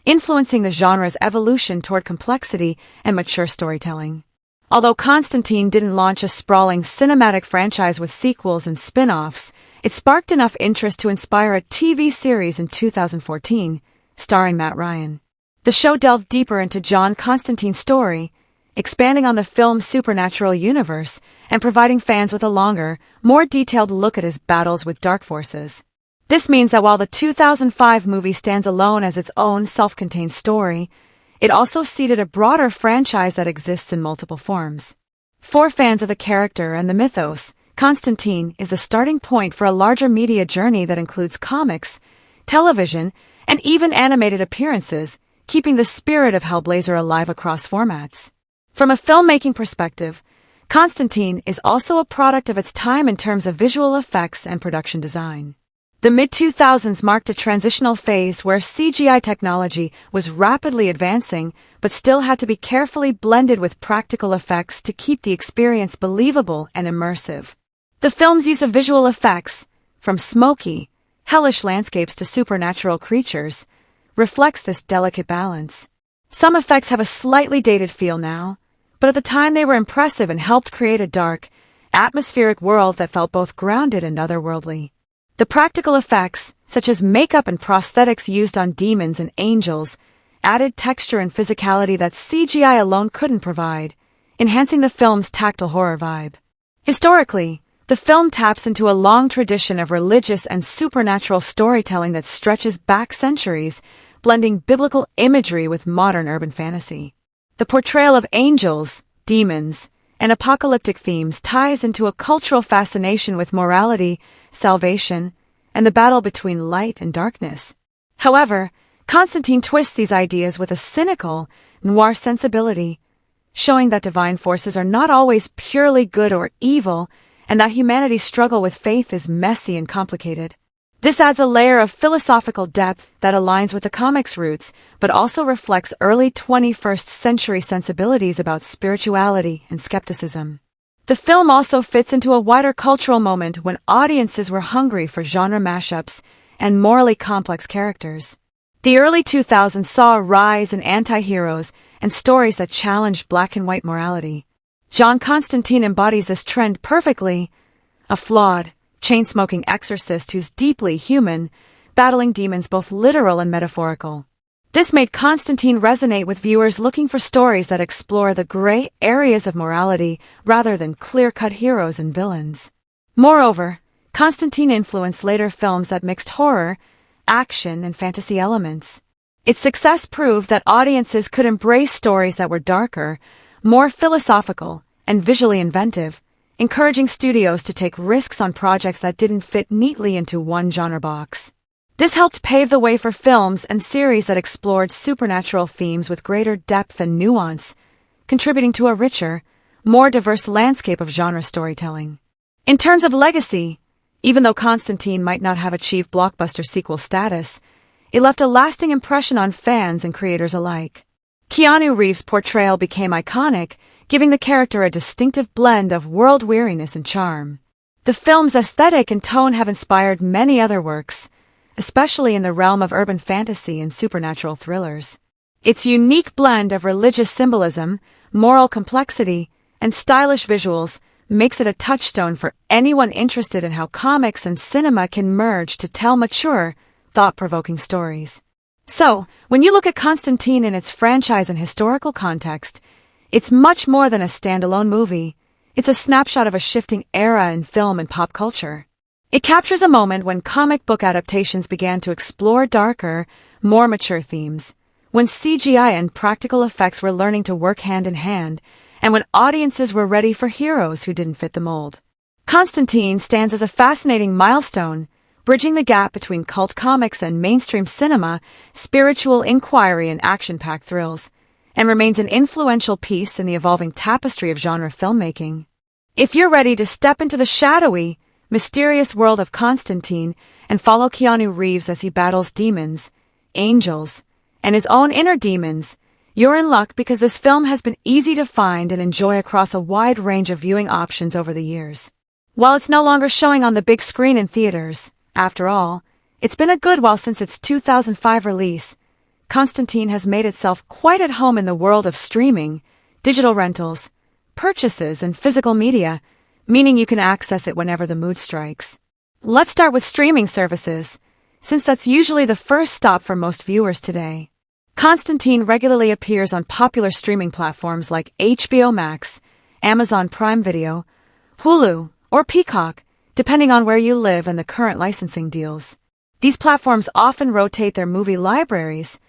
influencing the genre's evolution toward complexity and mature storytelling. Although Constantine didn't launch a sprawling cinematic franchise with sequels and spin-offs, it sparked enough interest to inspire a TV series in 2014, starring Matt Ryan. The show delved deeper into John Constantine's story, expanding on the film's supernatural universe and providing fans with a longer, more detailed look at his battles with dark forces. This means that while the 2005 movie stands alone as its own self-contained story, it also seeded a broader franchise that exists in multiple forms. For fans of the character and the mythos, Constantine is the starting point for a larger media journey that includes comics, television, and even animated appearances, keeping the spirit of Hellblazer alive across formats. From a filmmaking perspective, Constantine is also a product of its time in terms of visual effects and production design. The mid-2000s marked a transitional phase where CGI technology was rapidly advancing but still had to be carefully blended with practical effects to keep the experience believable and immersive. The film's use of visual effects, from smoky, hellish landscapes to supernatural creatures, reflects this delicate balance. Some effects have a slightly dated feel now, but at the time they were impressive and helped create a dark, atmospheric world that felt both grounded and otherworldly. The practical effects, such as makeup and prosthetics used on demons and angels, added texture and physicality that CGI alone couldn't provide, enhancing the film's tactile horror vibe. Historically, the film taps into a long tradition of religious and supernatural storytelling that stretches back centuries, blending biblical imagery with modern urban fantasy. The portrayal of angels, demons, and apocalyptic themes ties into a cultural fascination with morality, salvation, and the battle between light and darkness. However, Constantine twists these ideas with a cynical, noir sensibility, showing that divine forces are not always purely good or evil, and that humanity's struggle with faith is messy and complicated. This adds a layer of philosophical depth that aligns with the comic's roots, but also reflects early 21st century sensibilities about spirituality and skepticism. The film also fits into a wider cultural moment when audiences were hungry for genre mashups and morally complex characters. The early 2000s saw a rise in anti-heroes and stories that challenged black and white morality. John Constantine embodies this trend perfectly, a flawed, chain-smoking exorcist who's deeply human, battling demons both literal and metaphorical. This made Constantine resonate with viewers looking for stories that explore the gray areas of morality rather than clear-cut heroes and villains. Moreover, Constantine influenced later films that mixed horror, action, and fantasy elements. Its success proved that audiences could embrace stories that were darker, more philosophical, and visually inventive, encouraging studios to take risks on projects that didn't fit neatly into one genre box. This helped pave the way for films and series that explored supernatural themes with greater depth and nuance, contributing to a richer, more diverse landscape of genre storytelling. In terms of legacy, even though Constantine might not have achieved blockbuster sequel status, it left a lasting impression on fans and creators alike. Keanu Reeves' portrayal became iconic, giving the character a distinctive blend of world-weariness and charm. The film's aesthetic and tone have inspired many other works, especially in the realm of urban fantasy and supernatural thrillers. Its unique blend of religious symbolism, moral complexity, and stylish visuals makes it a touchstone for anyone interested in how comics and cinema can merge to tell mature, thought-provoking stories. So, when you look at Constantine in its franchise and historical context, it's much more than a standalone movie. It's a snapshot of a shifting era in film and pop culture. It captures a moment when comic book adaptations began to explore darker, more mature themes, when CGI and practical effects were learning to work hand in hand, and when audiences were ready for heroes who didn't fit the mold. Constantine stands as a fascinating milestone, bridging the gap between cult comics and mainstream cinema, spiritual inquiry and action-packed thrills, and remains an influential piece in the evolving tapestry of genre filmmaking. If you're ready to step into the shadowy, mysterious world of Constantine and follow Keanu Reeves as he battles demons, angels, and his own inner demons, you're in luck because this film has been easy to find and enjoy across a wide range of viewing options over the years. While it's no longer showing on the big screen in theaters, after all, it's been a good while since its 2005 release, Constantine has made itself quite at home in the world of streaming, digital rentals, purchases, and physical media, meaning you can access it whenever the mood strikes. Let's start with streaming services, since that's usually the first stop for most viewers today. Constantine regularly appears on popular streaming platforms like HBO Max, Amazon Prime Video, Hulu, or Peacock, depending on where you live and the current licensing deals. These platforms often rotate their movie libraries,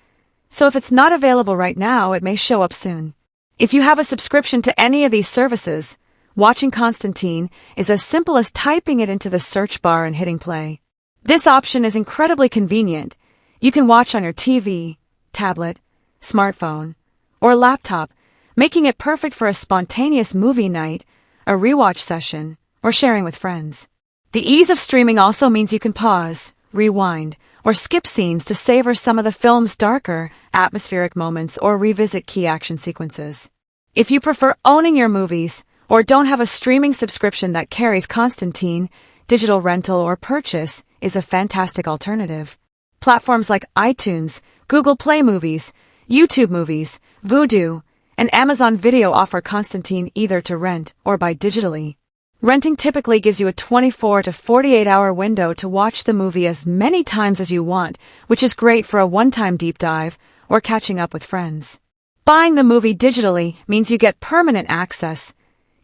so if it's not available right now, it may show up soon. If you have a subscription to any of these services, watching Constantine is as simple as typing it into the search bar and hitting play. This option is incredibly convenient. You can watch on your TV, tablet, smartphone, or laptop, making it perfect for a spontaneous movie night, a rewatch session, or sharing with friends. The ease of streaming also means you can pause, rewind, or skip scenes to savor some of the film's darker, atmospheric moments or revisit key action sequences. If you prefer owning your movies, or don't have a streaming subscription that carries Constantine, digital rental or purchase is a fantastic alternative. Platforms like iTunes, Google Play Movies, YouTube Movies, Vudu, and Amazon Video offer Constantine either to rent or buy digitally. Renting typically gives you a 24 to 48-hour window to watch the movie as many times as you want, which is great for a one-time deep dive or catching up with friends. Buying the movie digitally means you get permanent access,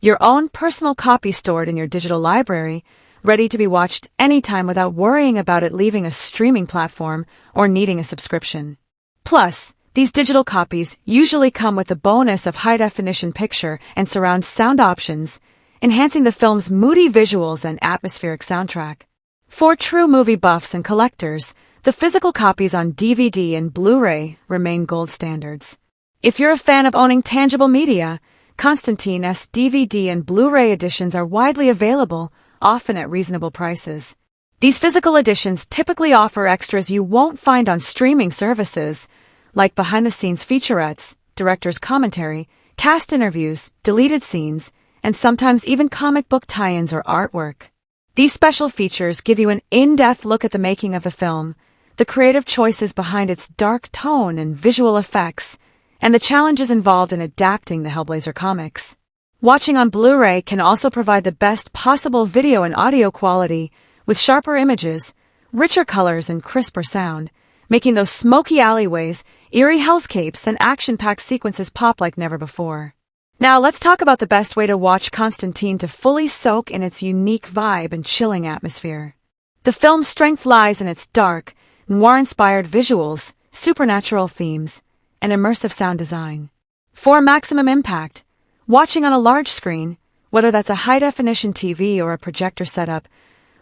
your own personal copy stored in your digital library, ready to be watched anytime without worrying about it leaving a streaming platform or needing a subscription. Plus, these digital copies usually come with the bonus of high-definition picture and surround sound options, enhancing the film's moody visuals and atmospheric soundtrack. For true movie buffs and collectors, the physical copies on DVD and Blu-ray remain gold standards. If you're a fan of owning tangible media, Constantine's DVD and Blu-ray editions are widely available, often at reasonable prices. These physical editions typically offer extras you won't find on streaming services, like behind-the-scenes featurettes, director's commentary, cast interviews, deleted scenes, and sometimes even comic book tie-ins or artwork. These special features give you an in-depth look at the making of the film, the creative choices behind its dark tone and visual effects, and the challenges involved in adapting the Hellblazer comics. Watching on Blu-ray can also provide the best possible video and audio quality, with sharper images, richer colors, and crisper sound, making those smoky alleyways, eerie hellscapes, and action-packed sequences pop like never before. Now let's talk about the best way to watch Constantine to fully soak in its unique vibe and chilling atmosphere. The film's strength lies in its dark, noir-inspired visuals, supernatural themes, and immersive sound design. For maximum impact, watching on a large screen, whether that's a high-definition TV or a projector setup,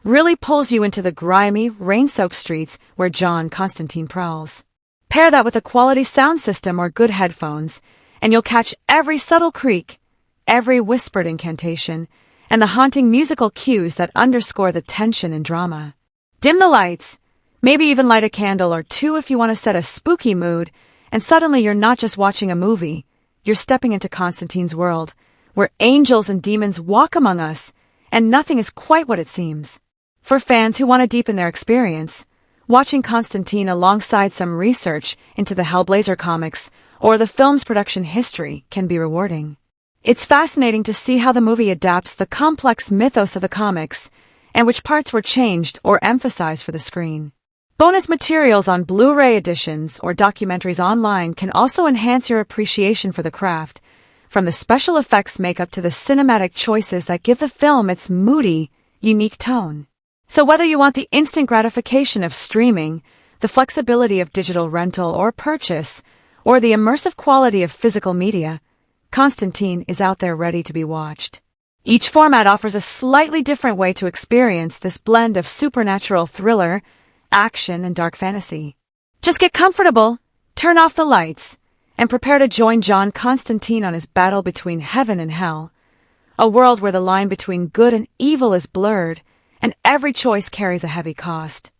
really pulls you into the grimy, rain-soaked streets where John Constantine prowls. Pair that with a quality sound system or good headphones, and you'll catch every subtle creak, every whispered incantation, and the haunting musical cues that underscore the tension and drama. Dim the lights, maybe even light a candle or two if you want to set a spooky mood, and suddenly you're not just watching a movie, you're stepping into Constantine's world, where angels and demons walk among us, and nothing is quite what it seems. For fans who want to deepen their experience, watching Constantine alongside some research into the Hellblazer comics or the film's production history can be rewarding. It's fascinating to see how the movie adapts the complex mythos of the comics and which parts were changed or emphasized for the screen. Bonus materials on Blu-ray editions or documentaries online can also enhance your appreciation for the craft, from the special effects makeup to the cinematic choices that give the film its moody, unique tone. So whether you want the instant gratification of streaming, the flexibility of digital rental or purchase, or the immersive quality of physical media, Constantine is out there ready to be watched. Each format offers a slightly different way to experience this blend of supernatural thriller, action, and dark fantasy. Just get comfortable, turn off the lights, and prepare to join John Constantine on his battle between heaven and hell, a world where the line between good and evil is blurred, and every choice carries a heavy cost.